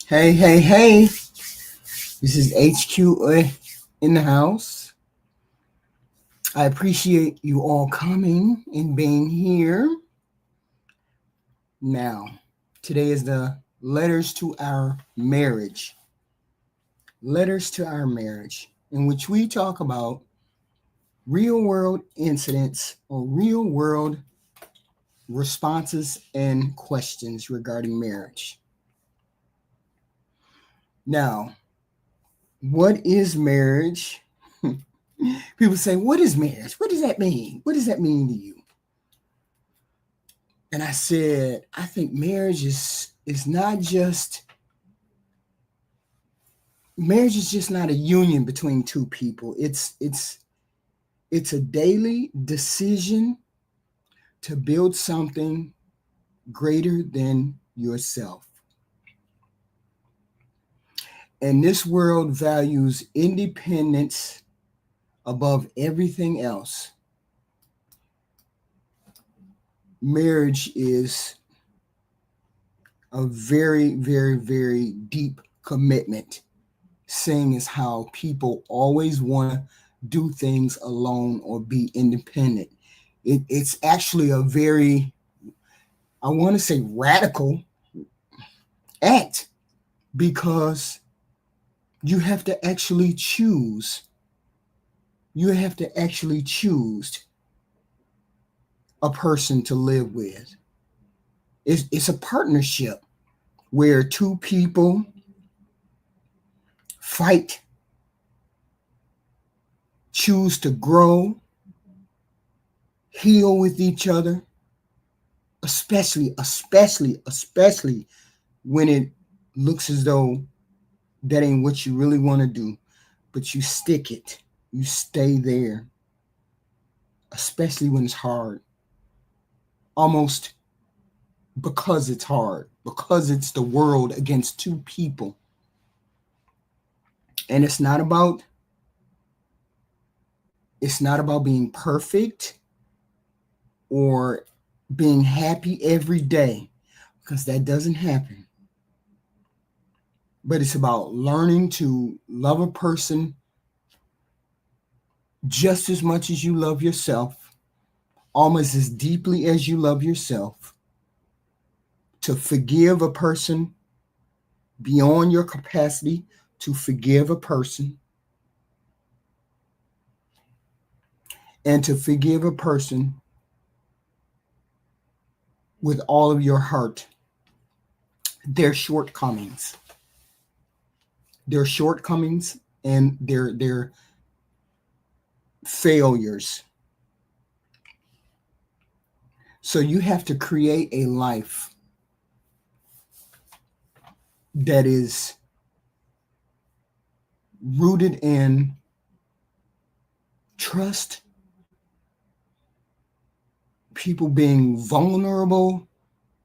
Hey, hey, hey. This is HQ in the house. I appreciate you all coming and being here. Now, today is the letters to our marriage. Letters to our marriage, in which we talk about real world incidents or real world responses and questions regarding marriage. Now, what is marriage? People say, what is marriage? What does that mean? What does that mean to you? And I said, I think marriage is not just marriage is just not a union between two people. It's a daily decision to build something greater than yourself. And this world values independence above everything else. Marriage is a very, very, very deep commitment, seeing as how people always want to do things alone or be independent. It's actually a very, I want to say, radical act because you have to actually choose. You have to actually choose a person to live with. It's a partnership where two people fight, choose to grow, heal with each other, especially when it looks as though that ain't what you really want to do, but you stick it, you stay there, especially when it's hard, almost because it's hard, because it's the world against two people. And it's not about being perfect or being happy every day, because that doesn't happen. But it's about learning to love a person just as much as you love yourself, almost as deeply as you love yourself, to forgive a person beyond your capacity to forgive a person, and to forgive a person with all of your heart their shortcomings, and their failures. So you have to create a life that is rooted in trust, people being vulnerable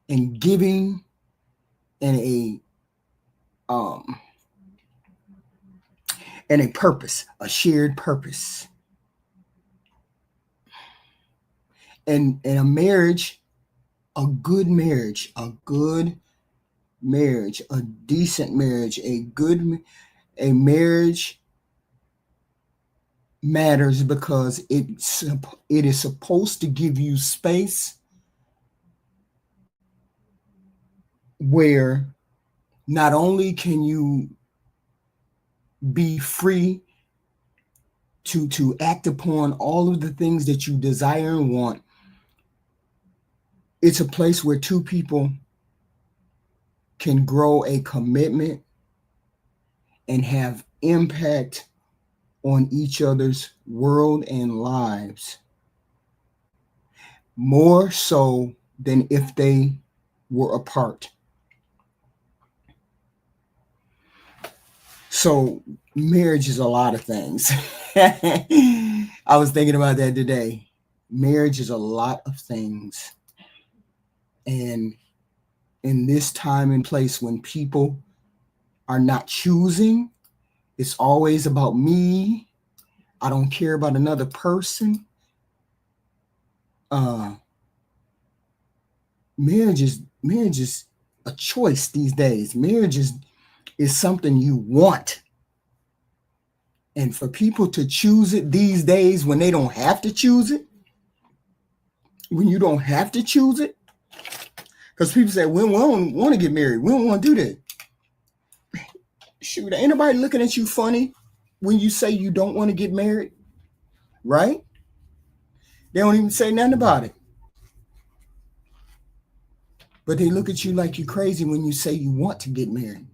and giving, and um a purpose, a shared purpose. And a marriage, a good marriage, a decent marriage, a marriage matters because it is supposed to give you space where not only can you be free to act upon all of the things that you desire and want. It's a place where two people can grow a commitment and have impact on each other's world and lives, more so than if they were apart. So marriage is a lot of things. I was thinking about that today. Marriage is a lot of things. And in this time and place when people are not choosing, it's always about me. I don't care about another person. Uh, marriage is a choice these days. Marriage is is something you want. And for people to choose it these days when they don't have to choose it, when you don't have to choose it, because people say, we don't want to get married. We don't want to do that. Shoot, ain't nobody looking at you funny when you say you don't want to get married, right? They don't even say nothing about it. But they look at you like you're crazy when you say you want to get married.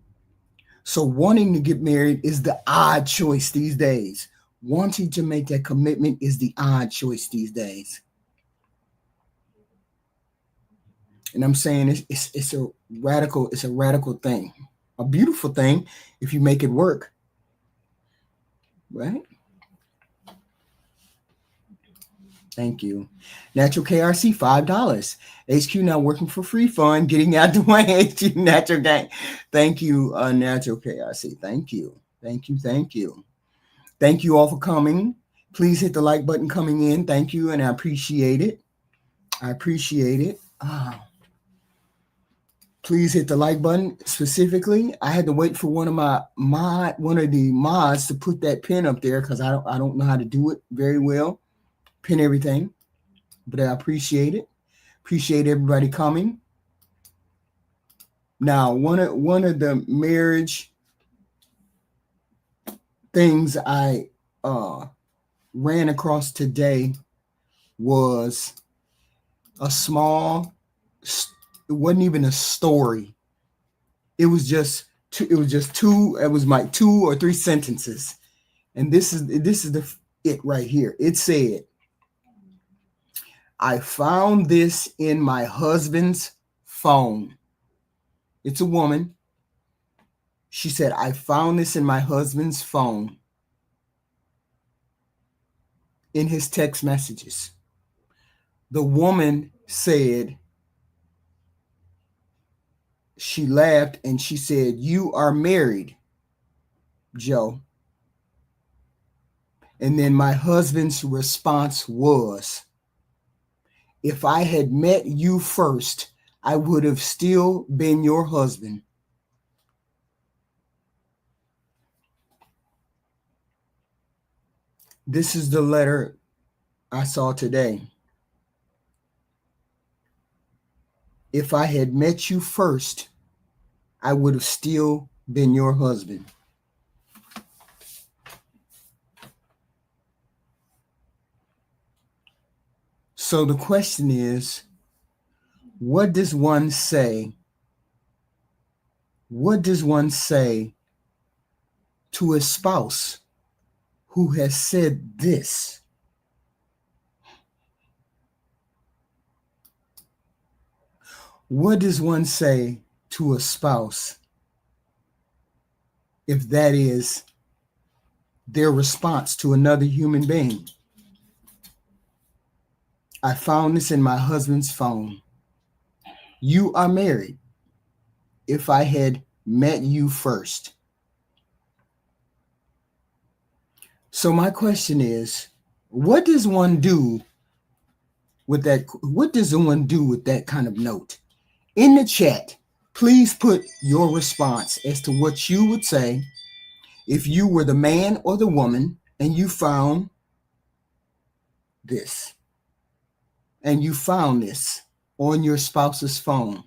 So wanting to get married is the odd choice these days. Wanting to make that commitment is the odd choice these days. And I'm saying it's a radical thing, a beautiful thing if you make it work, right? Thank you. Natural KRC, $5. HQ now working for free fund, getting out the way. HQ Natural Gang. Thank you, Natural KRC. Thank you. Thank you. Thank you. Thank you all for coming. Please hit the like button coming in. Thank you. And I appreciate it. I appreciate it. Please hit the like button. Specifically, I had to wait for one of the mods to put that pin up there because I don't know how to do it very well. Pin everything, but I appreciate it. Appreciate everybody coming. Now, one of the marriage things I ran across today was a small. It wasn't even a story. It was just two. It was like 2 or 3 sentences, and this is it right here. It said, I found this in my husband's phone. It's a woman. She said, I found this in my husband's phone in his text messages. The woman said, she laughed and she said, you are married, Joe. And then my husband's response was, if I had met you first, I would have still been your husband. This is the letter I saw today. If I had met you first, I would have still been your husband. So the question is, what does one say? What does one say to a spouse who has said this? What does one say to a spouse if that is their response to another human being? I found this in my husband's phone. You are married. If I had met you first. So my question is, what does one do with that? What does one do with that kind of note? In the chat, please put your response as to what you would say if you were the man or the woman and you found this. And you found this on your spouse's phone.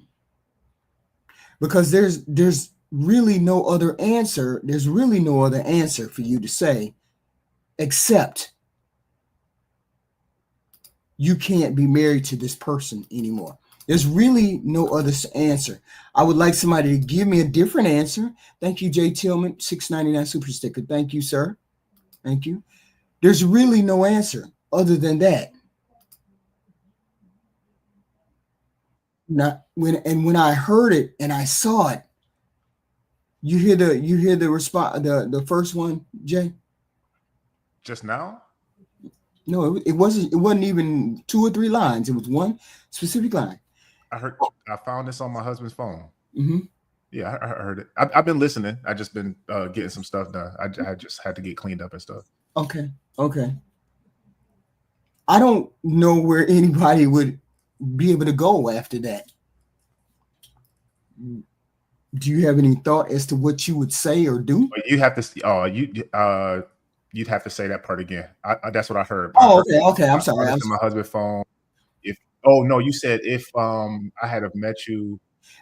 Because there's really no other answer. There's really no other answer for you to say except you can't be married to this person anymore. There's really no other answer. I would like somebody to give me a different answer. Thank you, Jay Tillman, $6.99 super sticker. Thank you, sir. Thank you. There's really no answer other than that. When I heard it and I saw it, you hear the response, the first one, Jay? Just now? No, it wasn't even 2 or 3 lines. It was one specific line. I found this on my husband's phone. Mm-hmm. Yeah, I heard it. I've been listening. I just been getting some stuff done. I just had to get cleaned up and stuff. Okay. I don't know where anybody would be able to go after that. Do you have any thought as to what you would say or do? But you have to. You'd have to say that part again. That's what I heard. I Oh, heard okay, okay. I'm I sorry. found this in my husband's phone. If no, you said if I had have met you.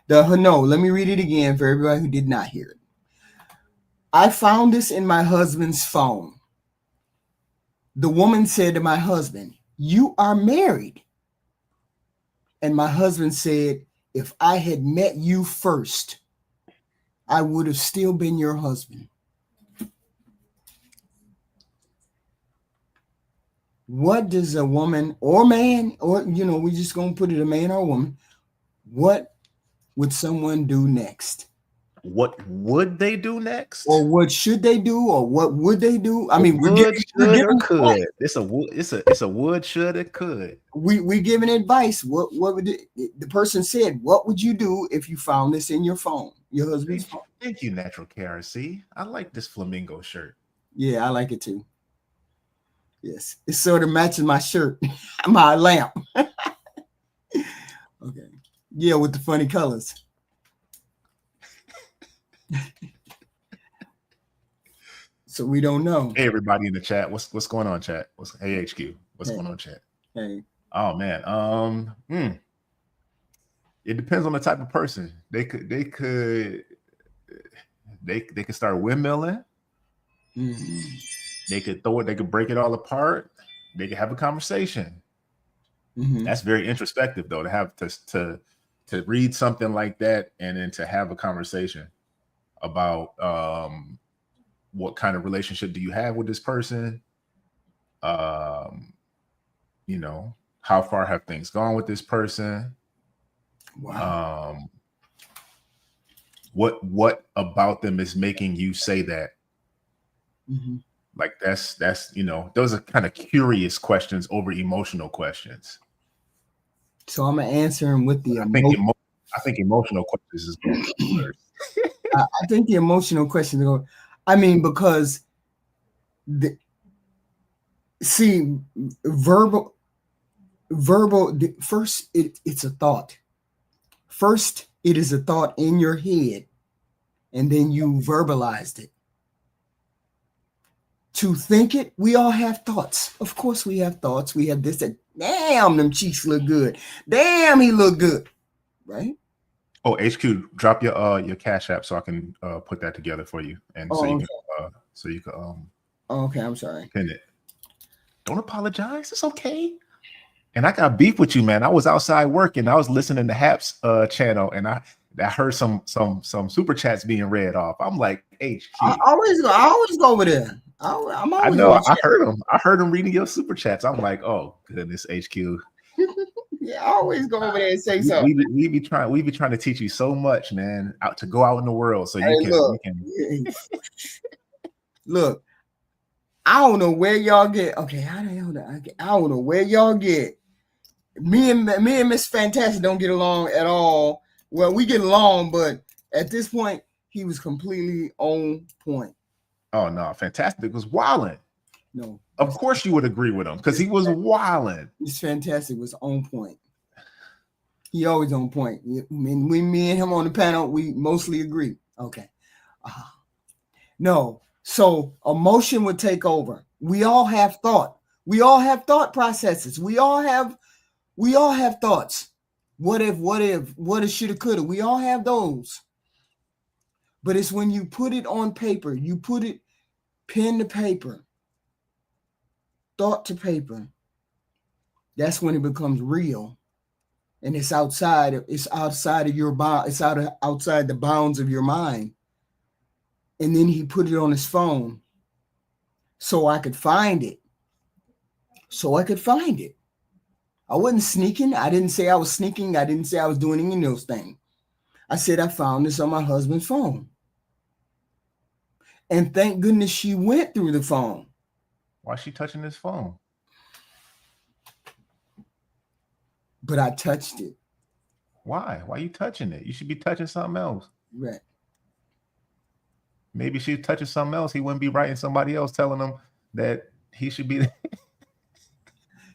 No, let me read it again for everybody who did not hear it. I found this in my husband's phone. The woman said to my husband, "You are married." And my husband said, "If I had met you first, I would have still been your husband." What does a woman or man, or we're just gonna put it a man or a woman, what would someone do next? What would they do next? Or what should they do? Or what would they do? I mean, would, we're should, or giving could. advice. It's a would, should, and could. We're giving advice. What would the person said? What would you do if you found this in your phone, your husband's phone? Thank you, Natural KRC. I like this flamingo shirt. Yeah, I like it too. Yes, it sort of matches my shirt, my lamp. Okay, yeah, with the funny colors. So we don't know. Hey, everybody in the chat. What's going on, chat? Hey, HQ. What's going on, chat? Hey. Oh man. It depends on the type of person. They could start windmilling. Mm-hmm. They could throw it. They could break it all apart. They could have a conversation. Mm-hmm. That's very introspective, though, to have to read something like that and then to have a conversation about what kind of relationship do you have with this person? How far have things gone with this person? Wow. What about them is making you say that? Mm-hmm. Like that's those are kind of curious questions over emotional questions. So I'm gonna answer them with the emotion. I think emotional questions is going first. I think the emotional questions go. I mean, because verbal. First, it's a thought. First, it is a thought in your head, and then you verbalized it. To think it, we all have thoughts. Of course, we have thoughts. We have this, that, damn, them cheeks look good. Damn, he look good. Right? Oh, HQ, drop your Cash App so I can put that together for you. And so you can okay, I'm sorry. Pin it. Don't apologize. It's okay. And I got beef with you, man. I was outside working. I was listening to Hap's channel, and I heard some super chats being read off. I'm like, HQ. I always go over there. I know. I heard him. I heard him reading your super chats. I'm like, oh goodness, HQ. Yeah, I always go over there and say something. We be trying to teach you so much, man, to go out in the world so you can. Look, I don't know where y'all get. Okay, I don't know where y'all get. Me and Miss Fantastic don't get along at all. Well, we get along, but at this point, he was completely on point. Oh no, Fantastic was wilding. No, of course you would agree with him because he was wilding. Miss Fantastic was on point. He always on point. Me and him on the panel, we mostly agree. Okay. No. So emotion would take over. We all have thought. We all have thought processes. We all have thoughts. What if, shoulda, coulda. We all have those. But it's when you put it on paper, you put it pen to paper, thought to paper. That's when it becomes real. And it's outside of your bound. It's outside the bounds of your mind. And then he put it on his phone so I could find it. I wasn't sneaking. I didn't say I was sneaking. I didn't say I was doing any of those things. I said I found this on my husband's phone. And thank goodness she went through the phone. Why is she touching his phone? But I touched it. Why? Why are you touching it? You should be touching something else. Right. Maybe she's touching something else. He wouldn't be writing somebody else telling him that he should be.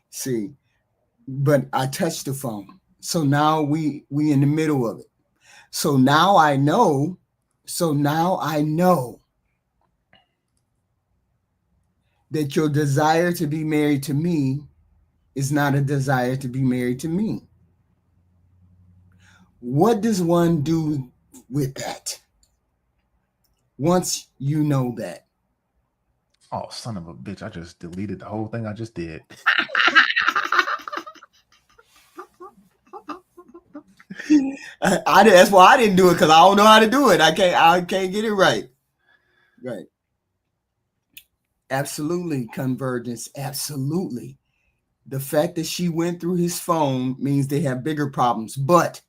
See, but I touched the phone. So now we in the middle of it. So now I know. So now I know that your desire to be married to me is not a desire to be married to me. What does one do with that once you know that? Oh, son of a bitch. I just deleted the whole thing I just did. That's why I didn't do it, because I don't know how to do it. I can't get it right. Right. Absolutely, convergence. Absolutely. The fact that she went through his phone means they have bigger problems. But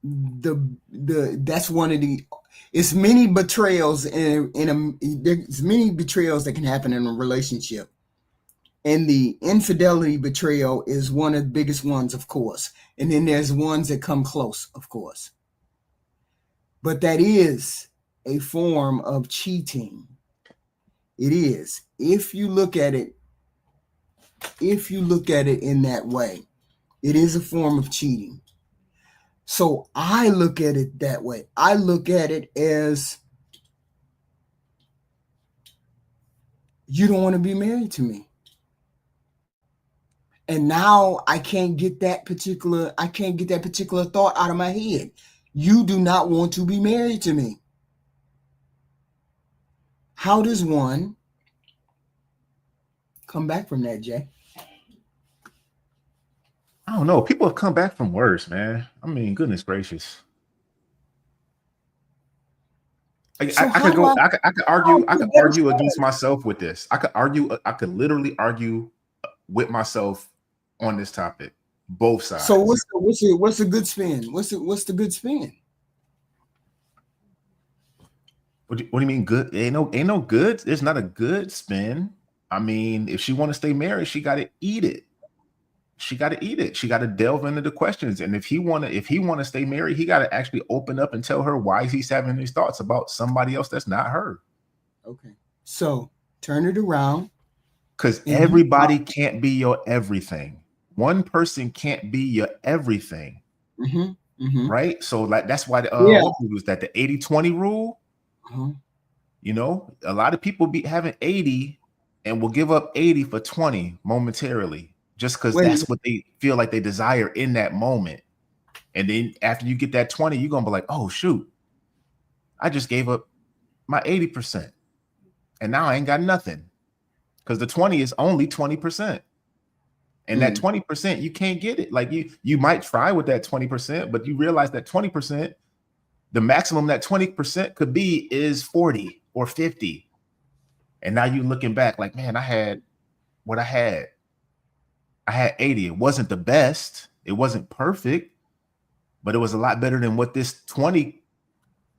that's one of the, it's many betrayals there's many betrayals that can happen in a relationship. And the infidelity betrayal is one of the biggest ones, of course. And then there's ones that come close, of course. But that is a form of cheating. It is. If you look at it in that way, it is a form of cheating. So I look at it that way. I look at it as, you don't want to be married to me. And now I can't get that particular thought out of my head. You do not want to be married to me. How does one come back from that, Jay? I don't know. People have come back from worse, man. I mean, goodness gracious. I could argue against myself with this. I could literally argue with myself on this topic, both sides. So what's a good spin? What's the good spin? What do you mean good? Ain't no good. There's not a good spin. I mean, if she want to stay married, she got to eat it. She got to eat it. She got to delve into the questions. And if he want to stay married, he got to actually open up and tell her why he's having these thoughts about somebody else that's not her. Okay. So turn it around. Because everybody can't be your everything. One person can't be your everything. Mm-hmm. Mm-hmm. Right? So like that's why what was that, the 80-20 rule? Uh-huh. You know, a lot of people be having 80 and will give up 80 for 20 momentarily. Just because that's what they feel like they desire in that moment. And then after you get that 20, you're going to be like, oh, shoot, I just gave up my 80%. And now I ain't got nothing. Because the 20 is only 20%. And that 20%, you can't get it. Like you might try with that 20%, but you realize that 20%, the maximum that 20% could be is 40 or 50. And now you're looking back like, man, I had what I had. I had 80. It wasn't the best. It wasn't perfect, but it was a lot better than what this 20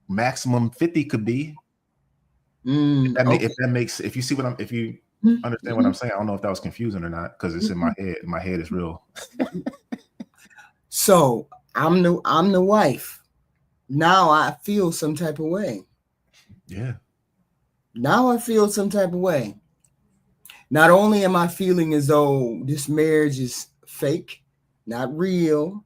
maximum 50 could be. If you see what if you understand what I'm saying, I don't know if that was confusing or not, because it's in my head. My head is real. So I'm the wife. Now I feel some type of way. Yeah. Now I feel some type of way. Not only am I feeling as though this marriage is fake, not real.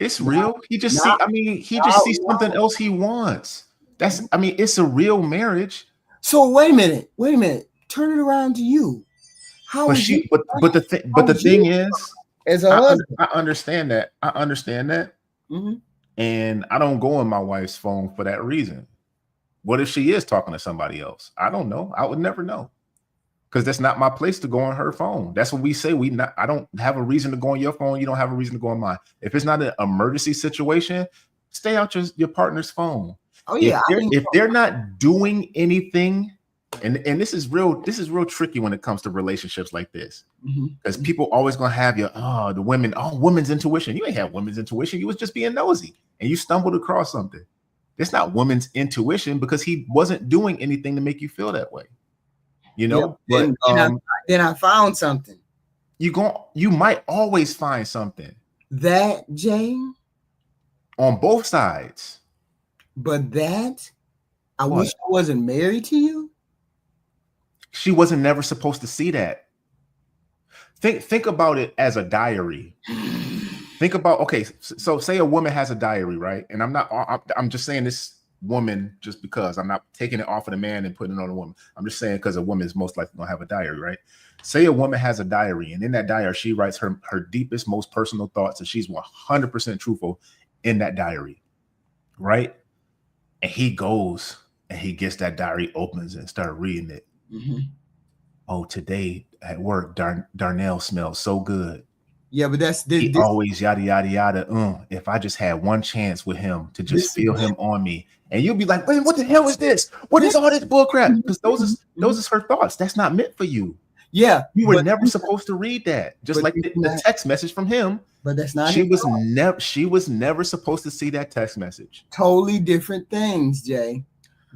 It's real. He just sees something else he wants. It's a real marriage. So wait a minute. Turn it around to you. But the thing is, as a husband, I understand that. Mm-hmm. And I don't go on my wife's phone for that reason. What if she is talking to somebody else? I don't know. I would never know. Because that's not my place to go on her phone. That's what we say. I don't have a reason to go on your phone. You don't have a reason to go on mine. If it's not an emergency situation, stay out your partner's phone. Oh yeah. If they're not doing anything, and this is real tricky when it comes to relationships like this. Because people always gonna have women's intuition. You ain't have women's intuition. You was just being nosy and you stumbled across something. It's not women's intuition because he wasn't doing anything to make you feel that way. You know, but then I found something. You might always find something. That, Jane? On both sides. But that, I wish I wasn't married to you. She wasn't never supposed to see that. Think about it as a diary. Think about, okay, so say a woman has a diary, right? And I'm just saying this woman just because I'm not taking it off of the man and putting it on a woman. I'm just saying because a woman is most likely gonna have a diary, right? Say a woman has a diary, and in that diary, she writes her deepest, most personal thoughts, and she's 100% truthful in that diary, right? And he goes and he gets that diary, opens and start reading it. Mm-hmm. Oh, today at work, Darnell smells so good. Yeah, but that's He always yada yada yada. If I just had one chance with him to just feel him on me, and you'll be like, "Wait, what the hell is this? What is all this bullcrap?" Because those is her thoughts. That's not meant for you. Yeah, you were never supposed to read that. Just like the text message from him. But that's not. She was never supposed to see that text message. Totally different things, Jay.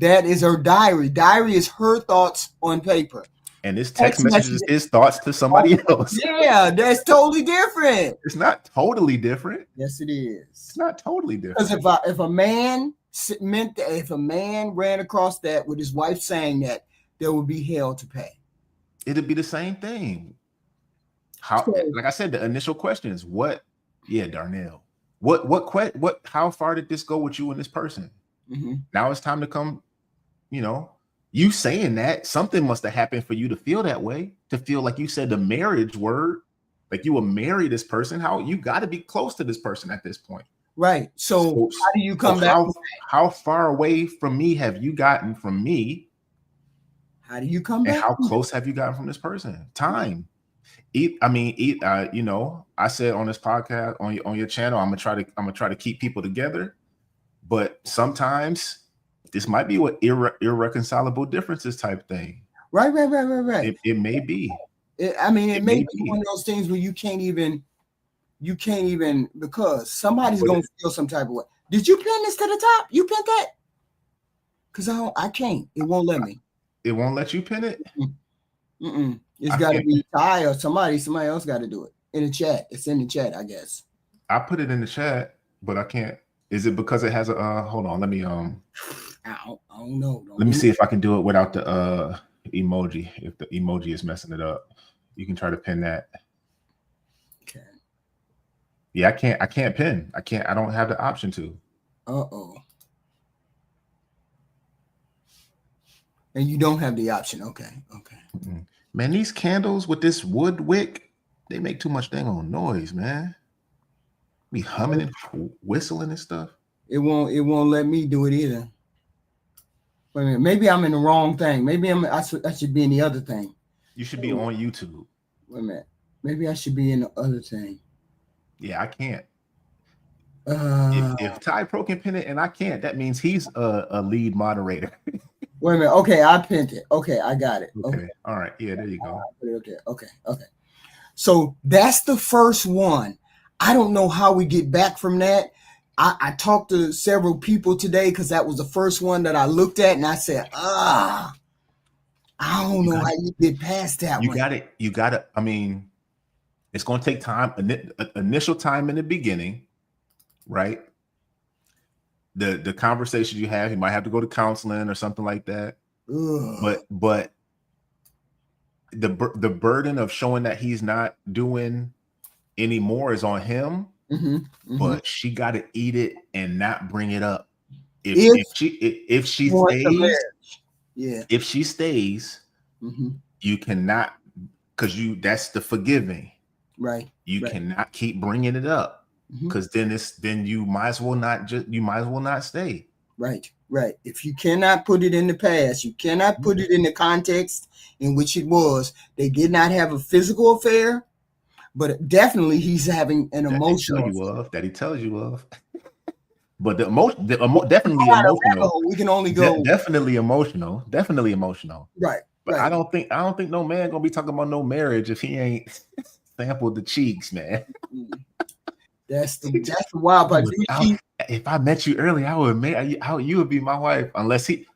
That is her diary. Diary is her thoughts on paper. And this text message is his thoughts to somebody else. Yeah, that's totally different. It's not totally different. Yes, it is. It's not totally different. Because if a man ran across that with his wife saying that, there would be hell to pay. It'd be the same thing. Like I said, the initial question is what? Yeah, Darnell. What? How far did this go with you and this person? Mm-hmm. Now it's time to come. You saying that something must have happened for you to feel that way, to feel like you said the marriage word, like you will marry this person. How you got to be close to this person at this point, right? So how do you come back? How far away from me have you gotten from me? How do you come back? And how close have you gotten from this person? Time. I said on this podcast on your channel, I'm gonna try to keep people together, but sometimes this might be what irreconcilable differences type thing. Right. It may be. It may be one of those things where you can't even because somebody's gonna feel some type of way. Did you pin this to the top? You pinned that? Because I can't. It won't let me. It won't let you pin it. Mm-mm. It's got to be Ty or somebody else got to do it in the chat. It's in the chat, I guess. I put it in the chat, but I can't. Is it because it has a hold on, let me I don't know. Let me see if I can do it without the emoji. If the emoji is messing it up, you can try to pin that. Okay. Yeah, I can't pin. I don't have the option to. Uh-oh. And you don't have the option. Okay. Mm-hmm. Man, these candles with this wood wick, they make too much dang on noise, man. Be humming and whistling and stuff. It won't let me do it either. Wait a minute. Maybe I'm in the wrong thing. Maybe I should be in the other thing. You should be on YouTube. Wait a minute. Maybe I should be in the other thing. Yeah, I can't. If Ty Pro can pin it and I can't, that means he's a lead moderator. Wait a minute. Okay, I pinned it. Okay, I got it. Okay. All right. Yeah, there you go. Okay. So that's the first one. I don't know how we get back from that. I talked to several people today because that was the first one that I looked at and I said, I don't know how you get past that one. You got it. I mean, it's going to take time, initial time in the beginning, right? The conversation you have, you might have to go to counseling or something like that. Ugh. But the burden of showing that he's not doing anymore is on him. Mm-hmm. But she got to eat it and not bring it up. If she stays, if she stays, mm-hmm. you cannot, because that's the forgiving. Right. You cannot keep bringing it up. Because then you might as well not stay. Right. If you cannot put it in the past, you cannot put it in the context in which it was. They did not have a physical affair, but definitely he's having an emotional that he tells you of. But definitely emotional. We can only go definitely emotional. Right. But I don't think no man gonna be talking about no marriage if he ain't sampled the cheeks, man. That's the wild part. If I met you early, I would you would be my wife unless he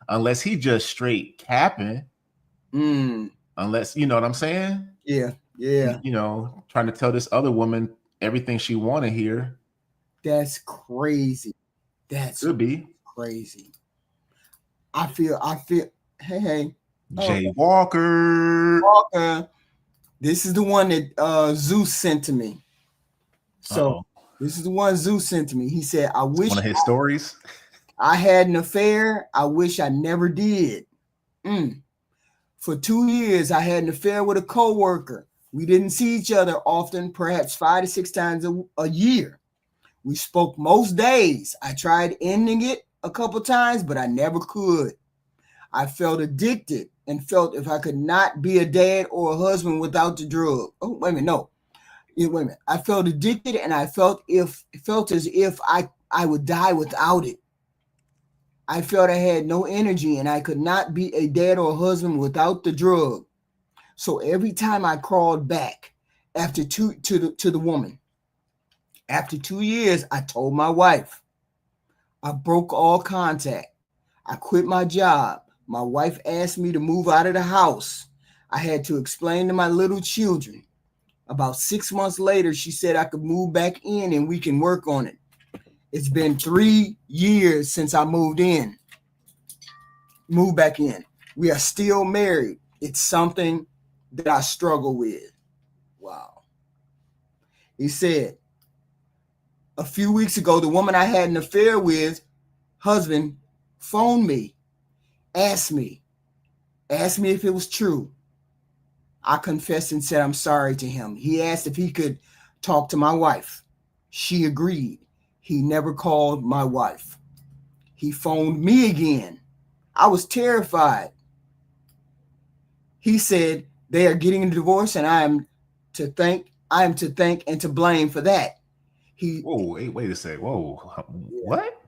just straight capping. Unless you know what I'm saying? Yeah. Trying to tell this other woman everything she want to hear. That's crazy. Could be crazy. I feel. Hey. Jay Walker. This is the one that Zeus sent to me. So This is the one Zeus sent to me. He said, I wish One of his stories. I had an affair. I wish I never did. For 2 years, I had an affair with a coworker. We didn't see each other often, perhaps 5 to 6 times a year. We spoke most days. I tried ending it a couple times, but I never could. I felt addicted and felt if I could not be a dad or a husband without the drug. Oh, wait a minute, no. Wait a minute. I felt addicted and I felt as if I would die without it. I felt I had no energy and I could not be a dad or a husband without the drug. So every time I crawled back to the woman, after 2 years, I told my wife. I broke all contact. I quit my job. My wife asked me to move out of the house. I had to explain to my little children. About 6 months later, she said I could move back in and we can work on it. It's been 3 years since I moved back in. We are still married. It's something that I struggle with. Wow. He said, a few weeks ago, the woman I had an affair with, husband, phoned me, asked me if it was true. I confessed and said I'm sorry to him. He asked if he could talk to my wife. She agreed. He never called my wife. He phoned me again. I was terrified. He said they are getting a divorce and I am to thank and to blame for that. Whoa, wait a sec. Whoa, what?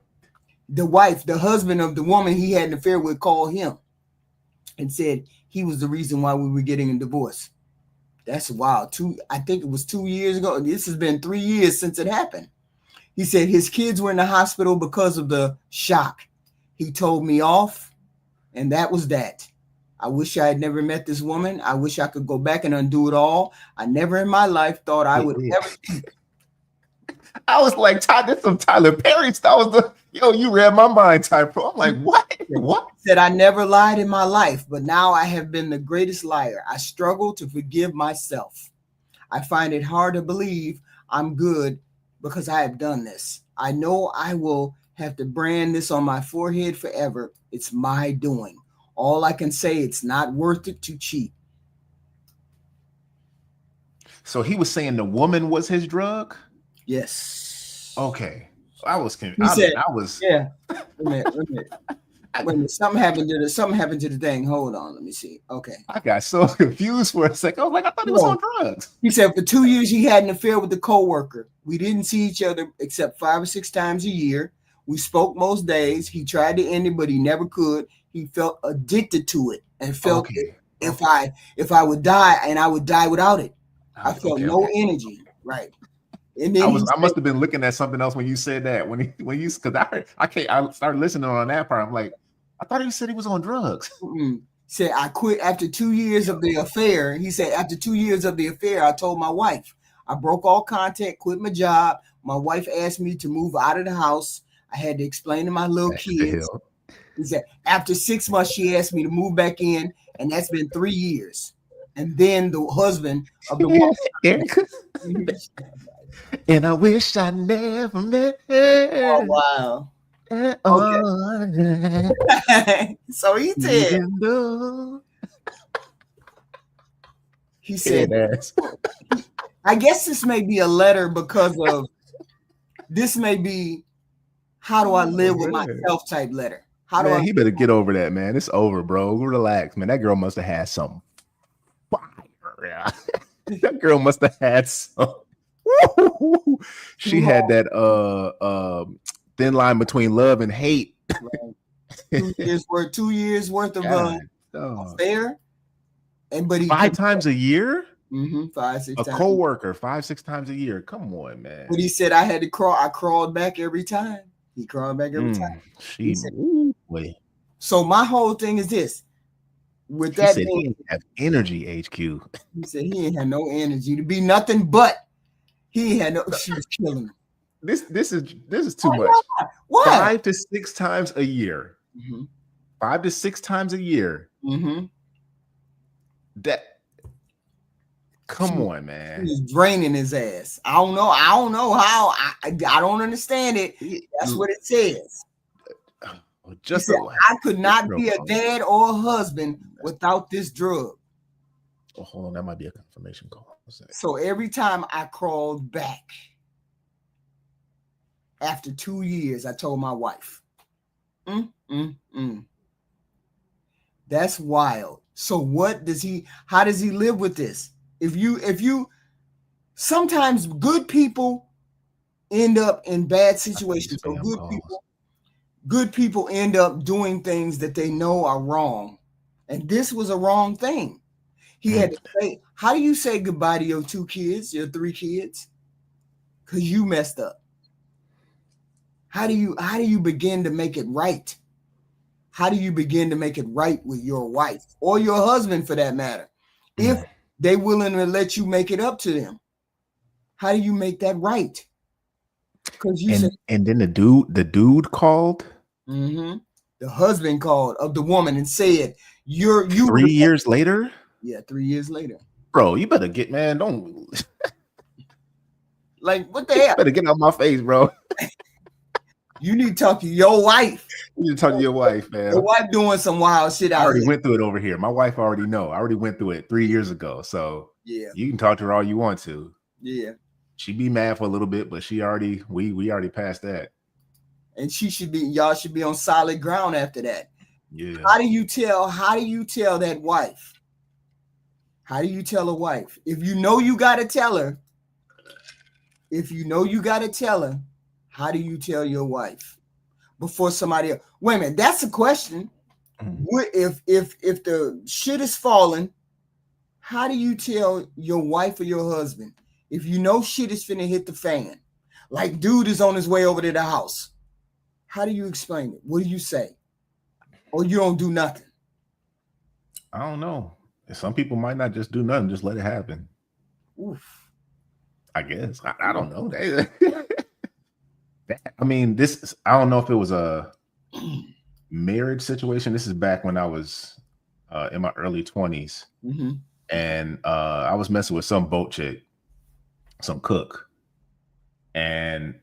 The wife, the husband of the woman he had an affair with, called him and said he was the reason why we were getting a divorce. That's wild. I think it was 2 years ago. This has been 3 years since it happened. He said his kids were in the hospital because of the shock. He told me off, and that was that. I wish I had never met this woman. I wish I could go back and undo it all. I never in my life thought I would ever. I was like, Todd, this some Tyler Perry stuff. You read my mind type. Bro. I'm like, what? What? Said I never lied in my life, but now I have been the greatest liar. I struggle to forgive myself. I find it hard to believe I'm good because I have done this. I know I will have to brand this on my forehead forever. It's my doing. All I can say, it's not worth it to cheat. So he was saying the woman was his drug? Yes. Okay. I was confused. Yeah. Wait a minute. Something happened to the thing. Hold on. Let me see. Okay. I got so confused for a second. I was like, I thought he was on drugs. He said for 2 years he had an affair with a coworker. We didn't see each other except 5 or 6 times a year. We spoke most days. He tried to end it, but he never could. He felt addicted to it and felt if I would die and I would die without it. I felt no energy. Right. And then I must have been looking at something else when you said that. Because I started listening on that part. I'm like, I thought he said he was on drugs. Said I quit after 2 years of the affair. He said after 2 years of the affair, I told my wife. I broke all contact, quit my job. My wife asked me to move out of the house. I had to explain to my little kids. He said after 6 months, she asked me to move back in, and that's been 3 years. And then the husband of the woman. And I wish I never met her. Oh, wow. Okay. So he said, I guess this may be a letter because of this may be how do I live with myself type letter. He better get over that, man. It's over, bro. Relax, man. That girl must have had some fire. Yeah. That girl must have had some. She had that thin line between love and hate. Right. 2 years worth of affair. And but he 5 times a year? 5, 6 times. A co-worker 5, 6 times a year. Come on, man. But he said I had to crawl. I crawled back every time. He crawled back every time. So my whole thing is this. With that, he didn't have energy, HQ. He said he ain't had no energy to be nothing but. He had no. She was killing him. This is too much. What? 5 to 6 times a year. 5 to 6 times a year. That Come on, He man. was draining his ass. I don't know how. I don't understand it. That's what it says. Just He said, I could not be a dad or a husband without this drug. Oh, hold on, that might be a confirmation call. So every time I crawled back after 2 years, I told my wife, that's wild. So how does he live with this? If you sometimes good people end up in bad situations. So good people end up doing things that they know are wrong. And this was a wrong thing. He had to say, how do you say goodbye to your 2 kids, your 3 kids? Because you messed up. How do you begin to make it right? How do you begin to make it right with your wife or your husband for that matter? If they're willing to let you make it up to them, how do you make that right? Because and then the dude called. The husband called of the woman and said, "You 3 years later." Yeah, 3 years later. Bro, you better get don't like what the hell? You better get out my face, bro. You need to talk to your wife. You need to talk to your wife, man. Your wife doing some wild shit out I already went through it over here. My wife already know. I already went through it 3 years ago. So yeah, you can talk to her all you want to. Yeah. She be mad for a little bit, but we already passed that. And y'all should be on solid ground after that. Yeah. How do you tell that wife? How do you tell a wife? If you know you gotta tell her, how do you tell your wife before somebody else? Wait a minute, that's a question. If the shit is falling, how do you tell your wife or your husband if you know shit is finna hit the fan? Like dude is on his way over to the house. How do you explain it? What do you say? Or you don't do nothing? I don't know. Some people might not just do nothing, just let it happen. Oof. I guess. I don't know. I mean, I don't know if it was a marriage situation. This is back when I was in my early 20s. And I was messing with some boat chick, some cook. And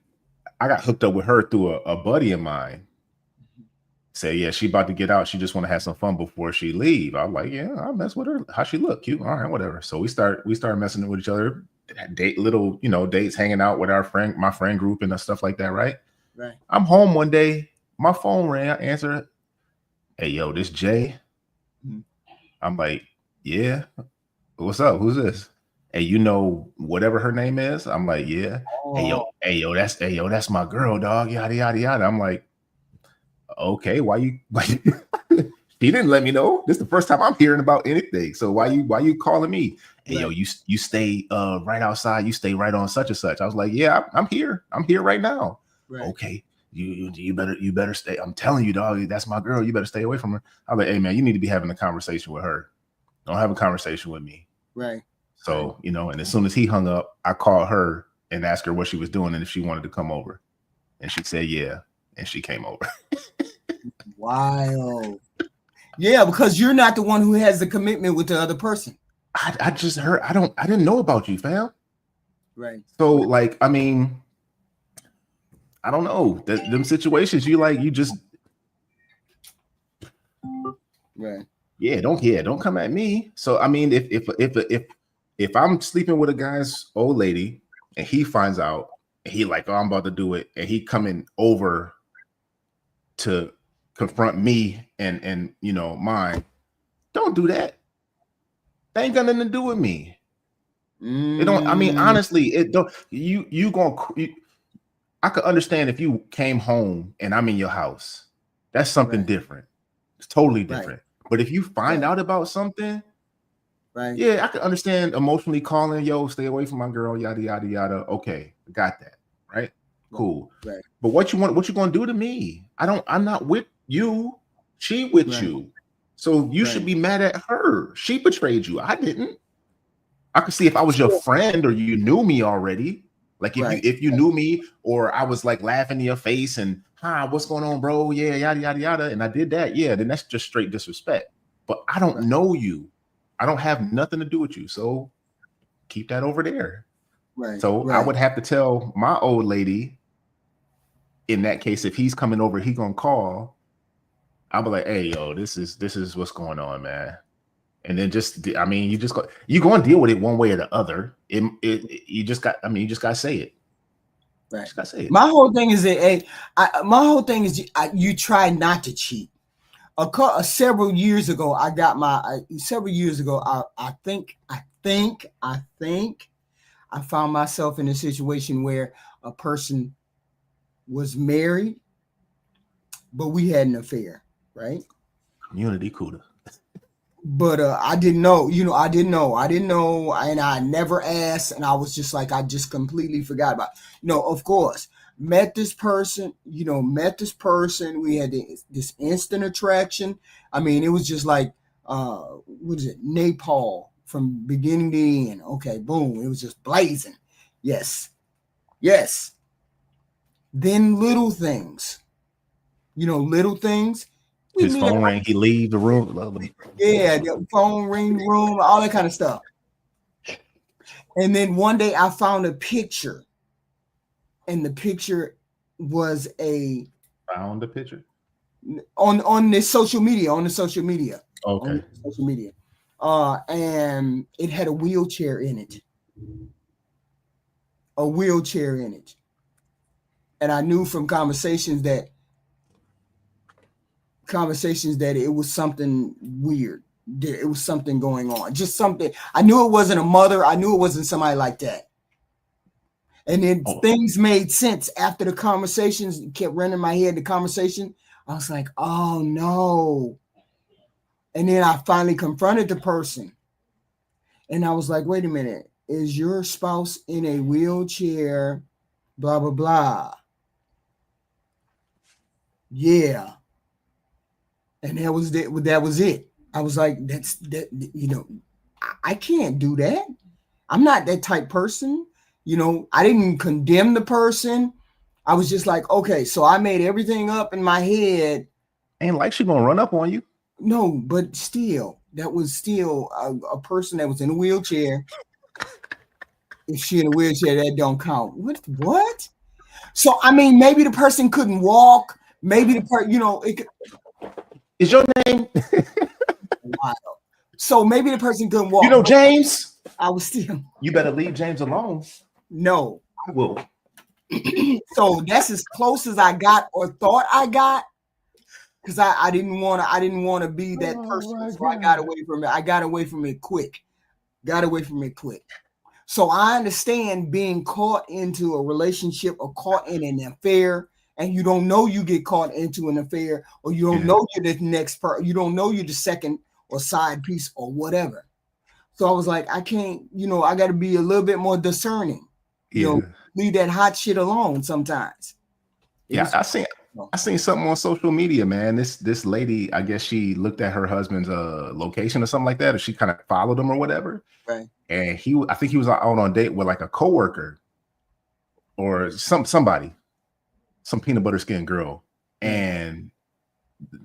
I got hooked up with her through a buddy of mine. Say, yeah, she about to get out. She just want to have some fun before she leave. I'm like, yeah, I'll mess with her. How she look? Cute. All right, whatever. So we start messing with each other, dates, hanging out with my friend group and stuff like that, right? Right. I'm home one day. My phone rang. I answered. Hey, yo, this Jay. I'm like, yeah. What's up? Who's this? Hey, you know whatever her name is? I'm like, yeah. Oh. Hey, yo, that's my girl, dog. Yada yada yada. I'm like, okay, why you she didn't let me know. This is the first time I'm hearing about anything. So why you calling me? Hey, yo, you stay right outside, you stay right on such and such. I was like, yeah, I'm here right now. Right. Okay, you better stay. I'm telling you, dog, that's my girl. You better stay away from her. I was like, hey man, you need to be having a conversation with her. Don't have a conversation with me. Right. So, and as soon as he hung up, I called her and asked her what she was doing and if she wanted to come over. And she said, yeah. And she came over. Wow. Yeah, because you're not the one who has the commitment with the other person. I just heard, I didn't know about you, fam. Right. So like, I mean, I don't know. Them situations you just right. Yeah, don't come at me. So I mean, if I'm sleeping with a guy's old lady and he finds out and he like, oh, I'm about to do it, and he coming over to confront me and mine, don't do that. That ain't got nothing to do with me. It don't. I mean, honestly, it don't. I could understand if you came home and I'm in your house. That's something different. It's totally different. Right. But if you find out about something, right? Yeah, I could understand emotionally calling, yo, stay away from my girl, yada yada yada. Okay, got that. Right? Cool. Right. But what you gonna do to me? I'm not with you. She with you. So you should be mad at her. She betrayed you. I didn't. I could see if I was your friend or you knew me already. Like if you knew me or I was like laughing in your face and hi, what's going on, bro? Yeah, yada yada yada. And I did that, yeah, then that's just straight disrespect. But I don't know you. I don't have nothing to do with you. So keep that over there. Right. So I would have to tell my old lady, in that case, if he's coming over, he gonna call. I'll be like, hey, yo, this is what's going on, man. And then you're going to deal with it one way or the other. You just got to say it. Right. Just got to say it. My whole thing is that, you try not to cheat. Several years ago, I found myself in a situation where a person was married, but we had an affair, right? Community CUDA. But I didn't know, and I never asked, and I was just like, I just completely forgot about it. Of course, met this person, we had this instant attraction. I mean, it was just like, what is it, Nepal from beginning to end. Okay, boom, it was just blazing. Yes. Then little things. His phone rang, he leave the room. Yeah, the phone ring room, all that kind of stuff. And then one day I found a picture, and the picture was found a picture on the social media. Okay. Social media. And it had a wheelchair in it. And I knew from conversations that it was something weird. It was something going on. Just something. I knew it wasn't a mother. I knew it wasn't somebody like that. And then things made sense after the conversations kept running in my head. The conversation, I was like, oh no. And then I finally confronted the person. And I was like, wait a minute. Is your spouse in a wheelchair? Blah, blah, blah. Yeah. And that was it. I was like, I can't do that. I'm not that type person. I didn't condemn the person. I was just like, okay, so I made everything up in my head. Ain't like she gonna run up on you. No, but still, that was still a person that was in a wheelchair. If she in a wheelchair, that don't count. What? So, I mean, maybe the person couldn't walk. Maybe the person, it could. Is your name? So maybe the person couldn't walk. James. I was still. You better leave James alone. No. I will. So that's as close as I got or thought I got, because I didn't want to be that person. So I got away from it. I got away from it quick. So I understand being caught into a relationship or caught in an affair, and you don't know you get caught into an affair, or you don't know you're the next part. You don't know you're the second or side piece or whatever. So I was like, I can't, I got to be a little bit more discerning. Leave that hot shit alone sometimes. I seen something on social media, man. This lady, I guess she looked at her husband's location or something like that, or she kind of followed him or whatever. Right. And I think he was out on a date with like a coworker or somebody, some peanut butter skin girl. And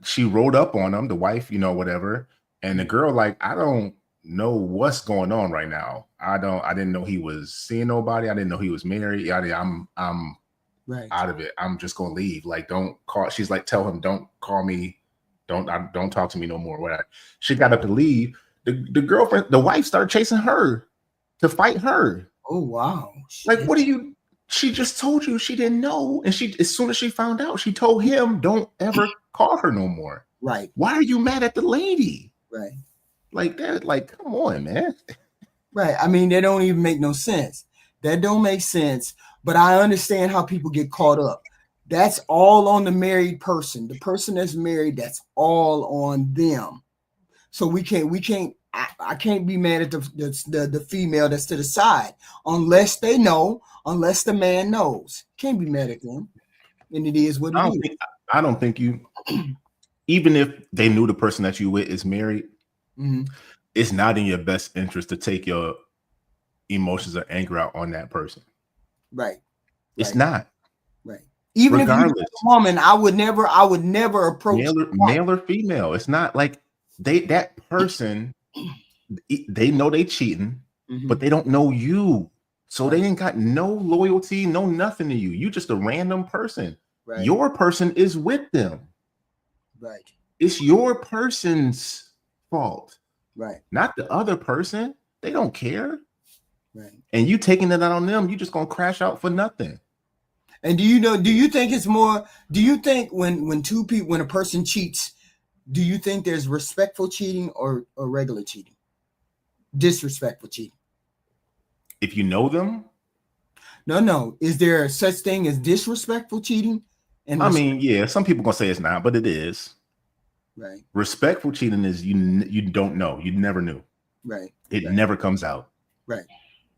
she rode up on him, the wife, whatever. And the girl, like, I don't know what's going on right now. I didn't know he was seeing nobody. I didn't know he was married. I'm right out of it. I'm just gonna leave. Like, don't call. She's like, tell him, don't call me. Don't talk to me no more. Whatever. She got up to leave. The girlfriend, the wife, started chasing her to fight her. Oh wow! Like, what are you? She just told you she didn't know, and as soon as she found out, she told him, don't ever call her no more. Right. Why are you mad at the lady? Right. Like that. Like, come on, man. Right. I mean, that don't even make no sense. That don't make sense. But I understand how people get caught up. That's all on the married person. The person that's married, that's all on them. So I can't be mad at the female that's to the side unless the man knows. Can't be mad at them. And it is what it is. I don't think you, even if they knew the person that you with is married, it's not in your best interest to take your emotions or anger out on that person. Right. It's not. Right. Even regardless, if you're a woman, I would never approach male or female. It's not like that person, they know they cheating. but they don't know you. So Right. they ain't got no loyalty, no nothing to you. You just a random person. Right. Your person is with them. Right. It's your person's fault, Right. not the other person. They don't care. Right. And you taking it out on them, you just gonna crash out for nothing. And do you think it's more, do you think when two people, when a person cheats, do you think there's respectful cheating or regular cheating? Disrespectful cheating? If you know them, No. Is there such thing as disrespectful cheating? And I mean, yeah, some people gonna say it's not, but it is. right. Respectful cheating is you don't know, you never knew. Right. It right. never comes out. Right.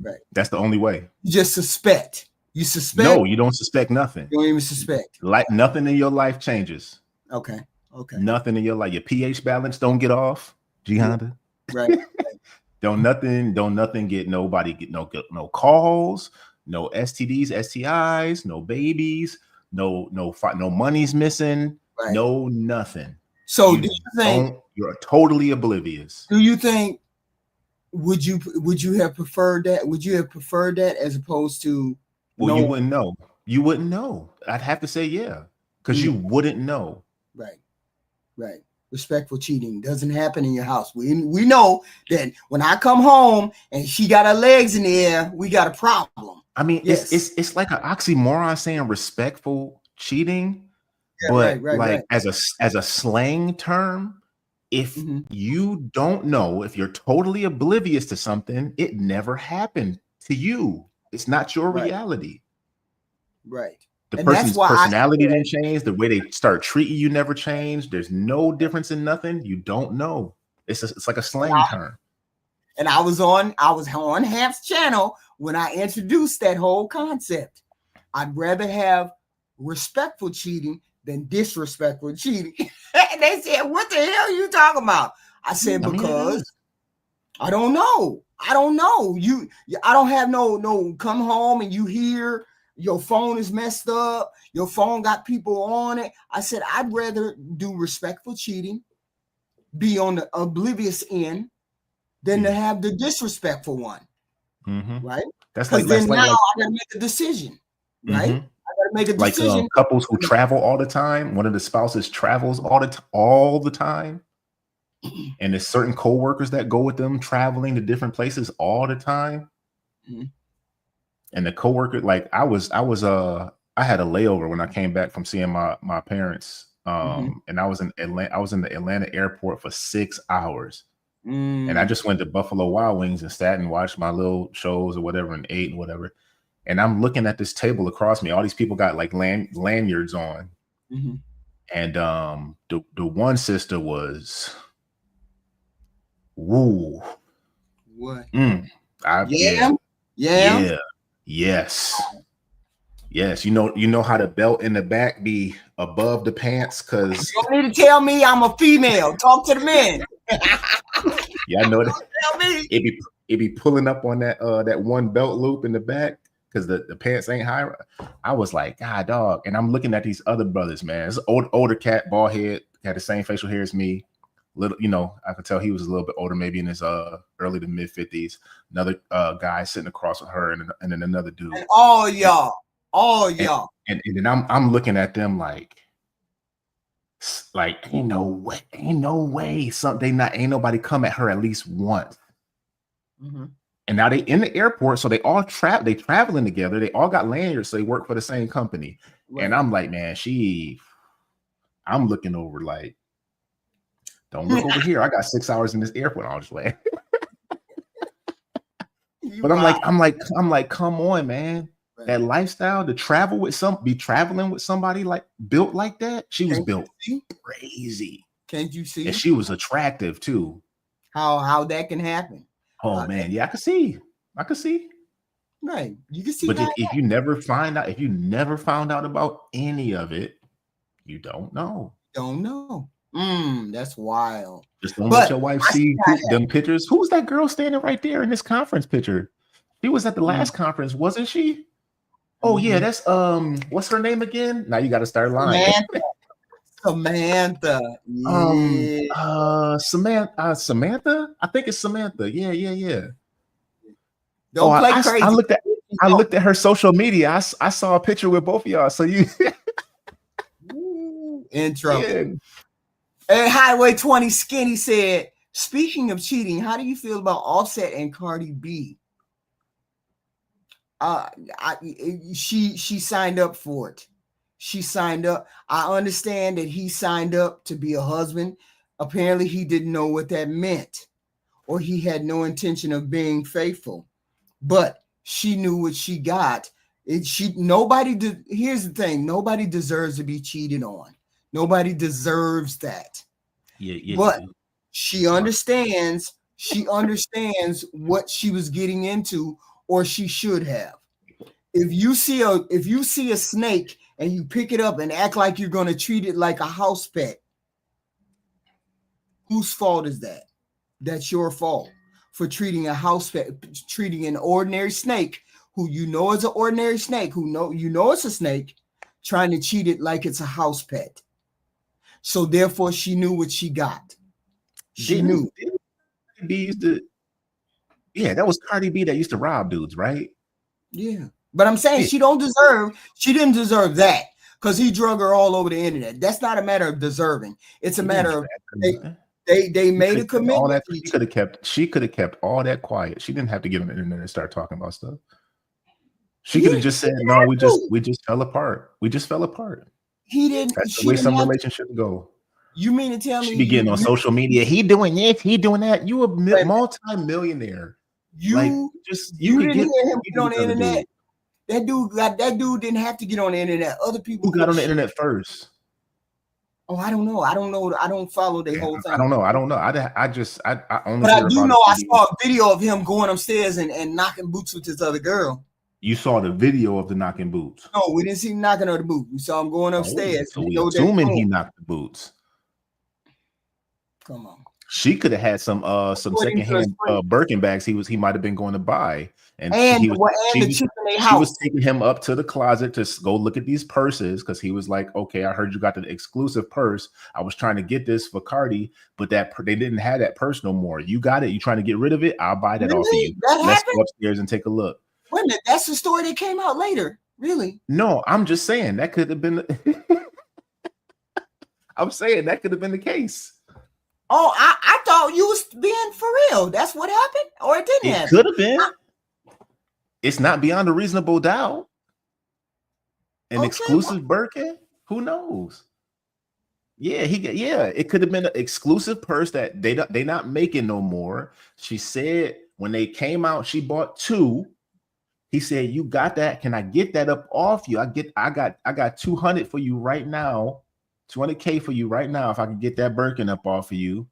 Right. That's the only way. You just suspect. You suspect. No, you don't suspect nothing. You don't even suspect. Like nothing in your life changes. Okay. Nothing in your life. Your pH balance don't get off. G Honda. Right. Don't nothing get nobody get no calls, no STDs, STIs, no babies, no money's missing, Right. no nothing. So do you think you're totally oblivious? Do you think would you have preferred that? Would you have preferred that as opposed to Well, you wouldn't know. You wouldn't know. I'd have to say yeah, because you wouldn't know. Right. Right. Respectful cheating doesn't happen in your house. We know that when I come home and she got her legs in the air, we got a problem. I mean, yes. it's like an oxymoron saying respectful cheating, yeah, but right. as a slang term, if you don't know, if you're totally oblivious to something, it never happened to you. It's not your reality. Right. The person's personality didn't change. The way they start treating you never changed. There's no difference in nothing. You don't know. It's like a slang term. And I was on Hamp's channel when I introduced that whole concept. I'd rather have respectful cheating than disrespectful cheating. And they said, "What the hell are you talking about?" I said, "Because I don't know. I don't know. I don't have no come home and you hear your phone is messed up. Your phone got people on it." I said, "I'd rather do respectful cheating, be on the oblivious end, than to have the disrespectful one." Right? That's I gotta make a decision. Right? I gotta make a decision. Like couples who travel all the time. One of the spouses travels all the time. And there's certain co-workers that go with them traveling to different places all the time. And the coworker, like I had a layover when I came back from seeing my parents. And I was in the Atlanta airport for 6 hours. And I just went to Buffalo Wild Wings and sat and watched my little shows or whatever and ate and whatever. And I'm looking at this table across me. All these people got like lanyards on. And the one sister was woo. What? Yes. You know how the belt in the back be above the pants, because you don't need to tell me I'm a female. Talk to the men. Yeah, I know that. Tell me. It be pulling up on that one belt loop in the back because the pants ain't high. I was like, God, dog. And I'm looking at these other brothers, man. It's an older cat, bald head, had the same facial hair as me. Little, I could tell he was a little bit older, maybe in his early to mid 50s. Another guy sitting across with her, and then another dude. And all y'all. And then I'm looking at them like ain't no way. Ain't nobody come at her at least once. And now they in the airport, so they all they traveling together. They all got lanyards, so they work for the same company. Right. And I'm like, man, I'm looking over like, don't look over here. I got 6 hours in this airport. I was like, but I'm like, come on, man. Right. That lifestyle to travel with be traveling with somebody like built like that. She was built crazy. Can't you see? And she was attractive too. How that can happen? Oh man, yeah, I could see. Right, you can see. But if you never found out about any of it, you don't know. That's wild. Just don't let your wife see them pictures. Who's that girl standing right there in this conference picture? She was at the last conference, wasn't she? Oh yeah, that's what's her name again? Now you got to start lying. Samantha. Samantha. I think it's Samantha. Yeah. Oh, Don't play crazy. I looked at her social media. I saw a picture with both of y'all. So you in trouble. yeah. And Highway 20 Skinny said, speaking of cheating, how do you feel about Offset and Cardi B? She signed up for it. She signed up. I understand that he signed up to be a husband. Apparently, he didn't know what that meant, or he had no intention of being faithful. But she knew what she got. Here's the thing: nobody deserves to be cheated on. Nobody deserves that. Yeah, but she understands. She understands what she was getting into, or she should have. If you see a snake and you pick it up and act like you're going to treat it like a house pet, whose fault is that? That's your fault for treating a house pet, treating an ordinary snake who you know is an ordinary snake, you know it's a snake, trying to treat it like it's a house pet. So therefore, she knew what she got. She knew. That was Cardi B that used to rob dudes, right? Yeah. But I'm saying she didn't deserve that because he drug her all over the internet. That's not a matter of deserving. It's a matter of they made a commitment. She could have kept all that quiet. She didn't have to get on the internet and start talking about stuff. She could have just said, no, we just fell apart. We just fell apart. He didn't. That's the way some relationships go. You mean to tell me she be getting on social media? He doing this, he doing that. You a multi-millionaire. You didn't hear him get on the internet. That dude didn't have to get on the internet. Other people who got on the internet first. Oh, I don't know. I don't follow the whole thing. I don't know. I only. But I do know I saw a video of him going upstairs and knocking boots with this other girl. You saw the video of the knocking boots? No, we didn't see him knocking on the boot. We saw him going upstairs. So we assuming he knocked the boots. Come on. She could have had some secondhand Birkin bags he might have been going to buy. She was taking him up to the closet to go look at these purses because he was like, okay, I heard you got the exclusive purse. I was trying to get this for Cardi, but they didn't have that purse no more. You got it. You trying to get rid of it? I'll buy that off of you. Let's go upstairs and take a look. Wait a minute, that's the story that came out later. Really? No, I'm just saying that could have been. I'm saying that could have been the case. Oh, I thought you was being for real. That's what happened, or it didn't happen. Could have been. It's not beyond a reasonable doubt. An exclusive Birkin? Who knows? Yeah, it could have been an exclusive purse that they not making no more. She said when they came out, she bought 2. He said, "You got that? Can I get that up off you? I got 200 for you right now, 200K for you right now. If I can get that Birkin up off of you,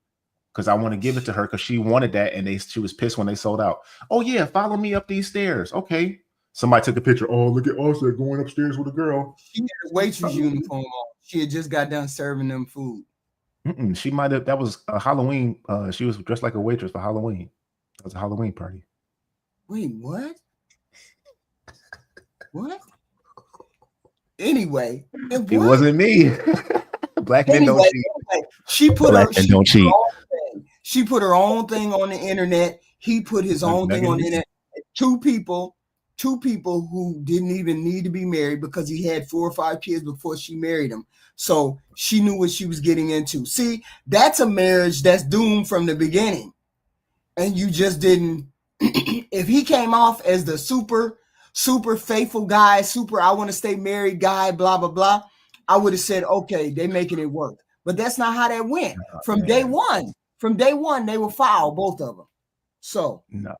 because I want to give it to her because she wanted that and she was pissed when they sold out. Oh yeah, follow me up these stairs. Okay." Somebody took a picture. Oh, look at Offset going upstairs with a girl. She had a waitress uniform on. She had just got done serving them food. She might have. That was a Halloween. She was dressed like a waitress for Halloween. That was a Halloween party. Wait, what? What? Anyway, it wasn't me. Black men don't cheat. She put She put her own thing on the internet. He put his own thing on the internet. Two people who didn't even need to be married because he had 4 or 5 kids before she married him. So she knew what she was getting into. See, that's a marriage that's doomed from the beginning. And you just didn't. If he came off as the super faithful guy, I want to stay married guy, blah, blah, blah, I would have said, okay, they making it work. But that's not how that went. From day one, they were foul, both of them. So no.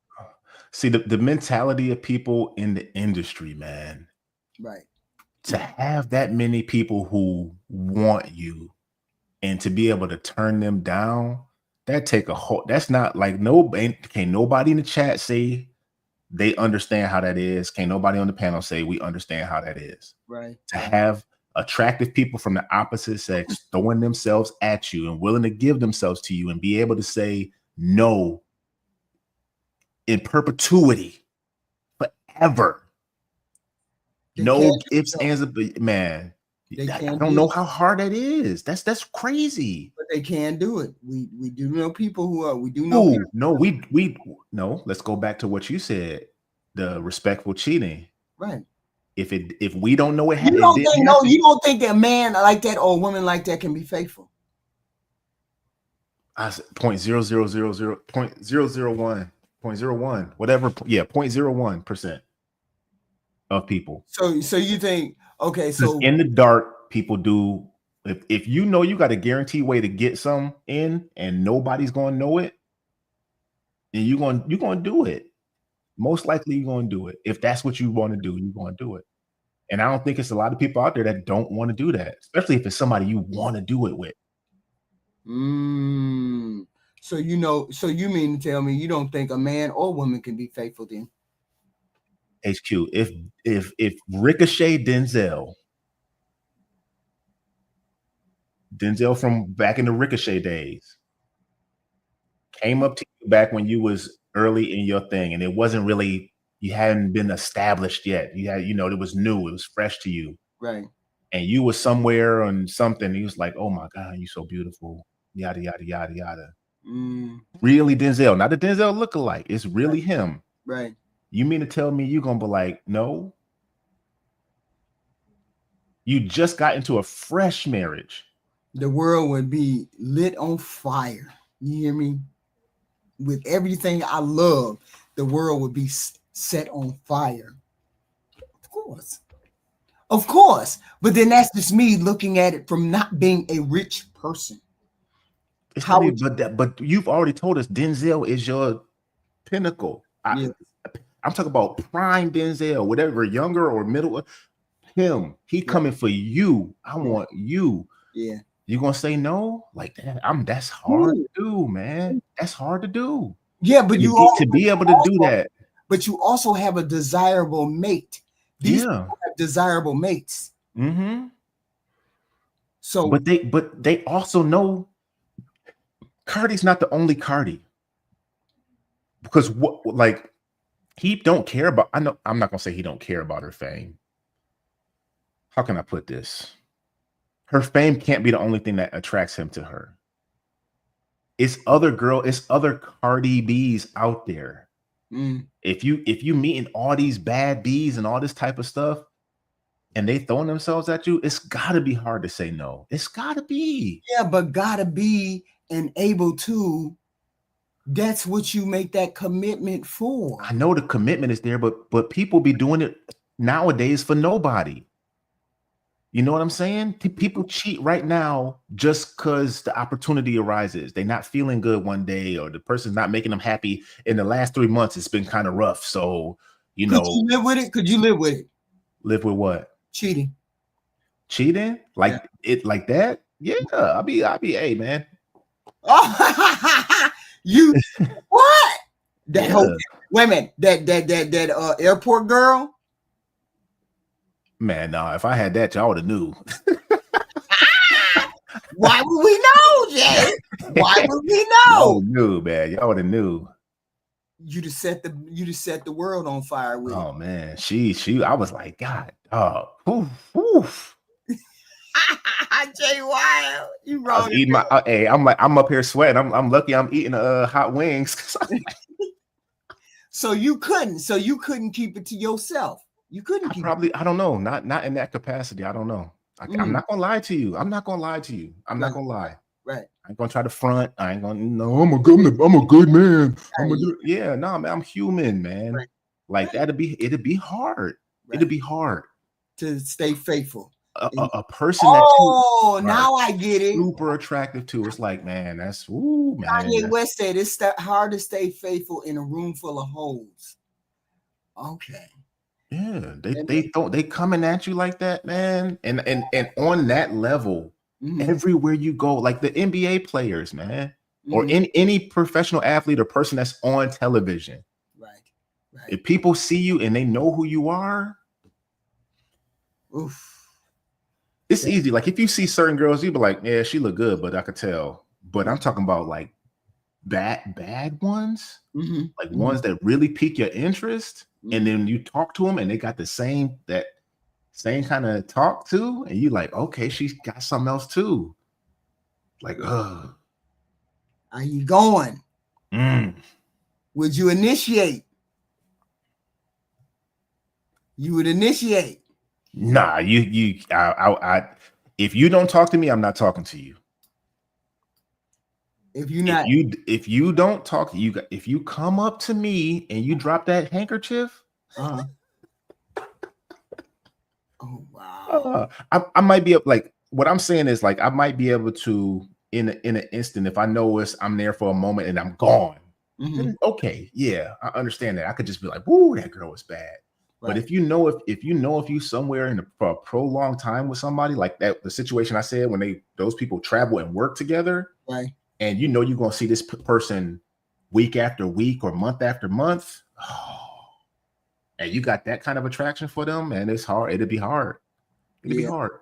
See, the mentality of people in the industry, man. Right. To have that many people who want you and to be able to turn them down, that's not like can't nobody in the chat say they understand how that is. Can't nobody on the panel say we understand how that is. Right. To have attractive people from the opposite sex throwing themselves at you and willing to give themselves to you and be able to say no in perpetuity, forever. No ifs, ands, man. I don't know how hard that is. That's crazy. But they can do it. We do know people who are. We do know. No. Let's go back to what you said. the respectful cheating. Right. If we don't know it, You it don't didn't think no, happen. you don't think that a man like that or a woman like that can be faithful? I said 0.000.001, whatever. Yeah, 0.01% of people. So you think okay, Because so in the dark, people do. If you know you got a guaranteed way to get some in, and nobody's gonna know it, and you're gonna do it. Most likely, you're gonna do it. If that's what you want to do, you're gonna do it. And I don't think it's a lot of people out there that don't want to do that, especially if it's somebody you want to do it with. so so you mean to tell me you don't think a man or woman can be faithful then? HQ. If Ricochet Denzel from back in the Ricochet days came up to you back when you was early in your thing, and it wasn't really, you hadn't been established yet. You had, it was new, it was fresh to you. Right. And you was somewhere on something. He was like, "Oh my God, you so beautiful." Yada yada yada yada. Really Denzel, not the Denzel lookalike. It's really him. Right. You mean to tell me you're gonna be like, no? You just got into a fresh marriage. The world would be lit on fire. You hear me? With everything I love, the world would be set on fire. Of course. But then that's just me looking at it from not being a rich person. But you've already told us Denzel is your pinnacle. I'm talking about prime Denzel, whatever, younger or middle. Him, he coming for you. I want you. Yeah. You gonna say no like that? That's hard to do, man. That's hard to do. Yeah, but to be able to do that. But you also have a desirable mate. These people have desirable mates. So, but they also know Cardi's not the only Cardi. Because he don't care about. I know I'm not gonna say he don't care about her fame. How can I put this? Her fame can't be the only thing that attracts him to her. It's other Cardi B's out there. If you meeting all these bad B's and all this type of stuff, and they throwing themselves at you, it's gotta be hard to say no. It's gotta be. Yeah, but gotta be and able to. That's what you make that commitment for. I know the commitment is there, but people be doing it nowadays for nobody. You know what I'm saying? People cheat right now just because the opportunity arises. They're not feeling good one day, or the person's not making them happy. In the last 3 months, it's been kind of rough. So, Could you live with it? Could you live with it? Live with what? Cheating. Cheating? Like that? Yeah. I'll be, hey, man. You what? That whole wait a minute. That airport girl. Man, no, if I had that, y'all would have knew. Why would we know, Jay? Why would we know? Y'all knew, man. Y'all would have knew. You just set the world on fire with. Oh man, she. I was like, God, oof. Jay Wild, you wrong. I was eating I'm up here sweating. I'm lucky I'm eating hot wings. So you couldn't keep it to yourself. You couldn't keep I don't know. Not in that capacity. I don't know. I'm not gonna lie to you. I'm not gonna lie. Right. I ain't gonna try to front. I ain't gonna. No, I'm a good man. Man. I'm human, man. Right. Like it'd be hard. Right. It'd be hard to stay faithful. A person that now I get it. Super attractive too. It's like, man, man. Kanye West said it's hard to stay faithful in a room full of hoes. Okay. Yeah, they coming at you like that, man, and on that level, everywhere you go, like the NBA players, man, or in any professional athlete or person that's on television, right. If people see you and they know who you are, it's easy. Like if you see certain girls, you be like, yeah, she look good, but I could tell. But I'm talking about like bad ones, like ones that really pique your interest. And then you talk to them and they got the same kind of talk too. And you like, okay, she's got something else too. Like, are you going? Would you initiate? You would initiate. Nah, if you don't talk to me, I'm not talking to you. If you're not, if you don't talk, if you come up to me and you drop that handkerchief, oh wow. I might be like, what I'm saying is like I might be able to in an instant, if I know I'm there for a moment and I'm gone. Mm-hmm. Okay, yeah, I understand that. I could just be like, "Woo, that girl was bad." Right. But if you somewhere for a prolonged time with somebody like that, the situation I said when those people travel and work together, right? And you're going to see this person week after week or month after month, and you got that kind of attraction for them, and it's hard. It'd be hard. It'd be hard.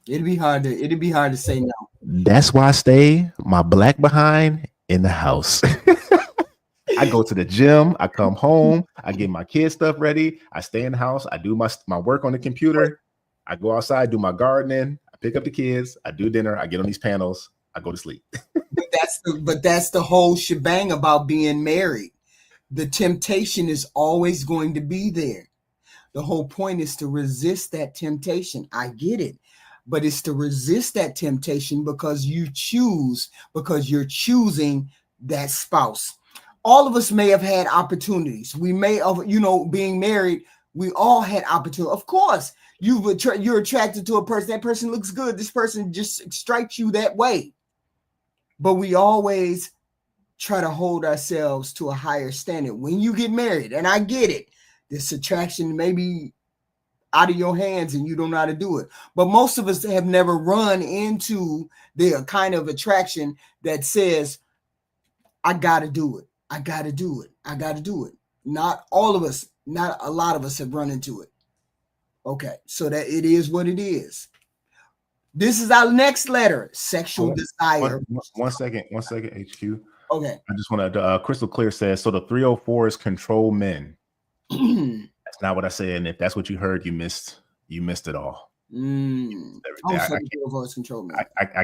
It'd be hard to say no. That's why I stay my black behind in the house. I go to the gym, I come home, I get my kids stuff ready, I stay in the house, I do my work on the computer, I go outside, do my gardening, I pick up the kids, I do dinner, I get on these panels, I go to sleep. But that's the whole shebang about being married. The temptation is always going to be there. The whole point is to resist that temptation. I get it. But it's to resist that temptation because you're choosing that spouse. All of us may have had opportunities. We may have, being married, we all had opportunity. Of course, you're attracted to a person. That person looks good. This person just strikes you that way. But we always try to hold ourselves to a higher standard. When you get married, and I get it, this attraction may be out of your hands and you don't know how to do it. But most of us have never run into the kind of attraction that says, I got to do it. I got to do it. I got to do it. Not all of us, not a lot of us have run into it. Okay, so that it is what it is. This is our next letter, sexual desire. One second, HQ. Okay. I just want to, Crystal Clear says, so the 304 is control men. That's not what I said. And if that's what you heard, you missed it all. I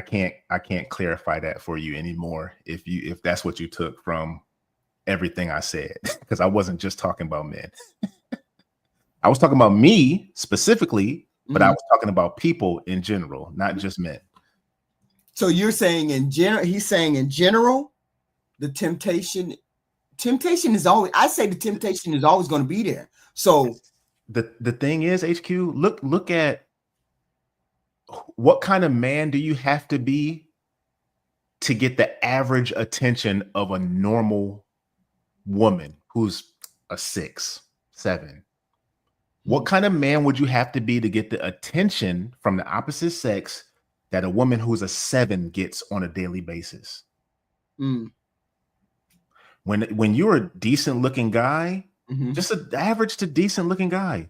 can't clarify that for you anymore if that's what you took from everything I said, because I wasn't just talking about men. I was talking about me specifically, but I was talking about people in general, not just men. So you're saying in general, he's saying in general, the temptation is always, I say the temptation is always going to be there. So the thing is, HQ, look at what kind of man do you have to be to get the average attention of a normal woman who's a 6, 7? What kind of man would you have to be to get the attention from the opposite sex that a woman who's a 7 gets on a daily basis? When you're a decent looking guy, just an average to decent looking guy,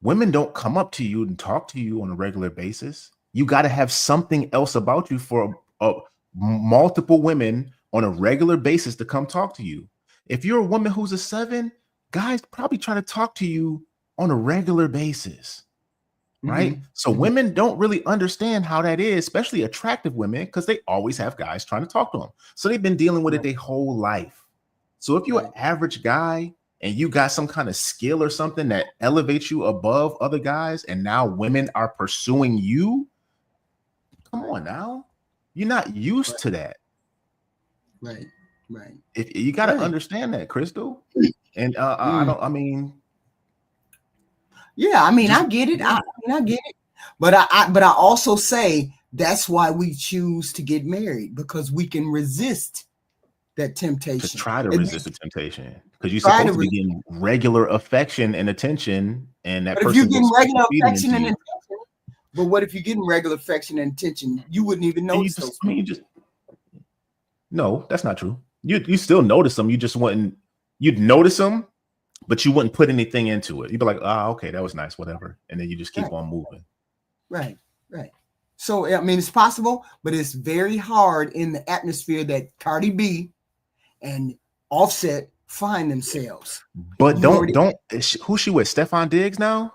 women don't come up to you and talk to you on a regular basis. You got to have something else about you for multiple women on a regular basis to come talk to you. If you're a woman who's a 7, guys probably try to talk to you on a regular basis, right? So women don't really understand how that is, especially attractive women, because they always have guys trying to talk to them. So they've been dealing with it their whole life. So if you're an average guy and you got some kind of skill or something that elevates you above other guys, and now women are pursuing you, come on now. You're not used to that. Right. If you got to understand that, Crystal. And I get it. I get it. But I also say that's why we choose to get married, because we can resist that temptation. To try to resist the temptation, because you're supposed to be getting regular affection and attention, and that person. If you're getting regular affection and attention, but what if you're getting regular affection and attention? You wouldn't even notice those. No, that's not true. You still notice them. You just wouldn't. You'd notice them, but you wouldn't put anything into it. You'd be like, okay, that was nice, whatever, and then you just keep on moving. Right. So it's possible, but it's very hard in the atmosphere that Cardi B and Offset find themselves. But who's she with? Stefan Diggs now?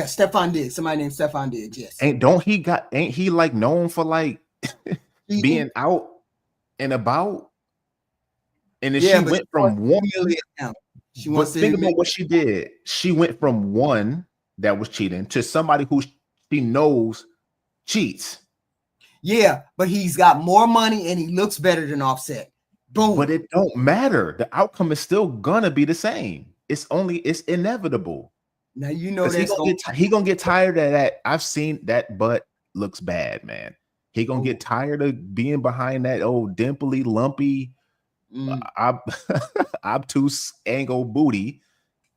Stefan Diggs. Somebody named Stefan Diggs. Yes. Ain't he like known for like being out and about? And then she went from 1 million. She But wants to think admit. about what she did. She went from one that was cheating to somebody who she knows cheats. Yeah, but he's got more money and he looks better than Offset. Boom. But it don't matter. The outcome is still gonna be the same. It's inevitable. Now you know Because he gonna get tired of that. I've seen that butt looks bad, man. He gonna get tired of being behind that old dimply, lumpy, obtuse angle booty,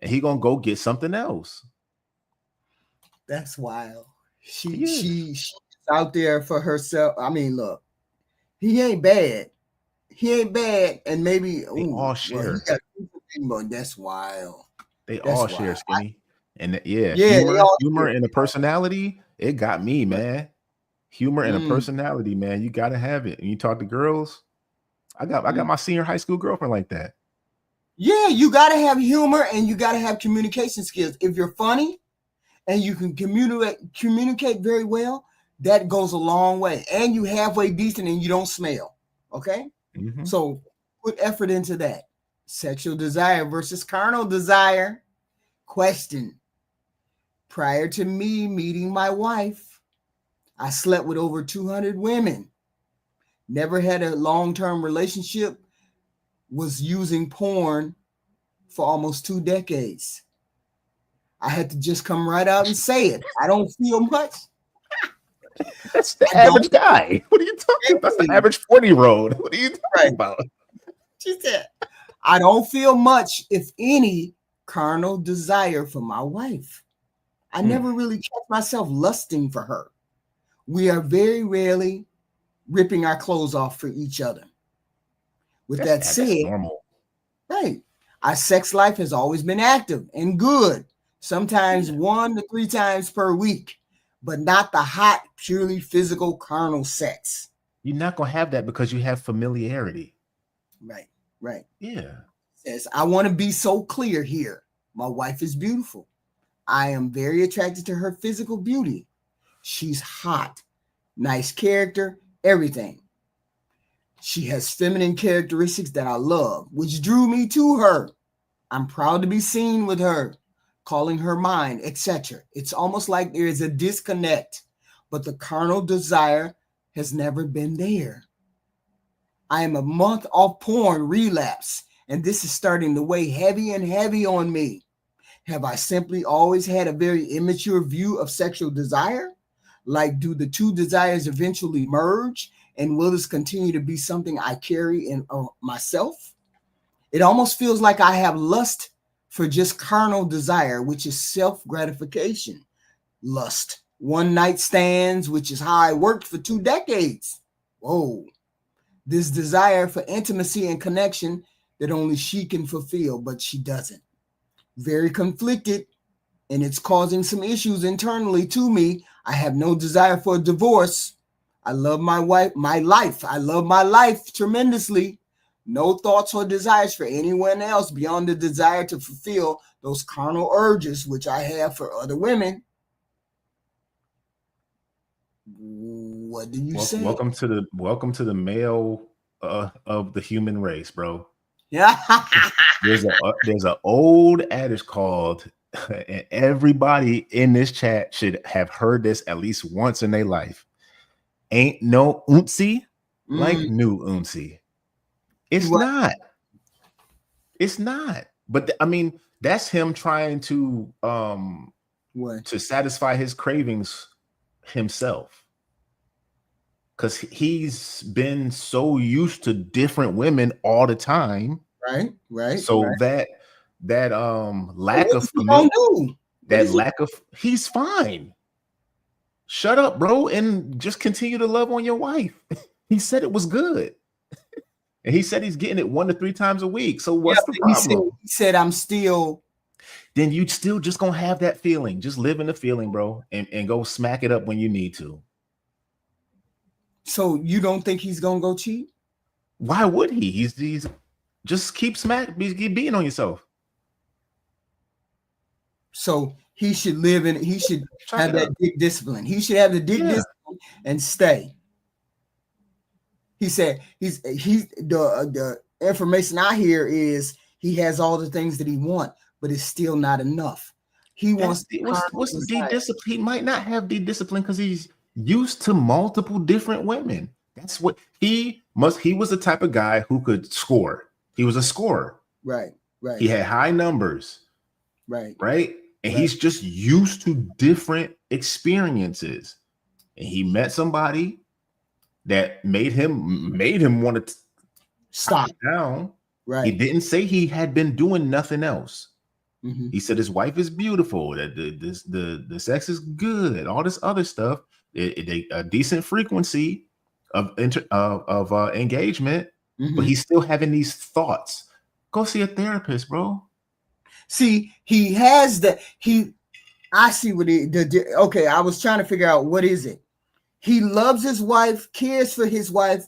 and he gonna go get something else. That's wild. She's out there for herself. I mean, look, he ain't bad. And maybe they all share. But that's wild. They all share, Skinny. And humor and a personality. It got me, man. Humor and a personality, man. You gotta have it. And you talk to girls. I got my senior high school girlfriend like that. Yeah, you gotta have humor and you gotta have communication skills. If you're funny and you can communicate very well, that goes a long way. And you halfway decent and you don't smell. Okay? Mm-hmm. So put effort into that. Sexual desire versus carnal desire. Question. Prior to me meeting my wife, I slept with over 200 women. Never had a long-term relationship. Was using porn for almost 2 decades. I had to just come right out and say it. I don't feel much. That's the average guy. What are you talking about? That's the average 40-year-old. What are you talking about? She said, I don't feel much, if any, carnal desire for my wife. I never really catch myself lusting for her. We are very rarely ripping our clothes off for each other. With that said, normal. Right. Our sex life has always been active and good, sometimes 1 to 3 times per week, but not the hot, purely physical, carnal sex. You're not going to have that because you have familiarity. Right. Yeah. Says, I want to be so clear here. My wife is beautiful. I am very attracted to her physical beauty. She's hot, nice character, everything. She has feminine characteristics that I love, which drew me to her. I'm proud to be seen with her, calling her mine, etc. It's almost like there is a disconnect, but the carnal desire has never been there. I am a month off porn relapse, and this is starting to weigh heavy and heavy on me. Have I simply always had a very immature view of sexual desire? Like, do the two desires eventually merge? And will this continue to be something I carry in myself? It almost feels like I have lust for just carnal desire, which is self-gratification. Lust. One night stands, which is how I worked for 2 decades. Whoa. This desire for intimacy and connection that only she can fulfill, but she doesn't. Very conflicted, and it's causing some issues internally to me. I have no desire for a divorce. I love my life. I love my life tremendously. No thoughts or desires for anyone else beyond the desire to fulfill those carnal urges, which I have for other women. What do you say? Welcome to the male of the human race, bro. Yeah. There's an old adage called, and everybody in this chat should have heard this at least once in their life. Ain't no ooncy like new ooncy. It's not. It's not. But I mean, that's him trying to to satisfy his cravings himself. Because he's been so used to different women all the time. Right. So that lack of he's fine. Shut up, bro, and just continue to love on your wife. He said it was good. And he said he's getting it 1 to 3 times a week. So what's the problem? He said I'm still. Then you still just gonna have that feeling. Just live in the feeling, bro, and go smack it up when you need to. So you don't think he's gonna go cheat? Why would he? He's just keep being on yourself. So he should live in. He should have that dick discipline. He should have the dick discipline and stay. He said he's the information I hear is He has all the things that he wants, but it's still not enough. He wants what's de-discipline? He might not have de-discipline because he's used to multiple different women. That's what he must. He was the type of guy who could score. He was a scorer. Right. He had high numbers. Right. And he's just used to different experiences. And he met somebody that made him want to stop down. Right. He didn't say he had been doing nothing else. Mm-hmm. He said his wife is beautiful, that the sex is good, all this other stuff, a decent frequency of engagement, Mm-hmm. but he's still having these thoughts. Go see a therapist, bro. See, he has the I see what okay, I was trying to figure out what is it. He loves his wife, cares for his wife,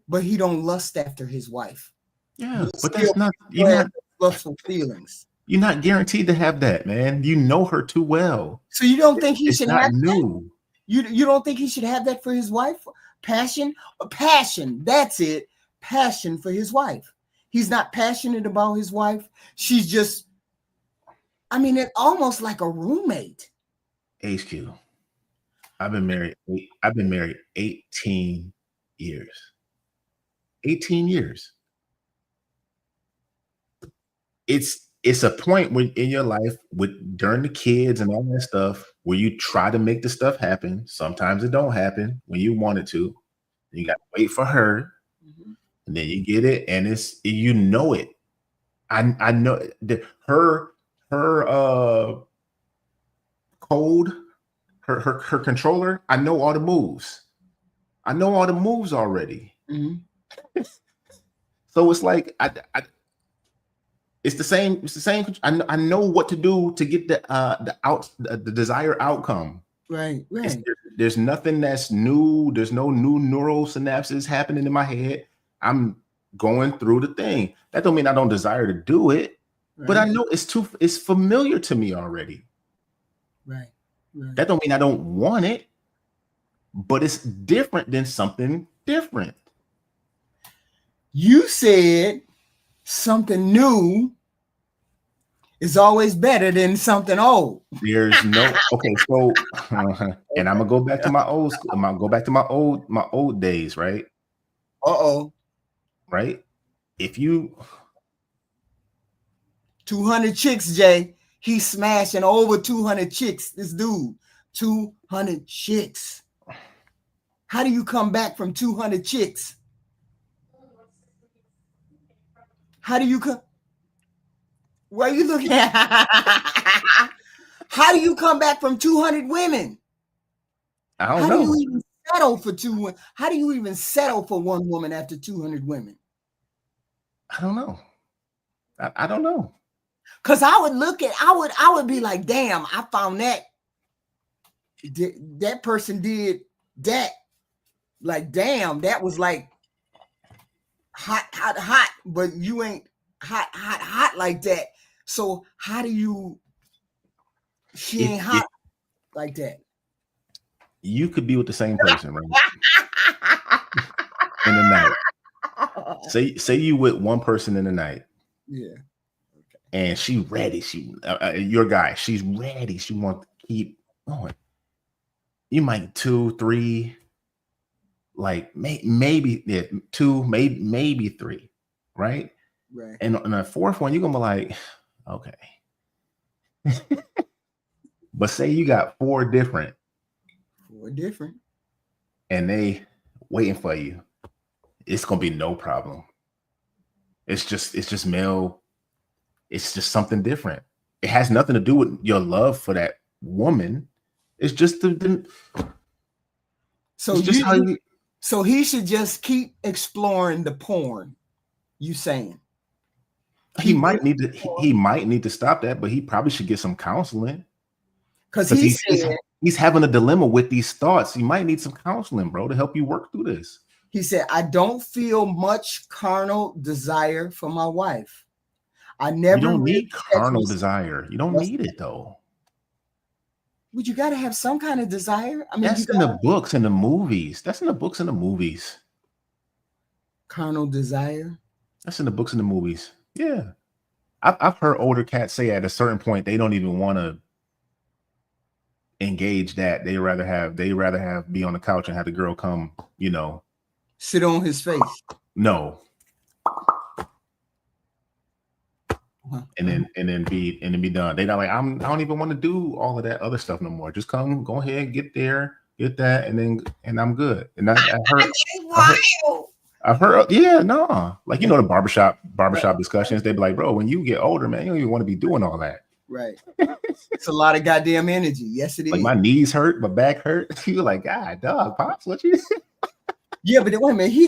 but he don't lust after his wife. Yeah, but that's not lustful feelings. You're not guaranteed to have that, man. You know her too well. So you don't think he should have new. That? You don't think he should have that for his wife? Passion. That's it. Passion for his wife. He's not passionate about his wife. She's just, I mean, it's almost like a roommate. HQ. I've been married 18 years. 18 years. It's a point when in your life during the kids and all that stuff where you try to make the stuff happen. Sometimes it don't happen when you want it to. You got to wait for her, and then you get it, and you know it. I know that her code, her controller. I know all the moves. I know all the moves already. Mm-hmm. So it's like it's the same. It's the same. I know what to do to get the desired outcome. Right. There's nothing that's new. There's no new neural synapses happening in my head. I'm going through the thing. That don't mean I don't desire to do it, but I know it's familiar to me already. Right. That don't mean I don't want it, but it's different than something different. You said something new is always better than something old. There's no so and I'm gonna go back to my old school. I'm gonna go back to my old days, right? Right? If you 200 chicks, Jay, he's smashing over 200 chicks. This dude, 200 chicks. How do you come back from 200 chicks? How do you come? Where are you looking at? How do you come back from 200 women? I don't know. How do you even settle for How do you even settle for one woman after 200 women? I don't know. I don't know. Because I would be like, damn, I found that person did that. Like, damn, that was like hot, but you ain't hot like that. So how do you? She ain't hot like that. You could be with the same person, right? In the night. Say you with one person in the night. Yeah. Okay. And she ready. Your guy. She's ready. She wants to keep going. You might 2, 3, like maybe 2, maybe 3, right? Right. And on the fourth one, you're gonna be like, okay. But say you got 4 different. And they waiting for you. It's gonna be no problem. It's just male. It's just something different. It has nothing to do with your love for that woman. It's just so he should just keep exploring the porn. You saying? He might need to stop that, but he probably should get some counseling. Because he's having a dilemma with these thoughts. You might need some counseling, bro, to help you work through this. He said, I don't feel much carnal desire for my wife. I never. You don't need carnal desire. You don't need it, though. But you got to have some kind of desire. I mean, that's in the books and the movies. That's in the books and the movies. Carnal desire. That's in the books and the movies. Yeah. I've heard older cats say at a certain point they don't even want to engage that. They rather have be on the couch and have the girl come, sit on his face. No. And Uh-huh. then be done. They not like, I don't even want to do all of that other stuff no more. Just go ahead, get there, get that, and I'm good. And I've heard, yeah, no. Like, the barbershop Right. discussions, they be like, bro, when you get older, man, you don't even want to be doing all that. Right. It's a lot of goddamn energy. Yes, it is. Like, my knees hurt, my back hurt. You're like, God, dog, Pops, what you? Yeah, but wait a minute. He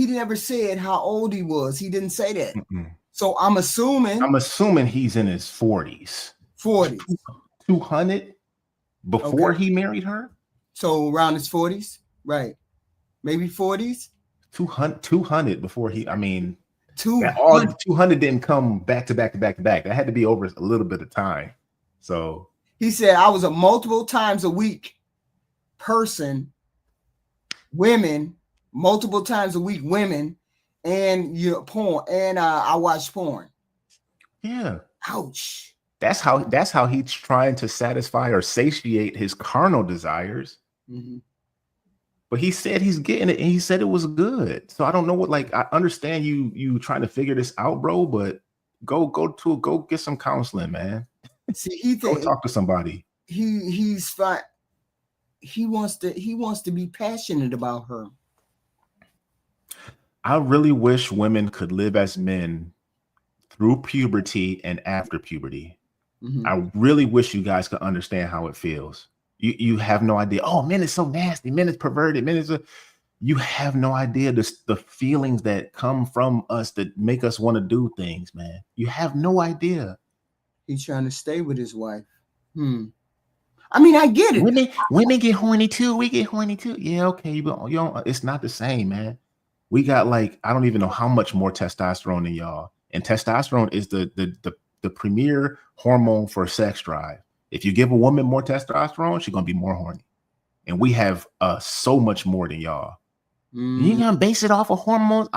never said how old he was. He didn't say that. Mm-mm. So I'm assuming he's in his 40s. 40s. 200 before he married her. So around his 40s, right? Maybe 40s. 200 before he. I mean, 200. 200 didn't come back to back to back to back. That had to be over a little bit of time. So he said, I was a multiple times a week person, women, multiple times a week, women, and porn, and I watch porn. Yeah. Ouch. That's how he's trying to satisfy or satiate his carnal desires. Mm-hmm. But he said he's getting it, and he said it was good. So I don't know what, like, I understand you trying to figure this out, bro, but go get some counseling, man. See, go talk to somebody. He's fine. He wants to be passionate about her. I really wish women could live as men through puberty and after puberty. Mm-hmm. I really wish you guys could understand how it feels. You have no idea. Oh, men is so nasty. Men is perverted. You have no idea the feelings that come from us that make us want to do things, man. You have no idea. He's trying to stay with his wife. I mean, I get it. Women get horny too. We get horny too. Yeah, okay, but it's not the same, man. We got, like, I don't even know how much more testosterone than y'all. And testosterone is the premier hormone for sex drive. If you give a woman more testosterone, she's gonna be more horny. And we have so much more than y'all. You gonna base it off of hormones?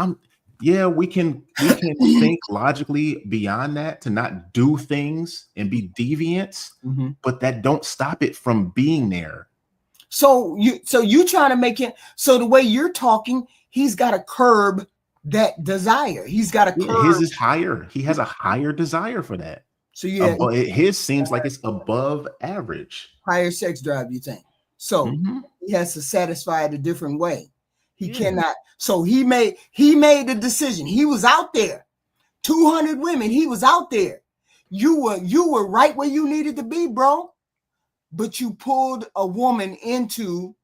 We can think logically beyond that to not do things and be deviants, but that don't stop it from being there. So you trying to make it so the way you're talking, he's got to curb that desire. He's got to curb. His is higher. He has a higher desire for that. So his seems like it's above average. Higher sex drive, you think? So he has to satisfy it a different way. He cannot. So he made the decision. He was out there, 200 women. He was out there. You were right where you needed to be, bro. But you pulled a woman into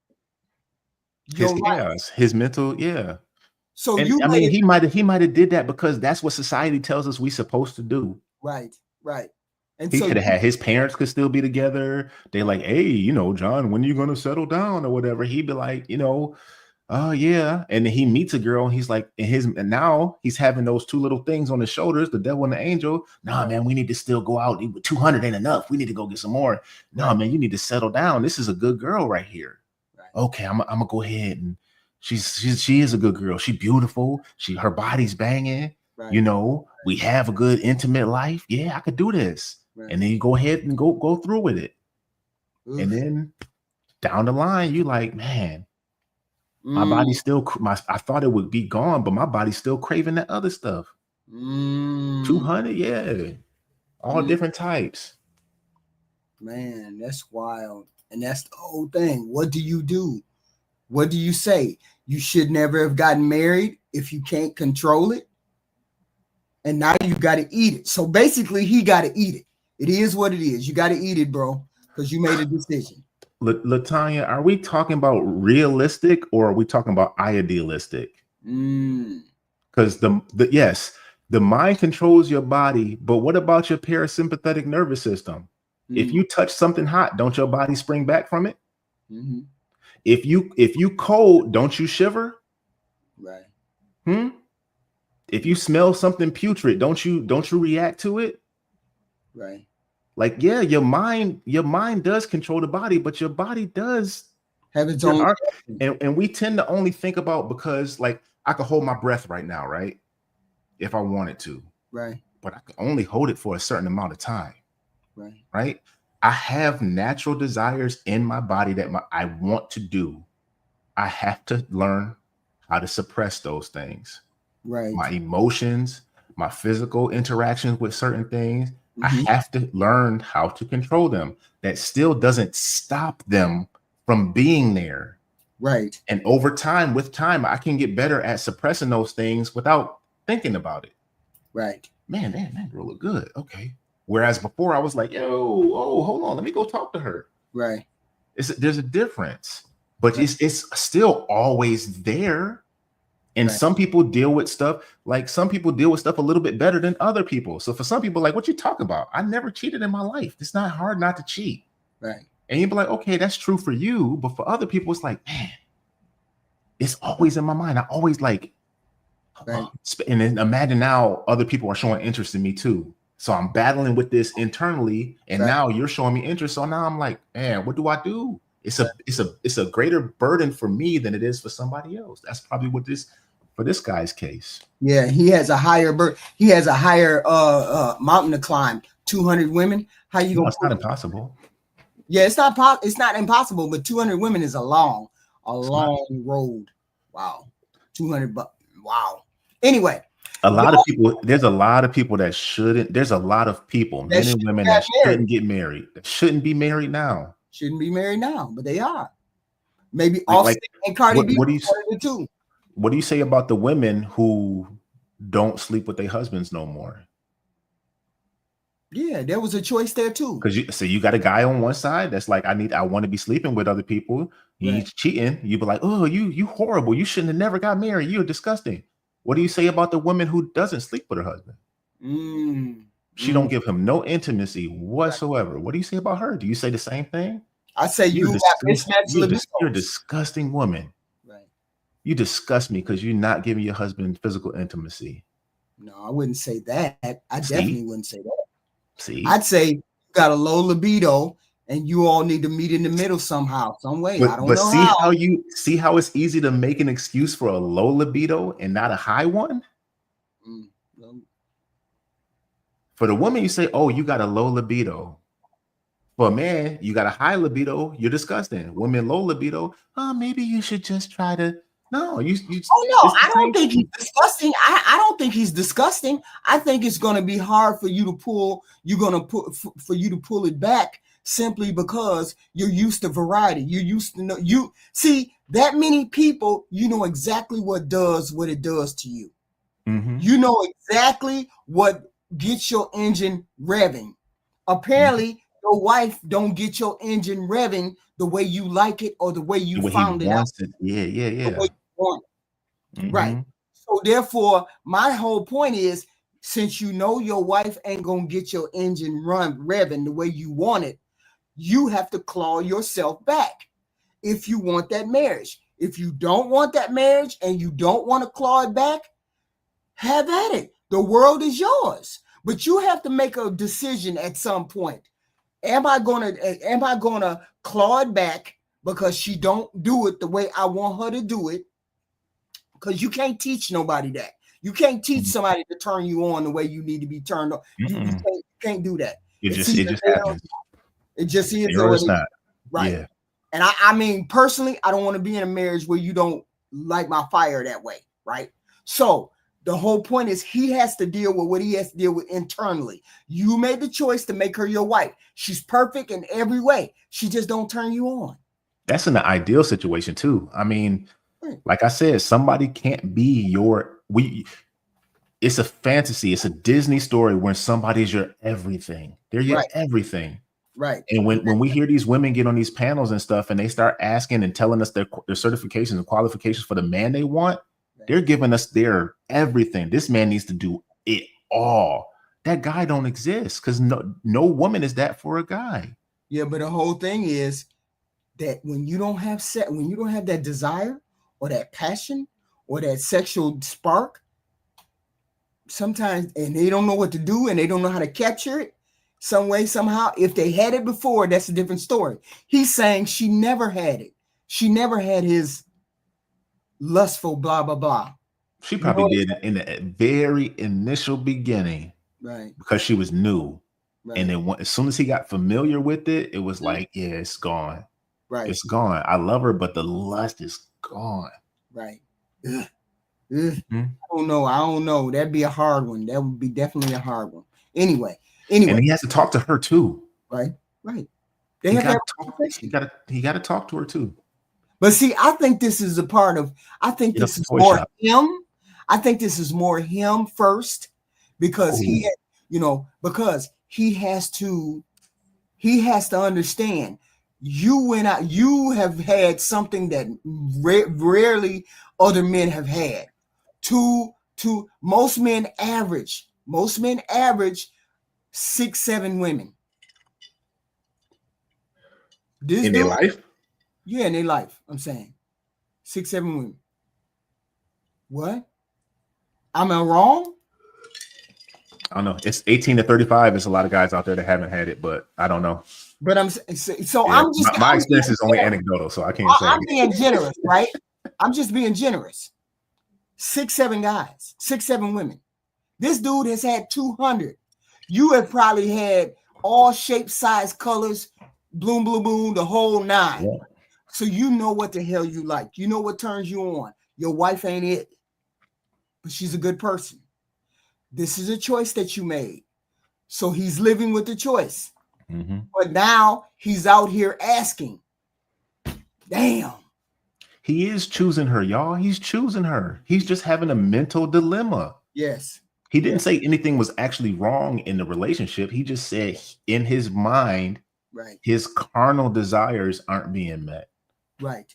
his chaos, his mental, So he might have did that because that's what society tells us we're supposed to do. Right. And he could have had his parents could still be together. They're like, hey, John, when are you gonna settle down or whatever? He'd be like, oh yeah. And then he meets a girl and he's like, and now he's having those two little things on his shoulders, the devil and the angel. Nah, man, we need to still go out. 200 ain't enough. We need to go get some more. No, man, you need to settle down. This is a good girl right here. Right. Okay, I'm gonna go ahead, and she is a good girl. She's beautiful. Her body's banging. Right. We have a good intimate life. Yeah, I could do this. Right. And then you go ahead and go through with it. Oof. And then down the line, you like, man, my body's still, I thought it would be gone, but my body's still craving that other stuff. 200, yeah. All different types. Man, that's wild. And that's the whole thing. What do you do? What do you say? You should never have gotten married if you can't control it. And now you got to eat it. So basically, he got to eat it. It is what it is. You got to eat it, bro, because you made a decision. Latanya, are we talking about realistic or are we talking about idealistic? Because the mind controls your body, but what about your parasympathetic nervous system? If you touch something hot, don't your body spring back from it? If you cold, don't you shiver? Right. If you smell something putrid, don't you react to it? Right. Like, yeah, your mind does control the body, but your body does have its own. And we tend to only think about, because, like, I could hold my breath right now, right? If I wanted to, Right. but I can only hold it for a certain amount of time, Right. right? I have natural desires in my body that I want to do. I have to learn how to suppress those things. Right. My emotions, my physical interactions with certain things, I Mhm. have to learn how to control them. That still doesn't stop them from being there. Right. And over time, with time, I can get better at suppressing those things without thinking about it. Right. Man, that girl look good. Okay. Whereas before I was like, yo, oh, hold on, let me go talk to her. Right. There's a difference, but Right. it's still always there. And Right. some people deal with stuff like some people deal with stuff a little bit better than other people. So for some people, like, what you talk about? I never cheated in my life. It's not hard not to cheat. Right. And you'd be like, okay, that's true for you. But for other people, it's like, man, it's always in my mind. I always like, Right. and then imagine now other people are showing interest in me too. So I'm battling with this internally, and Right. now you're showing me interest. So now I'm like, man, what do I do? It's a greater burden for me than it is for somebody else. That's probably what for this guy's case. Yeah, he has a higher he has a higher mountain to climb. 200 women. How you gonna? It's not impossible. Yeah, it's not impossible, but 200 women is a long road. Wow, 200 wow. Anyway, a lot of people. There's a lot of people that shouldn't. There's a lot of people, men and women, that shouldn't get married. That shouldn't be married now. Shouldn't be married now, but they are. Maybe Offset and Cardi B. What do you say about the women who don't sleep with their husbands no more? Yeah, there was a choice there too. Because you got a guy on one side that's like, I want to be sleeping with other people. He's cheating. You be like, oh, you horrible. You shouldn't have never got married. You're disgusting. What do you say about the woman who doesn't sleep with her husband? She don't give him no intimacy whatsoever. Right. What do you say about her? Do you say the same thing? I say you're a disgusting woman. Right. You disgust me because you're not giving your husband physical intimacy. No, I wouldn't say that. I definitely wouldn't say that. See, I'd say you got a low libido and you all need to meet in the middle somehow, some way. I don't know see how it's easy to make an excuse for a low libido and not a high one. For the woman, you say, oh, you got a low libido. For a man, you got a high libido, you're disgusting. Women, low libido, oh, maybe you should just try to. No, you. Oh no, I don't think he's disgusting. I don't think he's disgusting. I think it's going to be hard for you to pull. You're going to put for you to pull it back simply because you're used to variety. You're used to know. You see that many people. You know exactly what it does to you. Mm-hmm. You know exactly what gets your engine revving. Apparently, your wife don't get your engine revving the way you like it or the way you found it out. Yeah. Mm-hmm. Right. So therefore, my whole point is, since you know your wife ain't gonna get your engine revving the way you want it, you have to claw yourself back if you want that marriage. If you don't want that marriage and you don't want to claw it back, have at it. The world is yours. But you have to make a decision at some point. Am I gonna claw it back because she don't do it the way I want her to do it? Because you can't teach nobody that. You can't teach somebody to turn you on the way you need to be turned on. You can't do that. It just happens. It just is. It's not. Right. Yeah. And I mean, personally, I don't want to be in a marriage where you don't light my fire that way. Right. So the whole point is he has to deal with what he has to deal with internally. You made the choice to make her your wife. She's perfect in every way. She just don't turn you on. That's in the ideal situation too. I mean, like I said, somebody can't be it's a fantasy. It's a Disney story where somebody's your everything. They're your everything. Right. And when we hear these women get on these panels and stuff, and they start asking and telling us their certifications and qualifications for the man they want, they're giving us their everything. This man needs to do it all. That guy don't exist because no woman is that for a guy. Yeah, but the whole thing is that when you don't have that desire or that passion or that sexual spark, sometimes, and they don't know what to do and they don't know how to capture it some way, somehow. If they had it before, that's a different story. He's saying she never had it. She never had his lustful blah, blah, blah. She You know probably what did it in the very initial beginning Right, because she was new. And right, then as soon as he got familiar with it, it was like, yeah, it's gone. right, It's gone. I love her, but the lust is gone. right. Ugh, ugh. Mhm. I don't know. I don't know. That'd be a hard one. That would be definitely a hard one. Anyway, And he has to talk to her too. right, right. They He have to got have to a talk. conversation. He got to talk to her too. But see, I think this is a part of. I think Get up this the is toy more shop. him. I think this is more him first, because Ooh. because he has to understand. You went out. You have had something that rarely other men have had. To most men average 6-7 women. This In their dude, life? yeah, in their life. I'm saying 6-7 women. What? Am I wrong? I don't know. It's 18 to 35. There's a lot of guys out there that haven't had it, but I don't know. But I'm so Yeah, I'm just my I'm experience being is only generous. anecdotal, so I can't say. I'm being generous, right? I'm just being generous. 6-7 guys, 6-7 women. This dude has had 200. You have probably had all shapes, size, colors, bloom, bloom, bloom, the whole 9. Yeah. So you know what the hell you like. You know what turns you on. Your wife ain't it, but she's a good person. This is a choice that you made. So he's living with the choice. Mm-hmm. But now he's out here asking. Damn. He is choosing her, y'all. He's choosing her. He's just having a mental dilemma. Yes. He didn't say anything was actually wrong in the relationship. He just said in his mind, right, his carnal desires aren't being met. Right.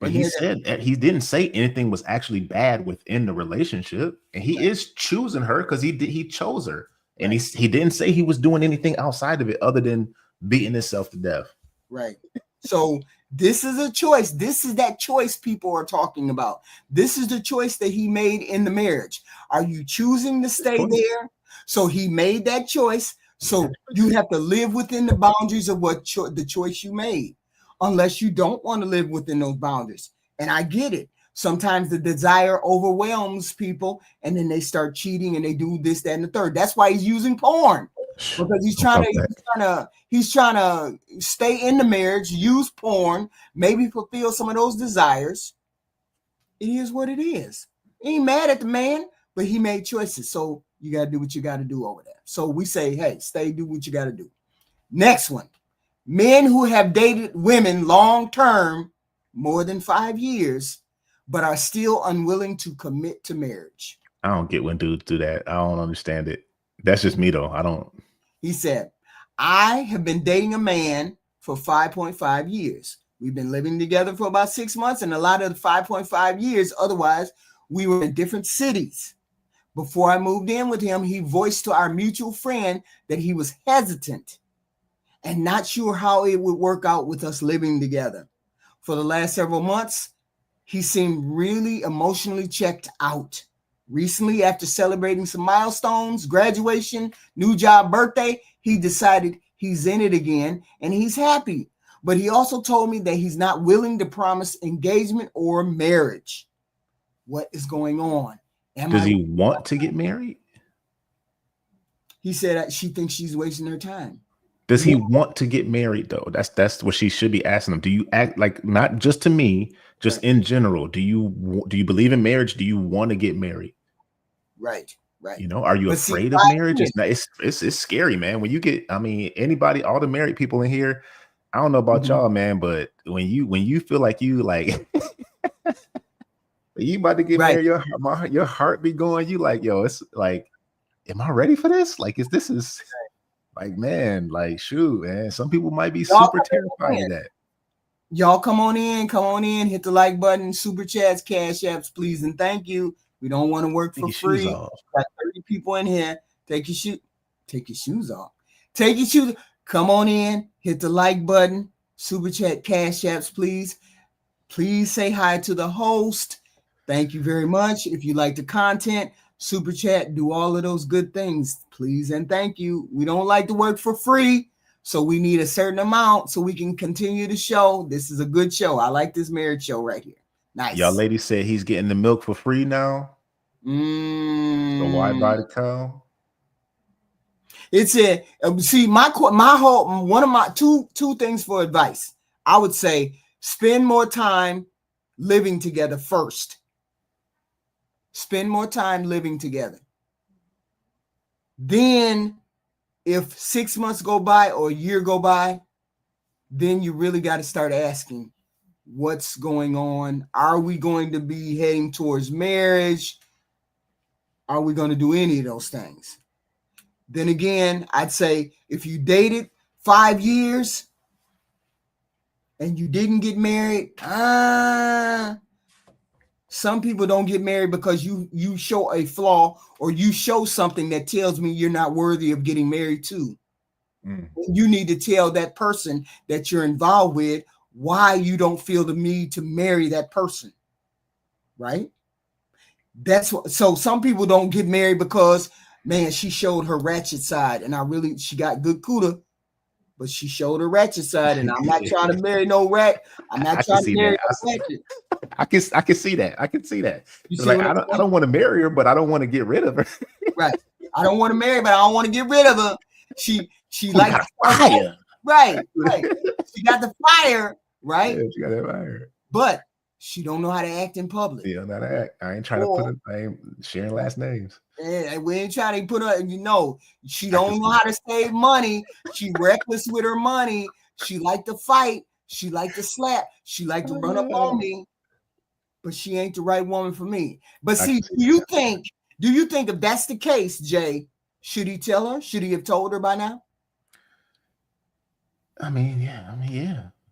But And he said that he didn't say anything was actually bad within the relationship. And he is choosing her because he chose her. And he didn't say he was doing anything outside of it other than beating himself to death. Right. So this is a choice. This is that choice people are talking about. This is the choice that he made in the marriage. Are you choosing to stay there? So he made that choice. So you have to live within the boundaries of what the choice you made, unless you don't want to live within those boundaries. And I get it. Sometimes the desire overwhelms people, and then they start cheating and they do this, that, and the third. That's why he's using porn, because he's trying to stay in the marriage, use porn, maybe fulfill some of those desires. It is what it is. He ain't mad at the man, but he made choices. So you got to do what you got to do over there. So we say, hey, stay, do what you got to do. Next one. Men who have dated women long term, more than 5 years, but are still unwilling to commit to marriage. I don't get when dudes do that. I don't understand it. That's just me, though. I don't. He said, I have been dating a man for 5.5 years. We've been living together for about 6 months, and a lot of the 5.5 years, otherwise, we were in different cities. Before I moved in with him, he voiced to our mutual friend that he was hesitant and not sure how it would work out with us living together. For the last several months, he seemed really emotionally checked out. Recently, after celebrating some milestones, graduation, new job, birthday, he decided he's in it again and he's happy. But he also told me that he's not willing to promise engagement or marriage. What is going on? Does he want to get married? He said she thinks she's wasting her time. Does he want to get married, though? That's what she should be asking him. Do you act like, not just to me, just in general? Do you believe in marriage? Do you want to get married? Right. You know, are you afraid of marriage? It's scary, man. When you get, I mean, anybody, all the married people in here, I don't know about y'all, man, but when you feel like you you about to get married, your heart be going. You like, yo, it's like, am I ready for this? Like, like, man, like, shoot, man. Some people might be super terrified of that. Y'all come on in, hit the like button, super chats, cash apps, please, and thank you. We don't want to work for free. Got 30 people in here. Take your shoes off. Take your shoes. Come on in, hit the like button, super chat, cash apps, please. Please say hi to the host. Thank you very much. If you like the content, super chat, do all of those good things, please and thank you. We don't like to work for free, so we need a certain amount so we can continue the show. This is a good show. I like this marriage show right here. Nice. Y'all lady said he's getting the milk for free now. So why buy the cow? It's a see my whole one of my two things for advice. I would say spend more time living together first. Spend more time living together. Then, if 6 months go by or a year go by, then you really got to start asking, what's going on? Are we going to be heading towards marriage? Are we going to do any of those things? Then again, I'd say if you dated 5 years and you didn't get married, some people don't get married because you show a flaw or you show something that tells me you're not worthy of getting married to. You need to tell that person that you're involved with why you don't feel the need to marry that person, right? That's what. So some people don't get married because, man, she showed her ratchet side, and she got good cooter, but she showed her ratchet side, and I'm not trying to marry no rat. I'm not trying to marry no ratchet. I can see that. I can see that. Like I don't want to marry her, but I don't want to get rid of her. Right. I don't want to marry, but I don't want to get rid of her. She likes fire. Right. She got the fire, right? Yeah, she got that fire. But she don't know how to act in public. Yeah, know how to act. I ain't trying to I ain't sharing last names. Yeah, we ain't trying to put her, she don't know how to save money. She reckless with her money. She like to fight. She like to slap. She like to run up on me. But she ain't the right woman for me. But see, do you think if that's the case, Jay, should he tell her? Should he have told her by now? I mean, yeah.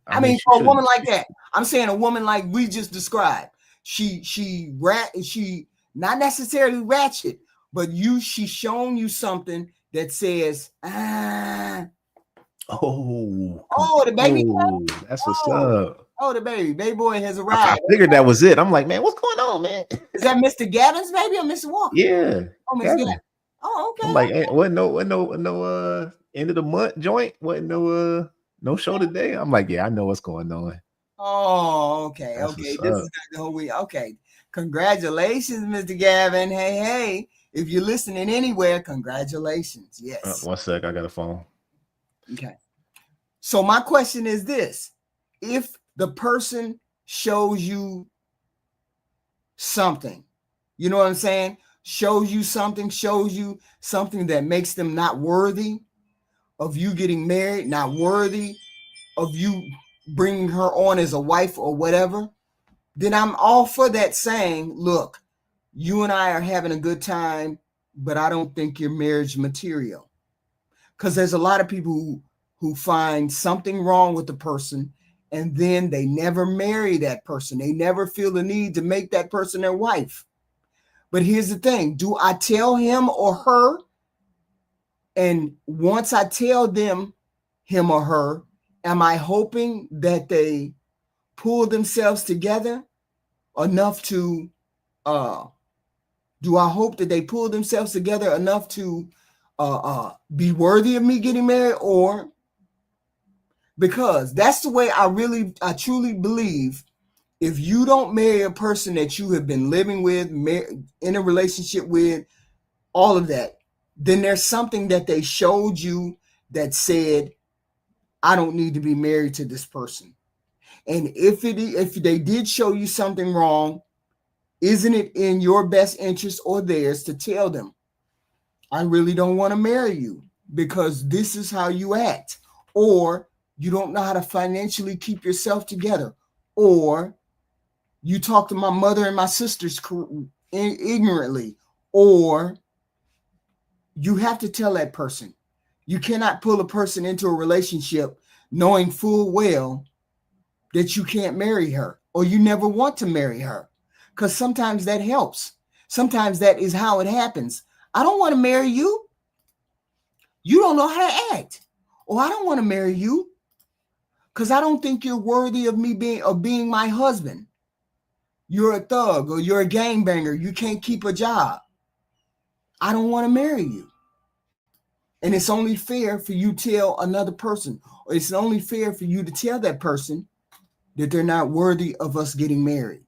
I mean, for a woman like that, I'm saying a woman like we just described. She not necessarily ratchet, but she's shown you something that says, the baby. That's what's up. Oh, the baby boy has arrived. I figured that was it. I'm like, man, what's going on, man? Is that Mr. Gavin's baby or Mr. Walker? Yeah. Oh, Mr. Gavin. Oh, okay. I'm like, hey, wasn't no end of the month joint? Wasn't no show today? I'm like, yeah, I know what's going on. Oh, okay. That's okay. This is the whole week. Okay. Congratulations, Mr. Gavin. Hey. If you're listening anywhere, congratulations. Yes. 1 sec. I got a phone. Okay. So my question is this. If the person shows you something, you know what I'm saying? Shows you something that makes them not worthy of you getting married, not worthy of you bringing her on as a wife or whatever, then I'm all for that saying, look, you and I are having a good time, but I don't think you're marriage material. Because there's a lot of people who find something wrong with the person and then they never marry that person. They never feel the need to make that person their wife. But here's the thing. Do I tell him or her? And once I tell them, him or her, am I hoping that they pull themselves together enough to, do I hope that they pull themselves together enough to be worthy of me getting married? Or because that's the way I truly believe, if you don't marry a person that you have been living with, in a relationship with, all of that, then there's something that they showed you that said, I don't need to be married to this person. And if they did show you something wrong, isn't it in your best interest or theirs to tell them, I really don't want to marry you because this is how you act, or you don't know how to financially keep yourself together, or you talk to my mother and my sisters ignorantly, or you have to tell that person. You cannot pull a person into a relationship knowing full well that you can't marry her or you never want to marry her, because sometimes that helps. Sometimes that is how it happens. I don't want to marry you. You don't know how to act. Or I don't want to marry you because I don't think you're worthy of me being my husband. You're a thug or you're a gangbanger. You can't keep a job. I don't want to marry you. And it's only fair for you to tell another person, or it's only fair for you to tell that person that they're not worthy of us getting married.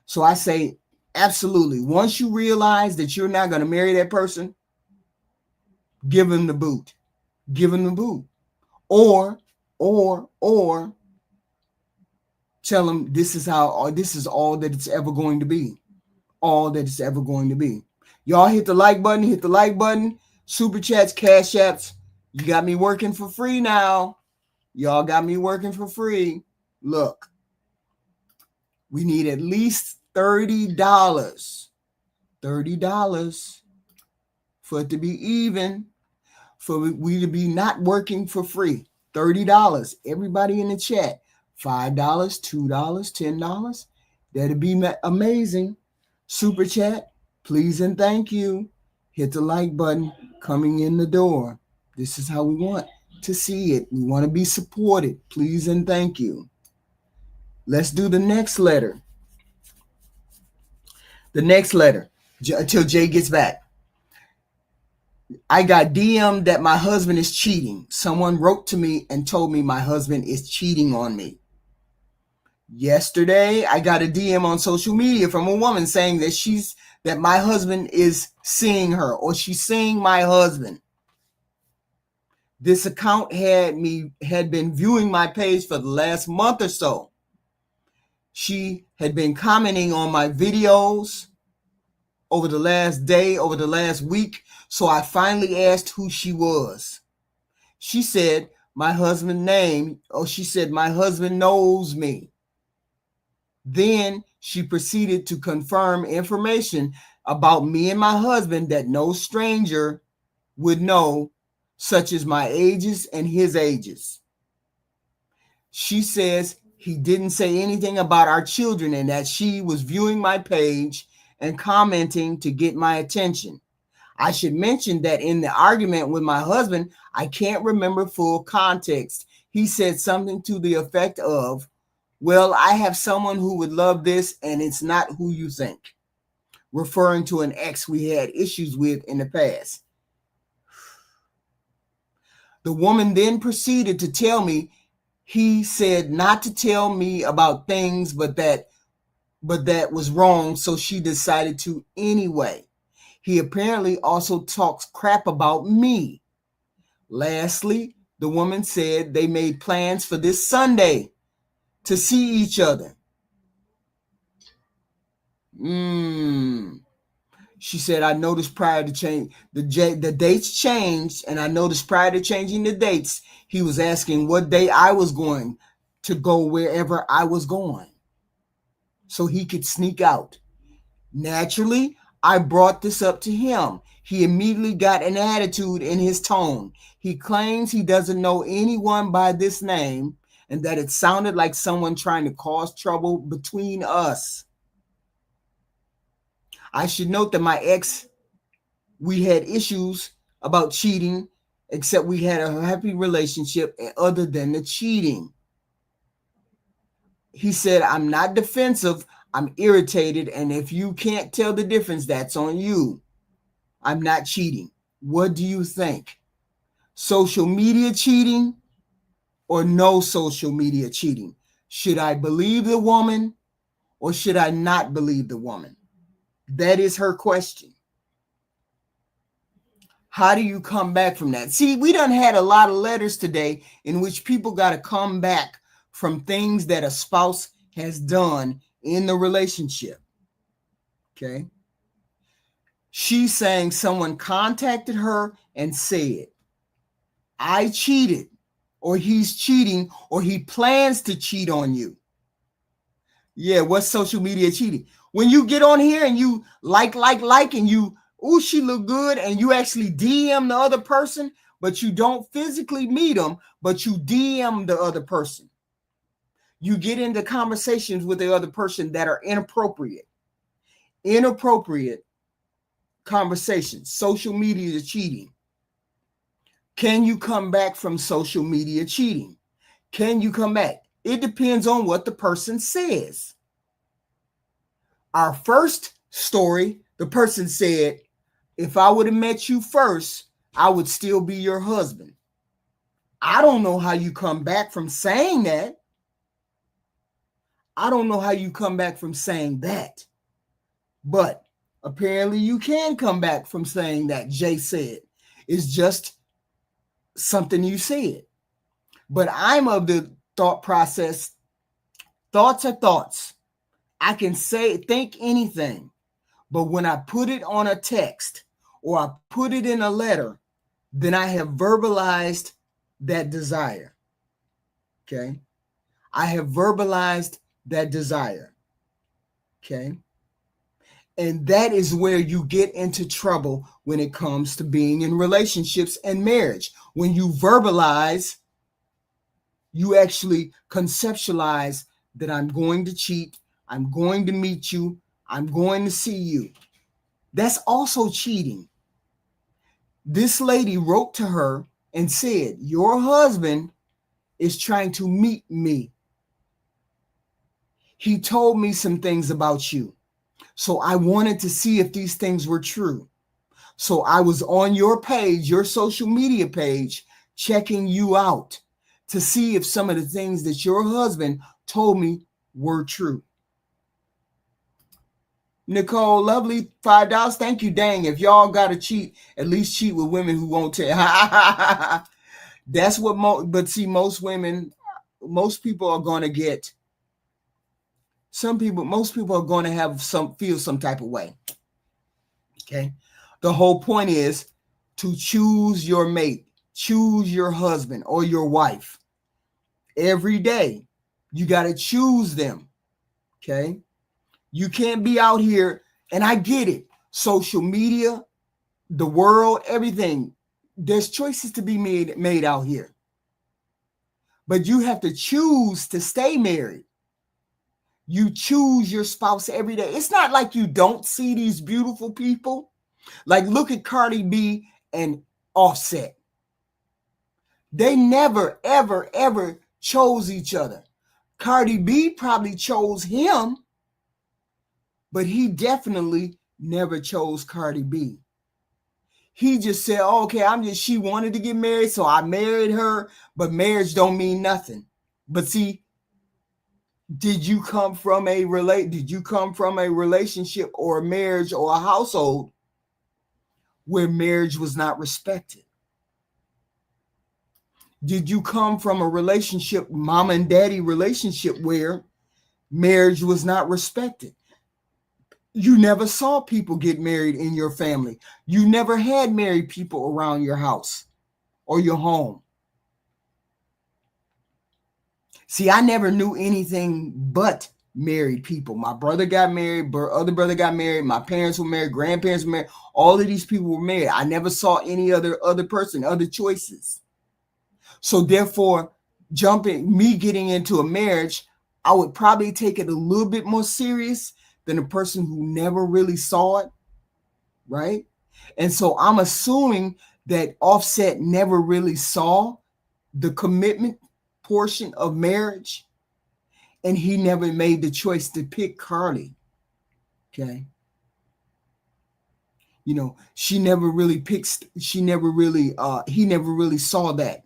So I say, absolutely. Once you realize that you're not going to marry that person, give him the boot. Give him the boot. Or tell him this is how, or this is all that it's ever going to be. All that it's ever going to be. Y'all hit the like button, hit the like button. Super chats, cash apps. You got me working for free now. Y'all got me working for free. Look, we need at least $30. $30 for it to be even, for we to be not working for free. $30. Everybody in the chat. $5, $2, $10. That'd be amazing. Super chat, please and thank you. Hit the like button coming in the door. This is how we want to see it. We want to be supported. Please and thank you. Let's do the next letter. The next letter until Jay gets back. I got DM'd that my husband is cheating. Someone wrote to me and told me my husband is cheating on me. Yesterday, I got a DM on social media from a woman saying that my husband is seeing her, or she's seeing my husband. This account had been viewing my page for the last month or so. She had been commenting on my videos over the last day, over the last week. So I finally asked who she was. She said my husband's name, or she said my husband knows me. Then she proceeded to confirm information about me and my husband that no stranger would know, such as my ages and his ages. She says he didn't say anything about our children and that she was viewing my page and commenting to get my attention. I should mention that in the argument with my husband, I can't remember full context. He said something to the effect of, well, I have someone who would love this and it's not who you think, referring to an ex we had issues with in the past. The woman then proceeded to tell me he said not to tell me about things, but that was wrong, so she decided to anyway. He apparently also talks crap about me. Lastly, the woman said they made plans for this Sunday to see each other. She said, I noticed prior to change, the dates changed, and I noticed prior to changing the dates, he was asking what day I was going to go wherever I was going so he could sneak out. Naturally, I brought this up to him. He immediately got an attitude in his tone. He claims he doesn't know anyone by this name and that it sounded like someone trying to cause trouble between us. I should note that my ex, we had issues about cheating, except we had a happy relationship other than the cheating. He said, I'm not defensive, I'm irritated, and if you can't tell the difference, that's on you. I'm not cheating. What do you think? Social media cheating or no social media cheating? Should I believe the woman or should I not believe the woman? That is her question. How do you come back from that? See, we done had a lot of letters today in which people got to come back from things that a spouse has done in the relationship. Okay. She's saying someone contacted her and said, I cheated, or he's cheating, or he plans to cheat on you. Yeah, what's social media cheating? When you get on here and you like, and you, oh, she look good, and you actually DM the other person, but you don't physically meet them, but you DM the other person. You get into conversations with the other person that are inappropriate. Inappropriate conversations. Social media cheating. Can you come back from social media cheating? Can you come back? It depends on what the person says. Our first story, the person said, if I would have met you first, I would still be your husband. I don't know how you come back from saying that. I don't know how you come back from saying that, but apparently you can come back from saying that. Jay said it's just something you said. But I'm of the thought process, thoughts are thoughts. I can think anything, but when I put it on a text or I put it in a letter, then I have verbalized that desire. Okay. I have verbalized that desire. Okay. And that is where you get into trouble when it comes to being in relationships and marriage. When you verbalize, you actually conceptualize that I'm going to cheat, I'm going to meet you, I'm going to see you. That's also cheating. This lady wrote to her and said, your husband is trying to meet me. He told me some things about you. So I wanted to see if these things were true. So I was on your page, your social media page, checking you out to see if some of the things that your husband told me were true. Nicole, lovely, $5. Thank you. Dang, if y'all got to cheat, at least cheat with women who won't tell. That's what but see, most people are going to get, most people are going to feel some type of way. Okay. The whole point is to choose your mate, choose your husband or your wife. Every day, you got to choose them. Okay. You can't be out here, and I get it. Social media, the world, everything. There's choices to be made out here. But you have to choose to stay married. You choose your spouse every day. It's not like you don't see these beautiful people. Like, look at Cardi B and Offset. They never, ever, ever chose each other. Cardi B probably chose him, but he definitely never chose Cardi B. He just said, oh, okay, she wanted to get married, so I married her, but marriage don't mean nothing. But see, did you come from a relationship or a marriage or a household where marriage was not respected? Did you come from a relationship, mom and daddy relationship, where marriage was not respected? You never saw people get married in your family. You never had married people around your house or your home. See, I never knew anything but married people. My brother got married, other brother got married, my parents were married, grandparents were married. All of these people were married. I never saw any other person, other choices. So therefore, getting into a marriage, I would probably take it a little bit more serious than a person who never really saw it, right? And so I'm assuming that Offset never really saw the commitment portion of marriage, and he never made the choice to pick Carly. Okay. You know, he never really saw that.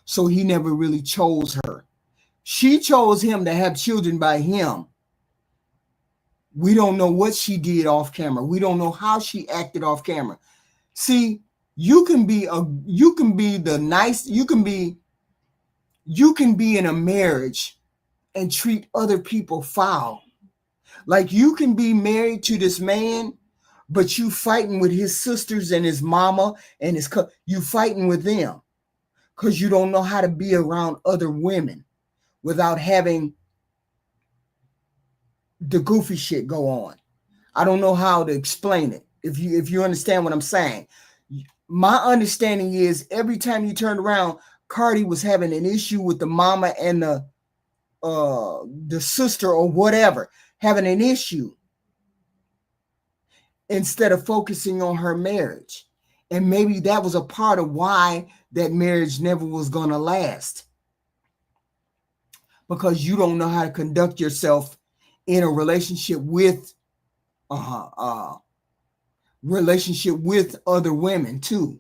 So he never really chose her. She chose him to have children by him. We don't know what she did off camera. We don't know how she acted off camera. See, you can be in a marriage and treat other people foul. Like, you can be married to this man, but you fighting with his sisters and his mama and you fighting with them because you don't know how to be around other women without having the goofy shit go on. I don't know how to explain it. If you understand what I'm saying. My understanding is every time you turned around, Cardi was having an issue with the mama and the sister or whatever, having an issue instead of focusing on her marriage. And maybe that was a part of why that marriage never was going to last. Because you don't know how to conduct yourself in a relationship with other women too.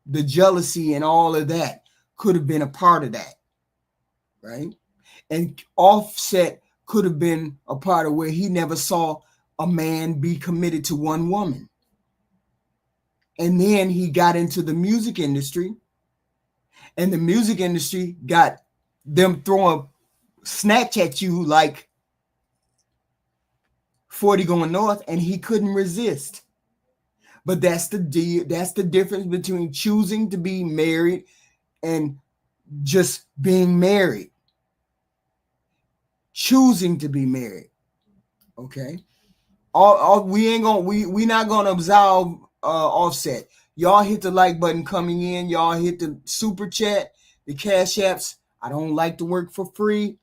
The jealousy and all of that could have been a part of that, right? And Offset could have been a part of where he never saw a man be committed to one woman. And then he got into the music industry, and the music industry got them throwing snatch at you like 40 going north, and he couldn't resist. But that's the difference between choosing to be married and just being married. Choosing to be married. Okay. We not gonna absolve Offset. Y'all hit the like button coming in. Y'all hit the super chat, the cash apps. I don't like to work for free.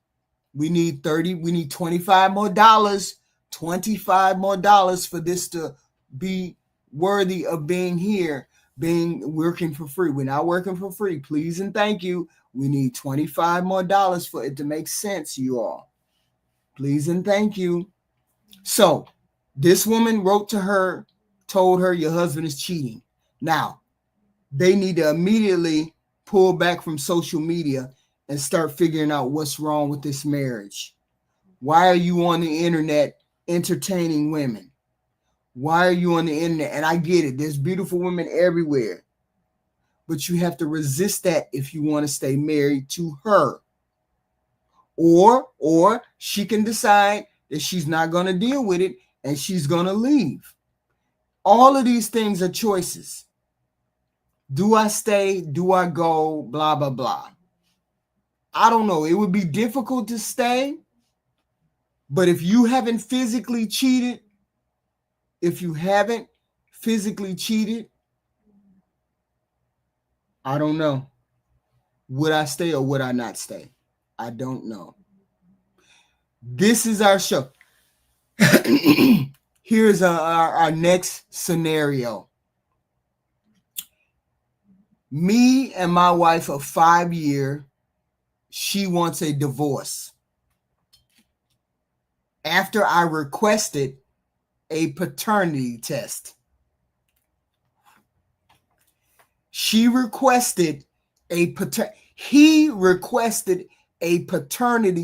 We need 30. We need $25 more. $25 more for this to be worthy of being here, working for free. We're not working for free. Please and thank you. We need $25 more for it to make sense, you all. Please and thank you. So this woman wrote to her, told her your husband is cheating. Now, they need to immediately pull back from social media and start figuring out what's wrong with this marriage. Why are you on the internet entertaining women? Why are you on the internet? And I get it. There's beautiful women everywhere. But you have to resist that if you want to stay married to her. Or she can decide that she's not going to deal with it and she's going to leave. All of these things are choices. Do I stay? Do I go? Blah, blah, blah. I don't know. It would be difficult to stay. But if you haven't physically cheated, I don't know. Would I stay or would I not stay? I don't know. This is our show. Here's our next scenario. Me and my wife of 5 years, she wants a divorce. After I requested a paternity test. He requested a paternity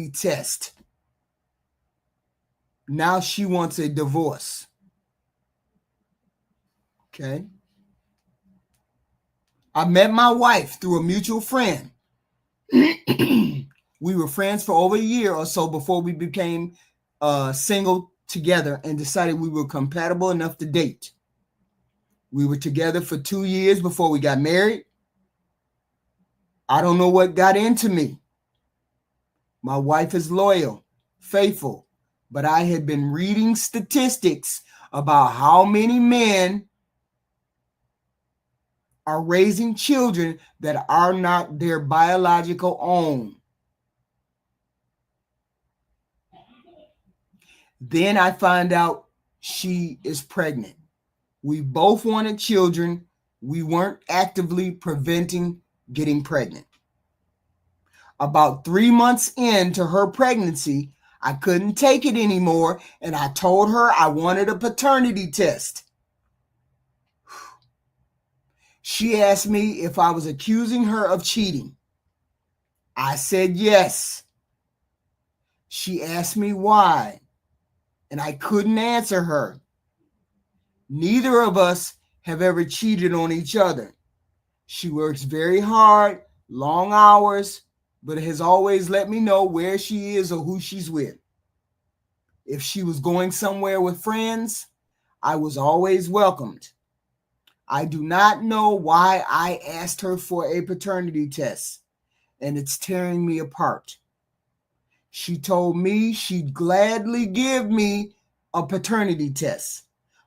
test. Now she wants a divorce. Okay. I met my wife through a mutual friend. We were friends for over a year or so before we became single together and decided we were compatible enough to date. We were together for 2 years before we got married. I don't know what got into me. My wife is loyal, faithful, but I had been reading statistics about how many men are raising children that are not their biological own. Then I find out she is pregnant. We both wanted children. We weren't actively preventing getting pregnant. About 3 months into her pregnancy, I couldn't take it anymore, and I told her I wanted a paternity test. She asked me if I was accusing her of cheating. I said yes. She asked me why, and I couldn't answer her. Neither of us have ever cheated on each other. She works very hard, long hours, but has always let me know where she is or who she's with. If she was going somewhere with friends, I was always welcomed. I do not know why I asked her for a paternity test, and it's tearing me apart. She told me she'd gladly give me a paternity test,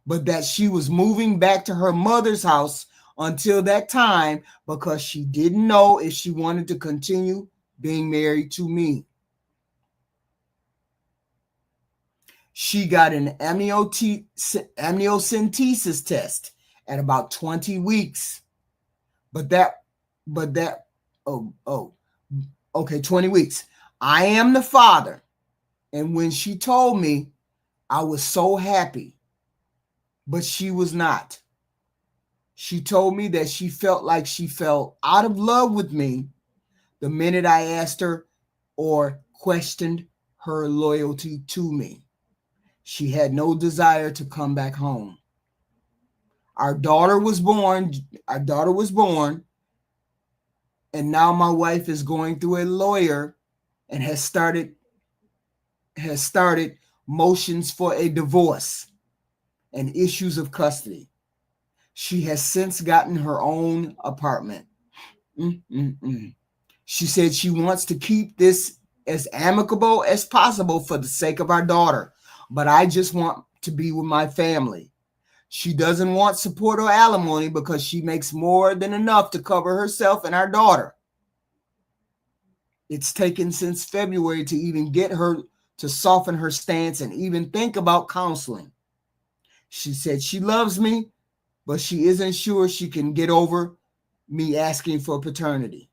but that she was moving back to her mother's house until that time because she didn't know if she wanted to continue being married to me. She got an amniocentesis test at about 20 weeks. 20 weeks. I am the father. And when she told me, I was so happy, but she was not. She told me that she felt like she fell out of love with me the minute I asked her or questioned her loyalty to me. She had no desire to come back home. Our daughter was born, and now my wife is going through a lawyer and has started motions for a divorce and issues of custody. She has since gotten her own apartment. She said she wants to keep this as amicable as possible for the sake of our daughter, but I just want to be with my family. She doesn't want support or alimony because she makes more than enough to cover herself and our daughter. It's taken since February to even get her to soften her stance and even think about counseling. She said she loves me, but she isn't sure she can get over me asking for paternity.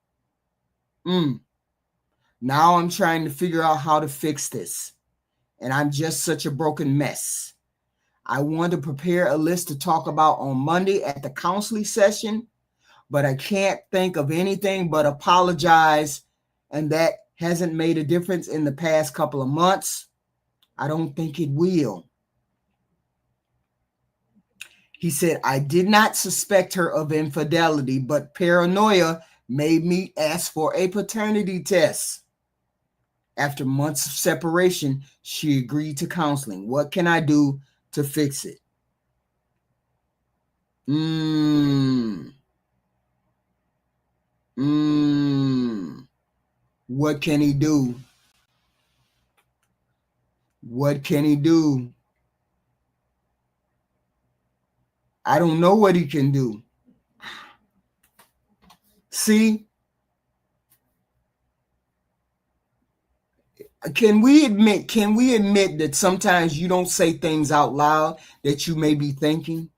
Now I'm trying to figure out how to fix this, and I'm just such a broken mess. I want to prepare a list to talk about on Monday at the counseling session, but I can't think of anything but apologize, and that hasn't made a difference in the past couple of months. I don't think it will. He said, I did not suspect her of infidelity, but paranoia made me ask for a paternity test. After months of separation, she agreed to counseling. What can I do to fix it? What can he do? What can he do? I don't know what he can do. See, can we admit that sometimes you don't say things out loud that you may be thinking,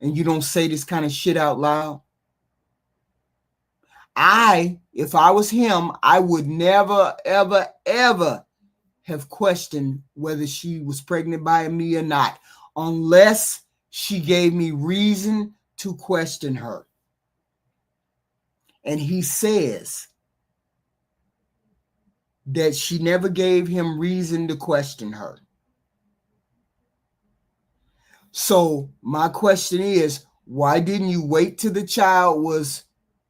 and you don't say this kind of shit out loud? If I was him, I would never, ever, ever have questioned whether she was pregnant by me or not, unless she gave me reason to question her. And he says that she never gave him reason to question her. So my question is, why didn't you wait till the child was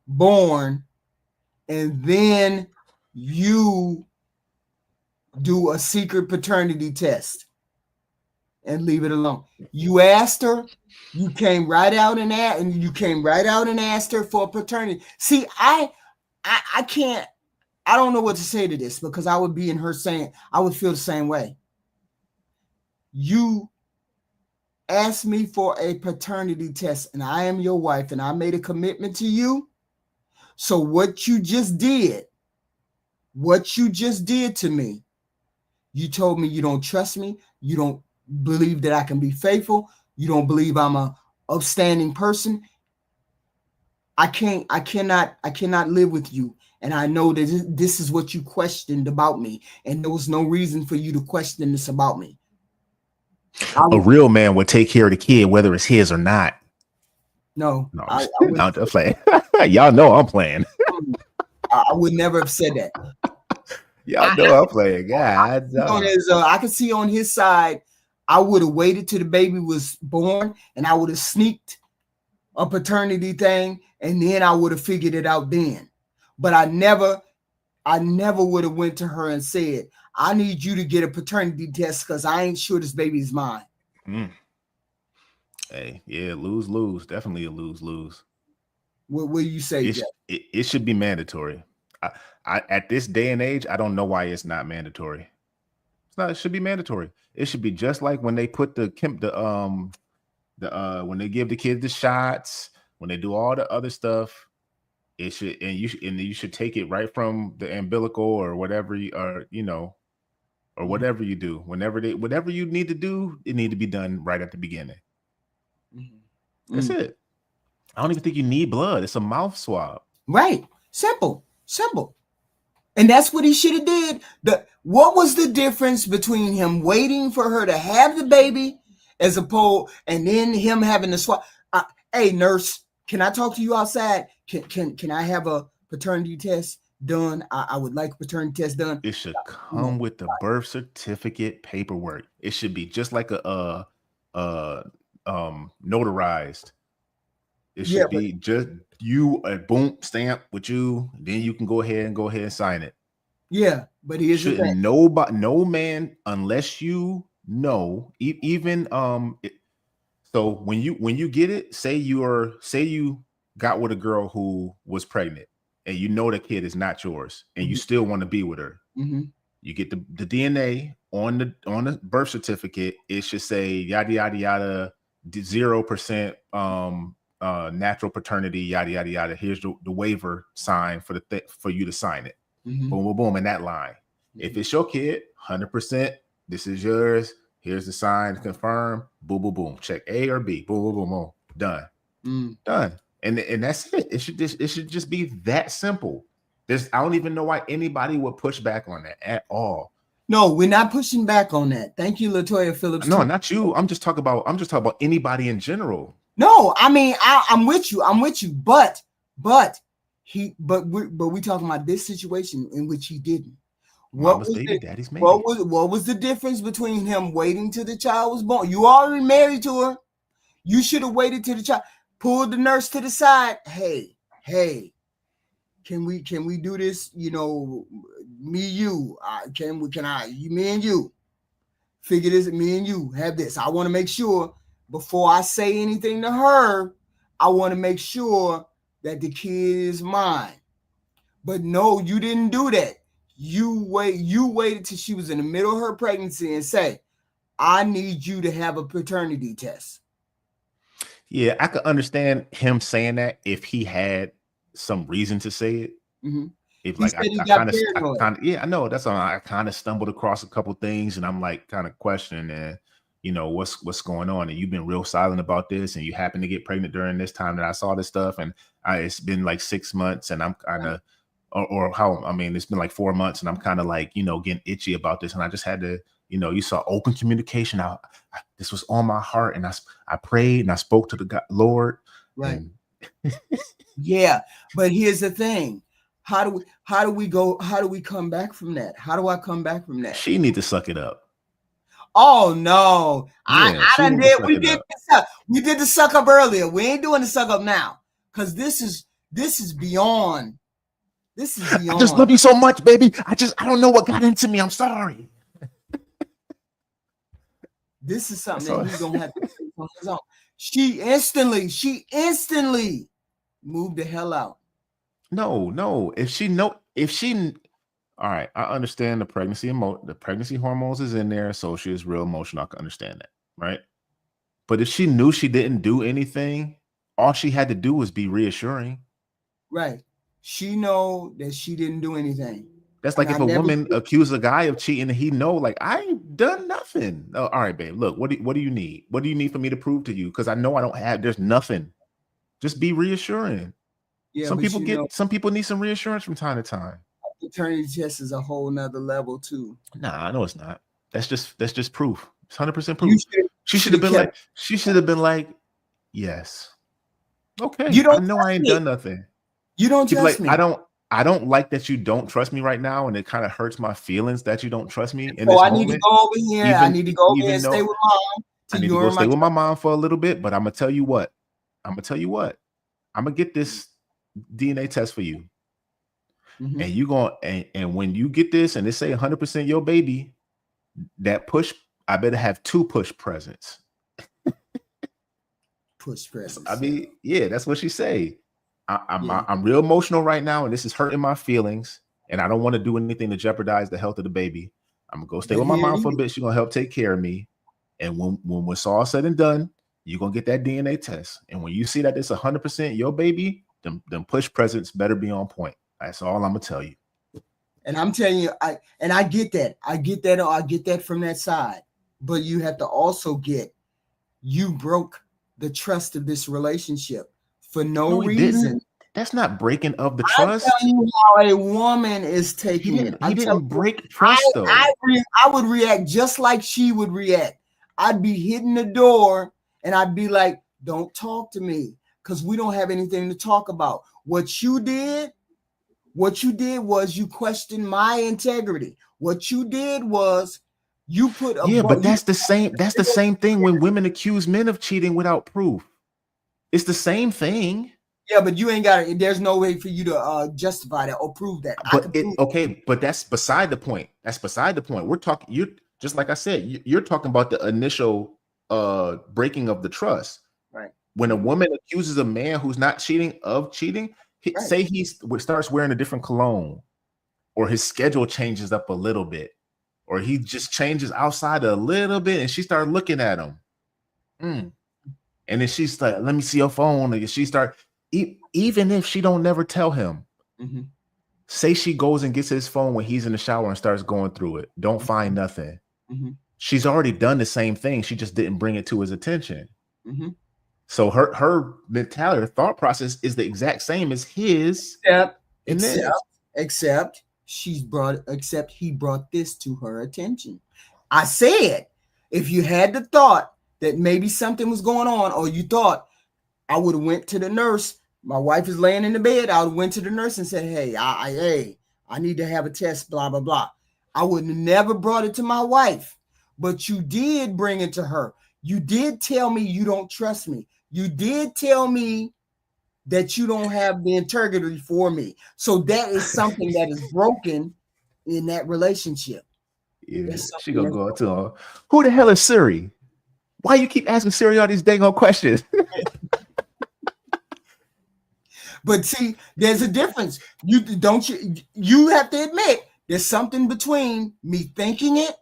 born and then you do a secret paternity test and leave it alone? You asked her, you came right out and asked her for paternity. See, I can't, I don't know what to say to this, because I would be in her saying, I would feel the same way. You asked me for a paternity test, and I am your wife, and I made a commitment to you. So what you just did to me, you told me you don't trust me, you don't believe that I can be faithful, you don't believe I'm a upstanding person. I cannot live with you. And I know that this is what you questioned about me, and there was no reason for you to question this about me. A real man would take care of the kid, whether it's his or not. No, I'm just playing. Y'all know I'm playing. I would never have said that. Y'all know I'm playing. God, I can see on his side, I would have waited till the baby was born, and I would have sneaked a paternity thing, and then I would have figured it out then. But I never would have went to her and said, I need you to get a paternity test because I ain't sure this baby is mine. Hey, yeah, lose. Definitely a lose. What do you say, Jeff? It should be mandatory. I at this day and age, I don't know why it's not mandatory. It should be mandatory. It should be just like when they put when they give the kids the shots, when they do all the other stuff. It should, and you should take it right from the umbilical or whatever, or whatever you do. Whatever you need to do, it need to be done right at the beginning. That's it. I don't even think you need blood. It's a mouth swab. Right. Simple. And that's what he should have did. What was the difference between him waiting for her to have the baby as opposed, and then him having to swab? Hey, nurse, can I talk to you outside? Can I have a paternity test? done. I would like a paternity test done. It should You know, come with the birth certificate paperwork. It should be just like a notarized. It yeah, should but be just you a boom stamp with you. Then you can go ahead and sign it. here's the Shouldn't thing. nobody, no man, unless you know, even so when you get it, say you got with a girl who was pregnant, and you know the kid is not yours, and you Mhm, still want to be with her. mhm, You get the DNA on the birth certificate. It should say yada yada yada 0% natural paternity, yada yada yada. Here's the waiver sign for for you to sign it. mhm, Boom, boom, boom, in that line. If mhm. it's your kid, 100%, this is yours. Here's the sign, confirm. Boom, boom, boom. Check A or B. Boom, boom, boom, boom. Done, Mm. done. And that's it. It should just be that simple. I don't even know why anybody would push back on that at all. No, we're not pushing back on that. Thank you, Latoya Phillips. No, not you. I'm just talking about anybody in general. No, I mean I'm with you. I'm with you. But we talking about this situation in which he didn't. Mama's baby, daddy's maybe. What was the difference between him waiting till the child was born? You already married to her. You should have waited till the child. Pulled the nurse to the side. Hey, can we do this? You know, me, you. Me and you figure this. Me and you have this. I want to make sure before I say anything to her, I want to make sure that the kid is mine. But no, you didn't do that. You waited till she was in the middle of her pregnancy and say, I need you to have a paternity test. Yeah, I could understand him saying that if he had some reason to say it. Mm-hmm. If He like said I kind of yeah, I know that's all. I kind of stumbled across a couple things, and I'm like kind of questioning, and what's going on, and you've been real silent about this, and you happen to get pregnant during this time that I saw this stuff, and it's been like 6 months, and I'm kind of it's been like 4 months, and I'm kind of like getting itchy about this, and I just had to you saw open communication. This was on my heart, and I prayed and I spoke to the God, Lord, right? And yeah, but here's the thing. How do we come back from that? How do I come back from that? She need to suck it up. Oh no. Yeah, I done did we did the suck up earlier. We ain't doing the suck up now. Because this is beyond. This is beyond. I just love you so much, baby. I don't know what got into me. I'm sorry. This is something that he's gonna have to take on his own. She instantly moved the hell out. No. All right, I understand the pregnancy hormones is in there, so she is real emotional. I can understand that, right? But if she knew she didn't do anything, all she had to do was be reassuring. Right. She know that she didn't do anything. That's like if a woman accused a guy of cheating and he know, like, I ain't done nothing. Oh, all right, babe. Look, what do you need? What do you need for me to prove to you? Because I know there's nothing. Just be reassuring. Yeah, some people need some reassurance from time to time. Paternity test is a whole nother level too. Nah, I know it's not. That's just proof. It's 100% proof. She should have been like, yes. Okay. I know I ain't done nothing. You don't trust me. I don't like that you don't trust me right now, and it kind of hurts my feelings that you don't trust me in this moment. Need to go over here. I need to go over here and stay with mom. I need to go stay with my mom for a little bit, but I'm gonna tell you what. I'm gonna get this DNA test for you. Mm-hmm. And you and when you get this and they say 100% your baby, that push, I better have 2 push presents. Push presents. I mean, yeah, that's what she say. I'm real emotional right now, and this is hurting my feelings, and I don't want to do anything to jeopardize the health of the baby. I'm gonna go stay with my mom for a bit. She's gonna help take care of me, and when it's all said and done, you're gonna get that DNA test. And when you see that it's 100% your baby, them push presents better be on point. That's all I'm gonna tell you. And I'm telling you, I get that. I get that from that side. But you have to also you broke the trust of this relationship for no reason. That's not breaking of the trust. I'm telling you how a woman is taking it. He didn't break trust though. I would react just like she would react. I'd be hitting the door and I'd be like, don't talk to me because we don't have anything to talk about. What you did What you did was you questioned my integrity. What you did was you put a Yeah, but that's the same. That's the same thing when women accuse men of cheating without proof. It's the same thing. yeah, but you ain't got it. There's no way for you to justify that or prove that. I But can it prove okay, but that's beside the point. That's beside the point. We're talking you just like I said, you're talking about the initial breaking of the trust. right. When a woman accuses a man who's not cheating of cheating, Right. say he starts wearing a different cologne, or his schedule changes up a little bit, or he just changes outside a little bit, and she started looking at him. And then she's like, let me see your phone. And she start, even if she don't never tell him, say she goes and gets his phone when he's in the shower and starts going through it, don't find nothing. She's already done the same thing. She just didn't bring it to his attention. So her mentality, her thought process is the exact same as his. Except he brought this to her attention. I said, if you had the thought that maybe something was going on, or you thought, I would have went to the nurse. My wife is laying in the bed. I would went to the nurse and said, hey, I need to have a test, blah, blah, blah. I would have never brought it to my wife, but you did bring it to her. You did tell me you don't trust me. You did tell me that you don't have the integrity for me. So that is something that is broken in that relationship. Yeah, she gonna go to her. Who the hell is Siri? Why you keep asking Siri all these dang old questions? But see, there's a difference. You have to admit there's something between me thinking it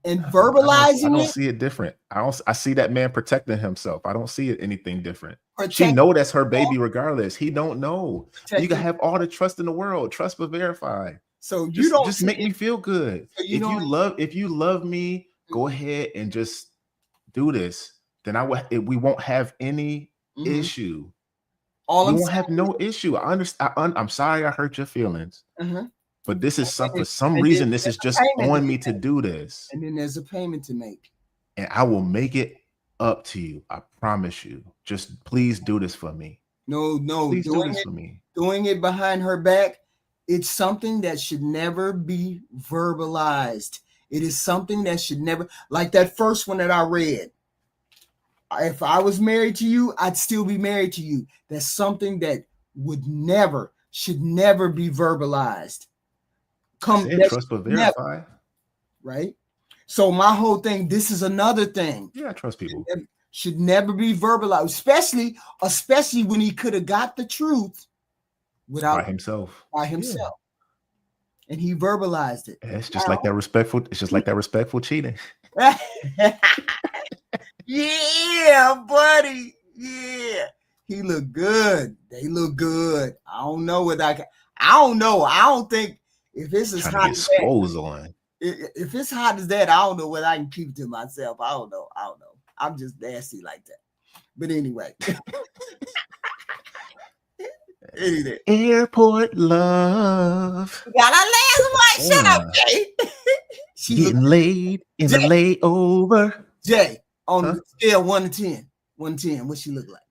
and verbalizing it. I don't see it different. I see that man protecting himself. I don't see it anything different. She know that's her baby regardless. He don't know. You can have all the trust in the world. Trust but verify. So you don't just make me feel good. So if you love me, go ahead and just do this. Then we won't have any issue. You won't have no issue. I understand. I'm sorry I hurt your feelings. But this is for some reason, this is just on me to do this. And then there's a payment to make. And I will make it up to you. I promise you. Just please do this for me. No. Please do this for me. Doing it behind her back, it's something that should never be verbalized. It is something that should never, like that first one that I read. If I was married to you, I'd still be married to you. That's something that should never be verbalized. Trust but verify. Right? So my whole thing, this is another thing. Yeah, I trust people. Should never be verbalized, especially when he could have got the truth by himself. Yeah. And he verbalized it. It's just like that respectful cheating. Yeah, buddy. Yeah. He looked good. They look good. I don't know what I don't know. I don't think if it's as hot as that, if it's hot as that, I don't know whether I can keep it to myself. I don't know. I'm just nasty like that. But anyway. Airport love. Got our last one. Shut up, Jay. Getting laid in a layover. Jay, on the scale 1 to 10. 1 to 10, what she look like?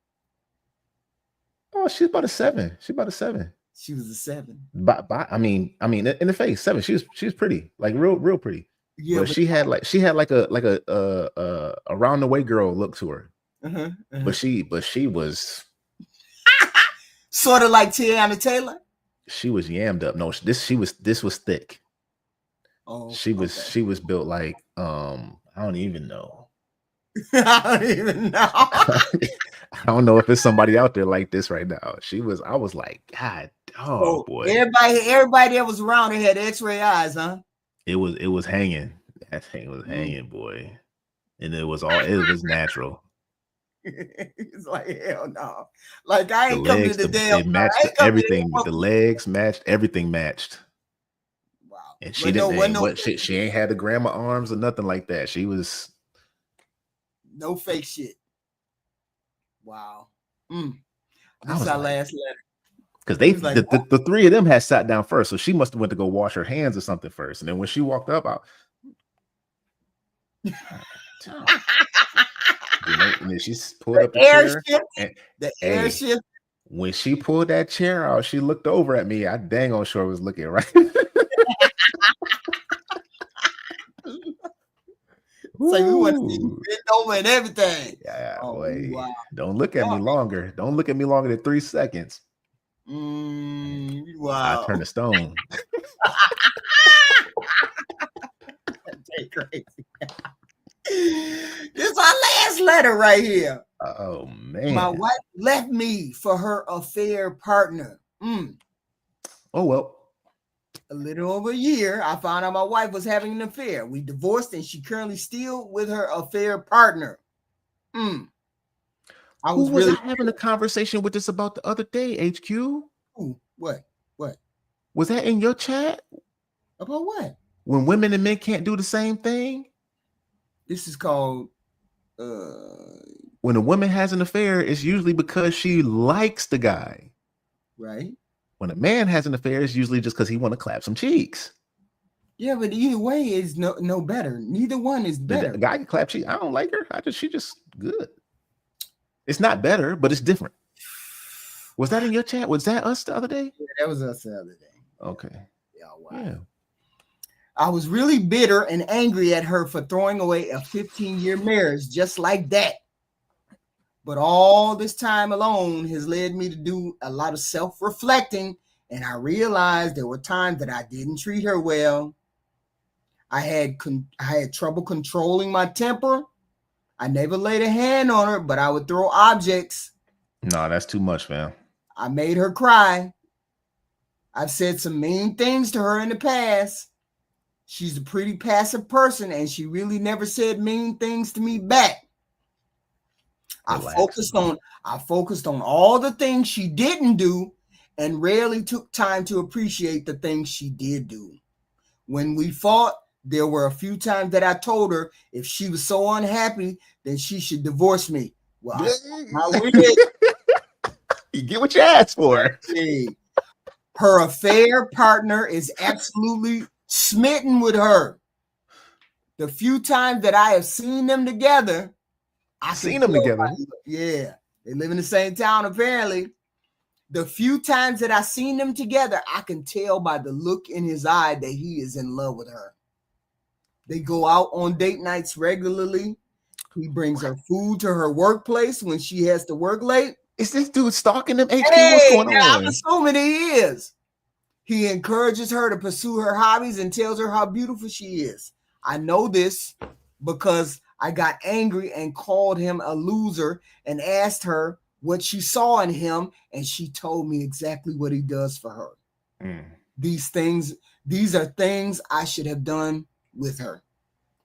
Oh, she's about a 7. She was a 7. I mean, in the face, 7. She was pretty, like real pretty. Yeah, but she had like a around the way girl look to her. But she was sort of like Tiana Taylor. She was yammed up. No, this was thick. Oh, she was built like I don't even know. I don't know if there's somebody out there like this right now. I was like, God, boy. Everybody that was around her had X-ray eyes, huh? It was hanging. That thing was hanging, boy. And it was natural. It's like, hell no. Like, I ain't coming to the damn. It matched everything. The legs matched, everything matched. Wow. And she she ain't had the grandma arms or nothing like that. She was no fake shit. Wow. This is our last letter. Because the three of them had sat down first, so she must have went to go wash her hands or something first. And then when she walked up, and then she pulled up the chair. Airship. When she pulled that chair out, she looked over at me. I dang on sure was looking right. So we want to see you Ooh. bend over and everything. Yeah, Oh, boy. wow. Don't look at me longer. Don't look at me longer than 3 seconds. I Wow. turn to stone. That's crazy. This is our last letter right here. Oh My man. wife left me for her affair partner. Oh well. A little over a year, I found out my wife was having an affair. We divorced, and she currently still with her affair partner. I Who was was really I having a conversation with this about the other day, HQ? Ooh, what? Was that in your chat? About what? When women and men can't do the same thing? This is called When a woman has an affair, it's usually because she likes the guy. right. When a man has an affair, it's usually just because he want to clap some cheeks. Yeah, but either way is no better. Neither one is better. The guy can clap cheeks. I don't like her. She just good. It's not better, but it's different. Was that in your chat? Was that us the other day? Yeah, that was us the other day. Okay. Yeah, wow. Yeah. I was really bitter and angry at her for throwing away a 15-year marriage just like that. But all this time alone has led me to do a lot of self-reflecting, and I realized there were times that I didn't treat her well. I had trouble controlling my temper. I never laid a hand on her, but I would throw objects. No, that's too much, man. I made her cry. I've said some mean things to her in the past. She's a pretty passive person, and she really never said mean things to me back. Relax. I focused on all the things she didn't do and rarely took time to appreciate the things she did do. When we fought, there were a few times that I told her if she was so unhappy, then she should divorce me. Well, you get what you asked for. Her affair partner is absolutely smitten with her. The few times that I have seen them together, Yeah, they live in the same town apparently. The few times that I seen them together, I can tell by the look in his eye that he is in love with her. They go out on date nights regularly. He brings her food to her workplace when she has to work late. Is this dude stalking them? HQ, what's going on? I'm assuming he is. He encourages her to pursue her hobbies and tells her how beautiful she is. I know this because I got angry and called him a loser and asked her what she saw in him, and she told me exactly what he does for her. These are things I should have done with her.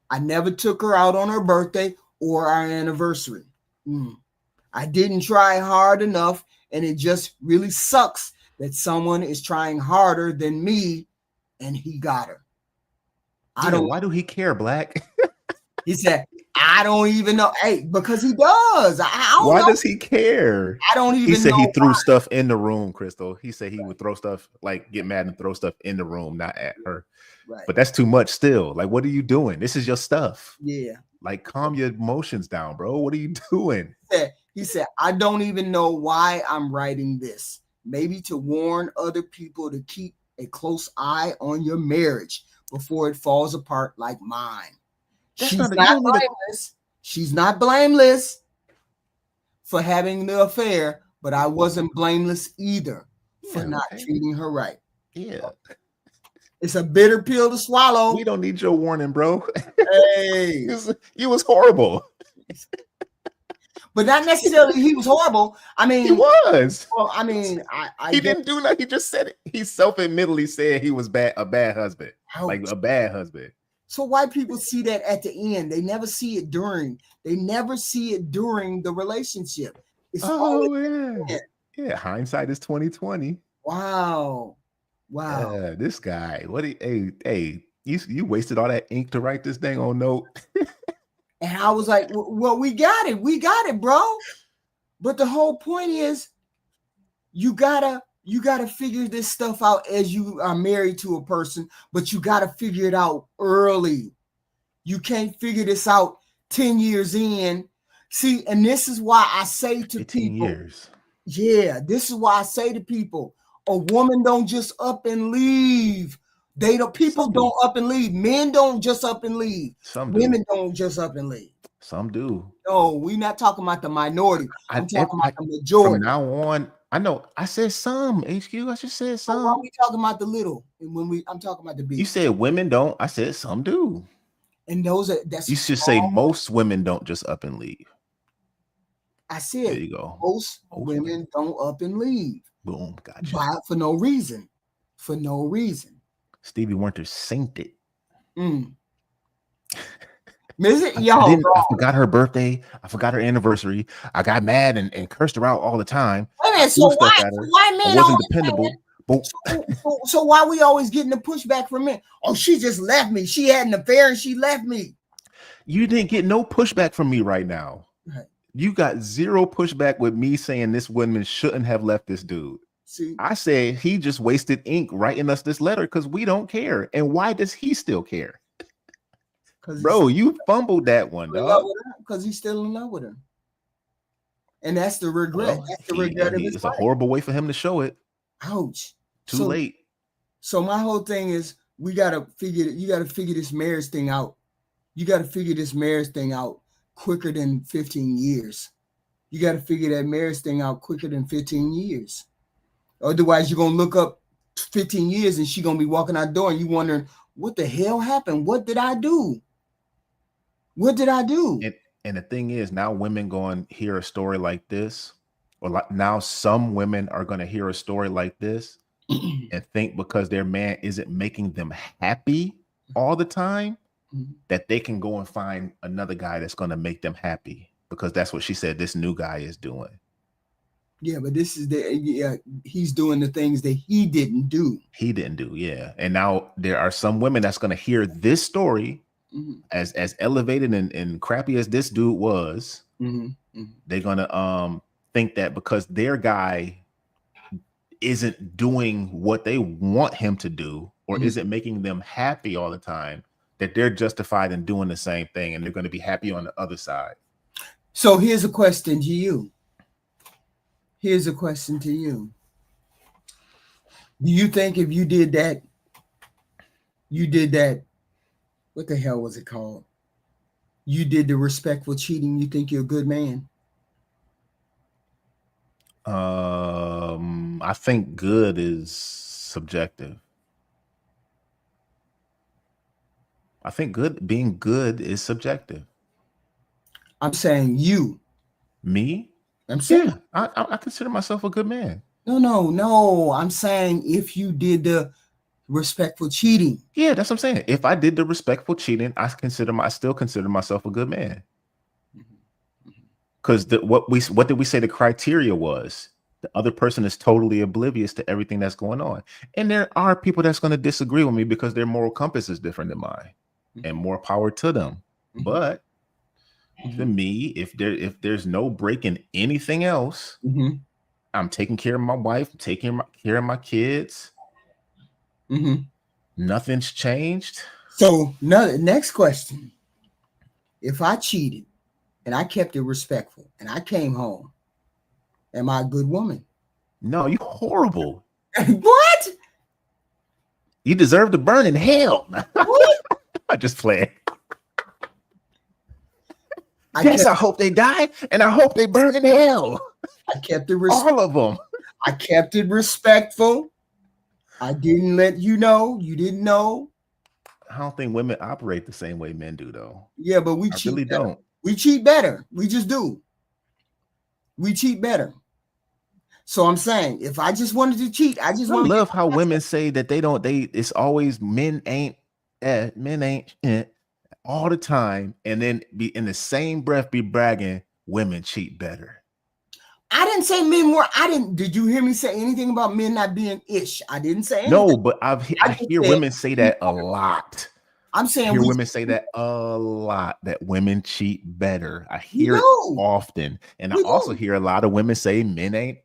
I never took her out on her birthday or our anniversary. I didn't try hard enough, and it just really sucks that someone is trying harder than me, and he got her. Why do he care, Black? He said, I don't even know. Hey, because he does. Why does he care? I don't even know. He said he threw stuff in the room, Crystal. He said he would throw stuff, like get mad and throw stuff in the room, not at her. Right. But that's too much still. Like, what are you doing? This is your stuff. Yeah. Like, calm your emotions down, bro. What are you doing? He said, I don't even know why I'm writing this. Maybe to warn other people to keep a close eye on your marriage before it falls apart like mine. She's not blameless for having the affair, but I wasn't blameless either for not treating her right. Yeah. It's a bitter pill to swallow. We don't need your warning, bro. Hey. You was horrible. But not necessarily he was horrible. I mean, he was. Well, I mean, he didn't do nothing. He just said it. He self-admittedly said he was a bad husband. Like a bad husband. So white people see that at the end. They never see it during. They never see it during the relationship. It's yeah. Hindsight is 2020. Wow. This guy. Hey, you wasted all that ink to write this dang on note. And I was like, well, we got it, bro. But the whole point is, you gotta figure this stuff out as you are married to a person, but you gotta figure it out early. You can't figure this out 10 years in. See, and this is why I say to 15 people, years. Yeah, this is why I say to people, a woman don't just up and leave. They don't. People Some do. don't up and leave. Men don't just up and leave. Some do. Women don't just up and leave. Some do. No, we're not talking about the minority. I'm talking about the From majority. now on, I know I said some. HQ, I just said So why some. are we talking about the little? And when I'm talking about the big. You said women don't. I said some do. And those are that's. You should say most women don't just up and leave. I said There you go. most women don't up and leave. Boom, gotcha. For no reason. For no reason. Stevie Wonder synced it. I forgot her birthday. I forgot her anniversary. I got mad and cursed her out all the time. Wait a minute, so why men wasn't dependable? So why we always getting the pushback from men? Oh, she just left me. She had an affair and she left me. You didn't get no pushback from me right now. Right. You got zero pushback with me saying this woman shouldn't have left this dude. See, I said he just wasted ink writing us this letter because we don't care. And why does he still care? Bro, you fumbled that one, dog. Because he's still in love with her. And that's the regret. That's the regret of his It's life. a horrible way for him to show it. Ouch. Too late. So my whole thing is you gotta figure this marriage thing out. You gotta figure this marriage thing out quicker than 15 years. You gotta figure that marriage thing out quicker than 15 years. Otherwise, you're gonna look up 15 years and she's gonna be walking out the door and you wondering, what the hell happened? What did I do? What did I do? And the thing is, now women going to hear a story like this, or now some women are going to hear a story like this and think because their man isn't making them happy all the time, that they can go and find another guy that's going to make them happy, because that's what she said this new guy is doing. Yeah, but this is he's doing the things that he didn't do. He didn't do, yeah. And now there are some women that's going to hear this story as elevated and crappy as this dude was. They're going to think that because their guy isn't doing what they want him to do, or isn't making them happy all the time, that they're justified in doing the same thing and they're going to be happy on the other side. So here's a question to you. Do you think if you did that, what the hell was it called? You did the respectful cheating, you think you're a good man? I think good is subjective. I think being good is subjective. I'm saying you. Me? I'm saying I consider myself a good man. No. I'm saying if you did the respectful cheating. Yeah, that's what I'm saying. If I did the respectful cheating, I still consider myself a good man. Because what did we say the criteria was? The other person is totally oblivious to everything that's going on. And there are people that's going to disagree with me because their moral compass is different than mine, and more power to them. But to me, if there's no breaking anything else, I'm taking care of my wife, taking care of my kids. Nothing's changed. So next question. If I cheated and I kept it respectful and I came home, am I a good woman? No, you horrible. What? You deserve to burn in hell. What? I just play. I hope they die, and I hope they burn in hell. I kept it all of them. I kept it respectful. I didn't let you know. You didn't know. I don't think women operate the same way men do, though. Yeah, but we cheat. Really don't. We cheat better. We just do. We cheat better. So I'm saying, if I just wanted to cheat, I love how women say that they don't. It's always men ain't all the time, and then be in the same breath be bragging women cheat better. I didn't say men were. Did you hear me say anything about men not being ish? I didn't say anything. No, but I hear women say that a lot. I'm saying I hear women say that a lot, that women cheat better. I hear it often. And I also hear a lot of women say men ain't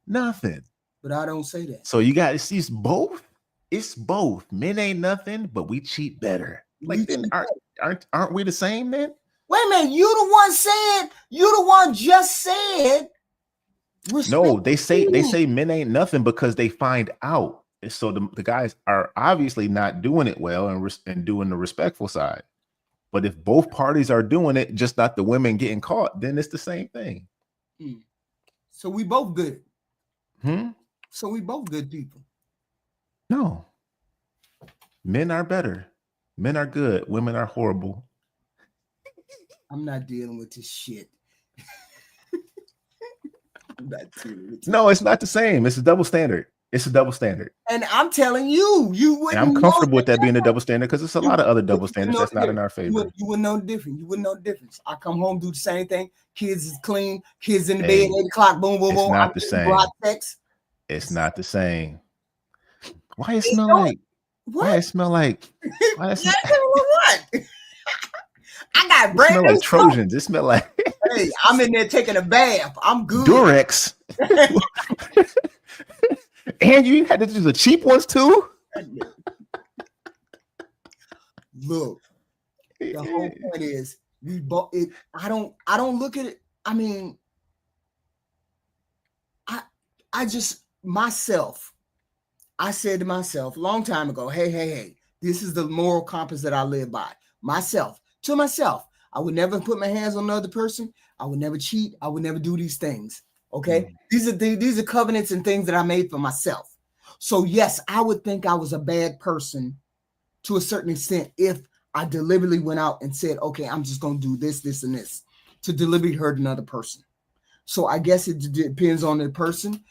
nothing. But I don't say that. So you got to see it's both. It's both. Men ain't nothing, but we cheat better. Like, then aren't we the same then? Wait a minute, you the one just said No, they you. say men ain't nothing because they find out. And so the guys are obviously not doing it well and doing the respectful side. But if both parties are doing it, just not the women getting caught, then it's the same thing. So we both good. Hmm? So we both good people. No. Men are better. Men are good. Women are horrible. I'm not dealing with this shit. I'm not dealing with this. No, it's not the same. It's a double standard. It's a double standard. And I'm telling you, you wouldn't. And I'm comfortable with that being a difference. double standard because it's a lot of other double You standards know that's not in different. our favor. You wouldn't know different. You wouldn't know the difference. I come home, do the same thing. Kids is clean. Kids in the Hey, bed, 8 o'clock, boom, boom, it's boom. not I'm the getting same. broad sex. It's not the same. Why it smell like? What? Why it smell like? Why it smell, what? I got it brand smell new like Trojans. It smell like Hey, I'm in there taking a bath. I'm good. Durex. And you had to do the cheap ones too. Look, the whole point is we both. I don't look at it. I mean, I just myself. I said to myself a long time ago, hey, this is the moral compass that I live by. To myself, I would never put my hands on another person. I would never cheat. I would never do these things. Okay, these are covenants and things that I made for myself. So yes, I would think I was a bad person to a certain extent if I deliberately went out and said, okay, I'm just going to do this, this, and this to deliberately hurt another person. So I guess it depends on the person.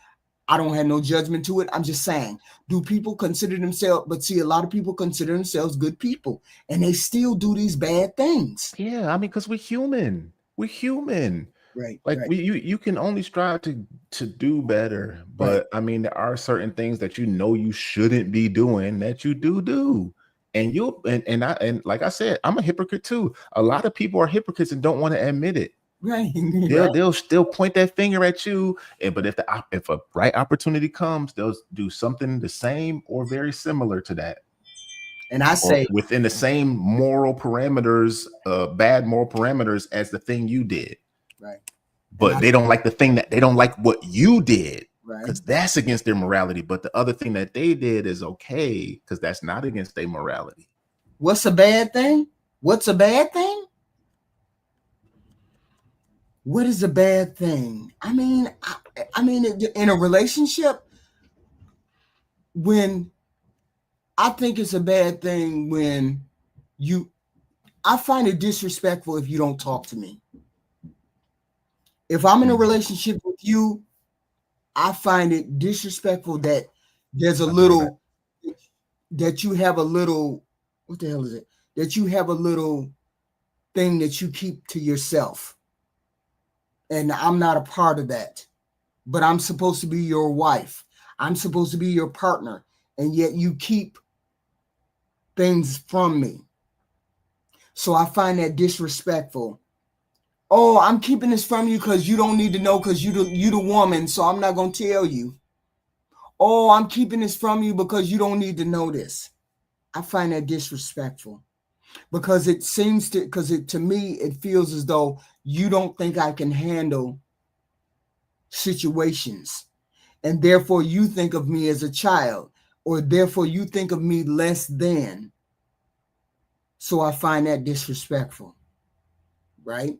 I don't have no judgment to it. I'm just saying, do people consider themselves, but see, a lot of people consider themselves good people and they still do these bad things. Yeah, I mean, because we're human. We're human. Right. Like right. you can only strive to do better. But I mean, there are certain things that you shouldn't be doing that you do. And like I said, I'm a hypocrite too. A lot of people are hypocrites and don't want to admit it. Right. They'll still point that finger at you. But if a right opportunity comes, they'll do something the same or very similar to that. And I say within the same moral parameters, bad moral parameters as the thing you did. Right. But they don't like the thing they don't like what you did. Right. Because that's against their morality. But the other thing that they did is okay because that's not against their morality. What's a bad thing? What's a bad thing? What is a bad thing? I mean, in a relationship, when I think it's a bad thing when I find it disrespectful if you don't talk to me. If I'm in a relationship with you, I find it disrespectful that there's that you have a little, what the hell is it? That you have a little thing that you keep to yourself. And I'm not a part of that, but I'm supposed to be your wife. I'm supposed to be your partner. And yet you keep things from me. So I find that disrespectful. Oh, I'm keeping this from you because you don't need to know because you the woman, so I'm not going to tell you. Oh, I'm keeping this from you because you don't need to know this. I find that disrespectful because to me, it feels as though you don't think I can handle situations. And therefore you think of me as a child, or therefore you think of me less than. So I find that disrespectful. Right?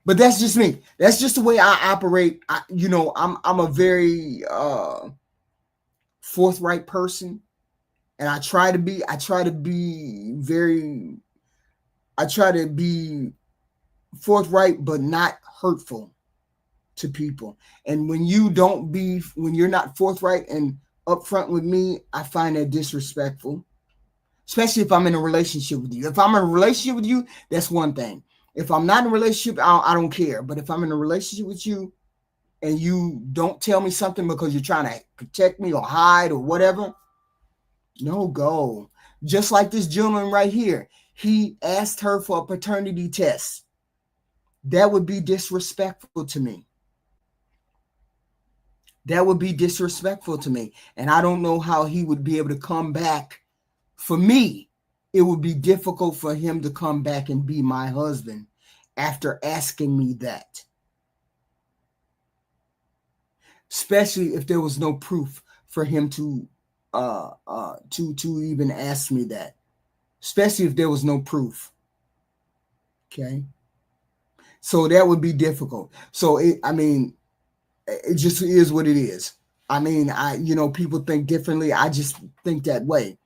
But that's just me. That's just the way I operate. I'm a very forthright person. And I try to be forthright, but not hurtful to people. And when you're not forthright and upfront with me, I find that disrespectful, especially if I'm in a relationship with you. If I'm in a relationship with you, that's one thing. If I'm not in a relationship, I don't care. But if I'm in a relationship with you and you don't tell me something because you're trying to protect me or hide or whatever, no go. Just like this gentleman right here. He asked her for a paternity test. That would be disrespectful to me. That would be disrespectful to me. And I don't know how he would be able to come back. For me, it would be difficult for him to come back and be my husband after asking me that. especially if there was no proof for him to even ask me that, especially if there was no proof. Okay, so that would be difficult. So it just is what it is. People think differently. I just think that way.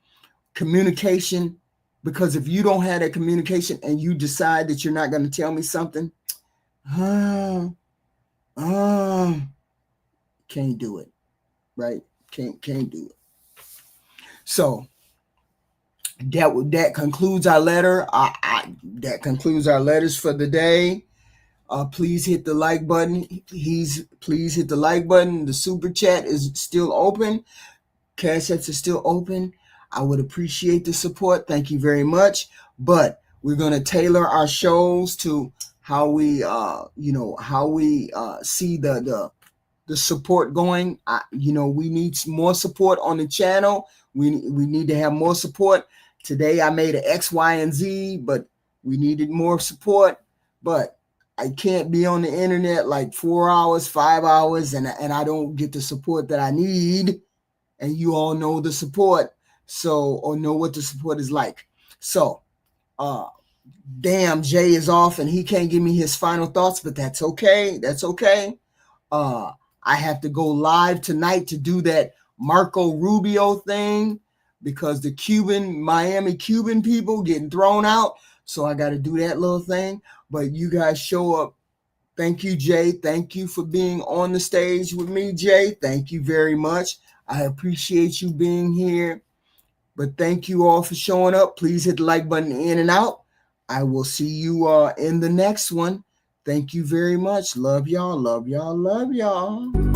Communication, because if you don't have that communication and you decide that you're not going to tell me something, can't do it, right? Can't do it. So that concludes our letter. That concludes our letters for the day. Please hit the like button. Please hit the like button. The super chat is still open. Cash apps are still open. I would appreciate the support. Thank you very much. But we're going to tailor our shows to how we see the support going. We need more support on the channel. We need to have more support. Today I made an X, Y, and Z, but we needed more support. But I can't be on the internet like 4 hours, 5 hours, and I don't get the support that I need. And you all know the support, or know what the support is like. So, damn, Jay is off and he can't give me his final thoughts, but that's okay. That's okay. I have to go live tonight to do that Marco Rubio thing because the Miami Cuban people getting thrown out. So I got to do that little thing. But you guys show up. Thank you, Jay. Thank you for being on the stage with me, Jay. Thank you very much. I appreciate you being here. But thank you all for showing up. Please hit the like button in and out. I will see you in the next one. Thank you very much. Love y'all. Love y'all. Love y'all.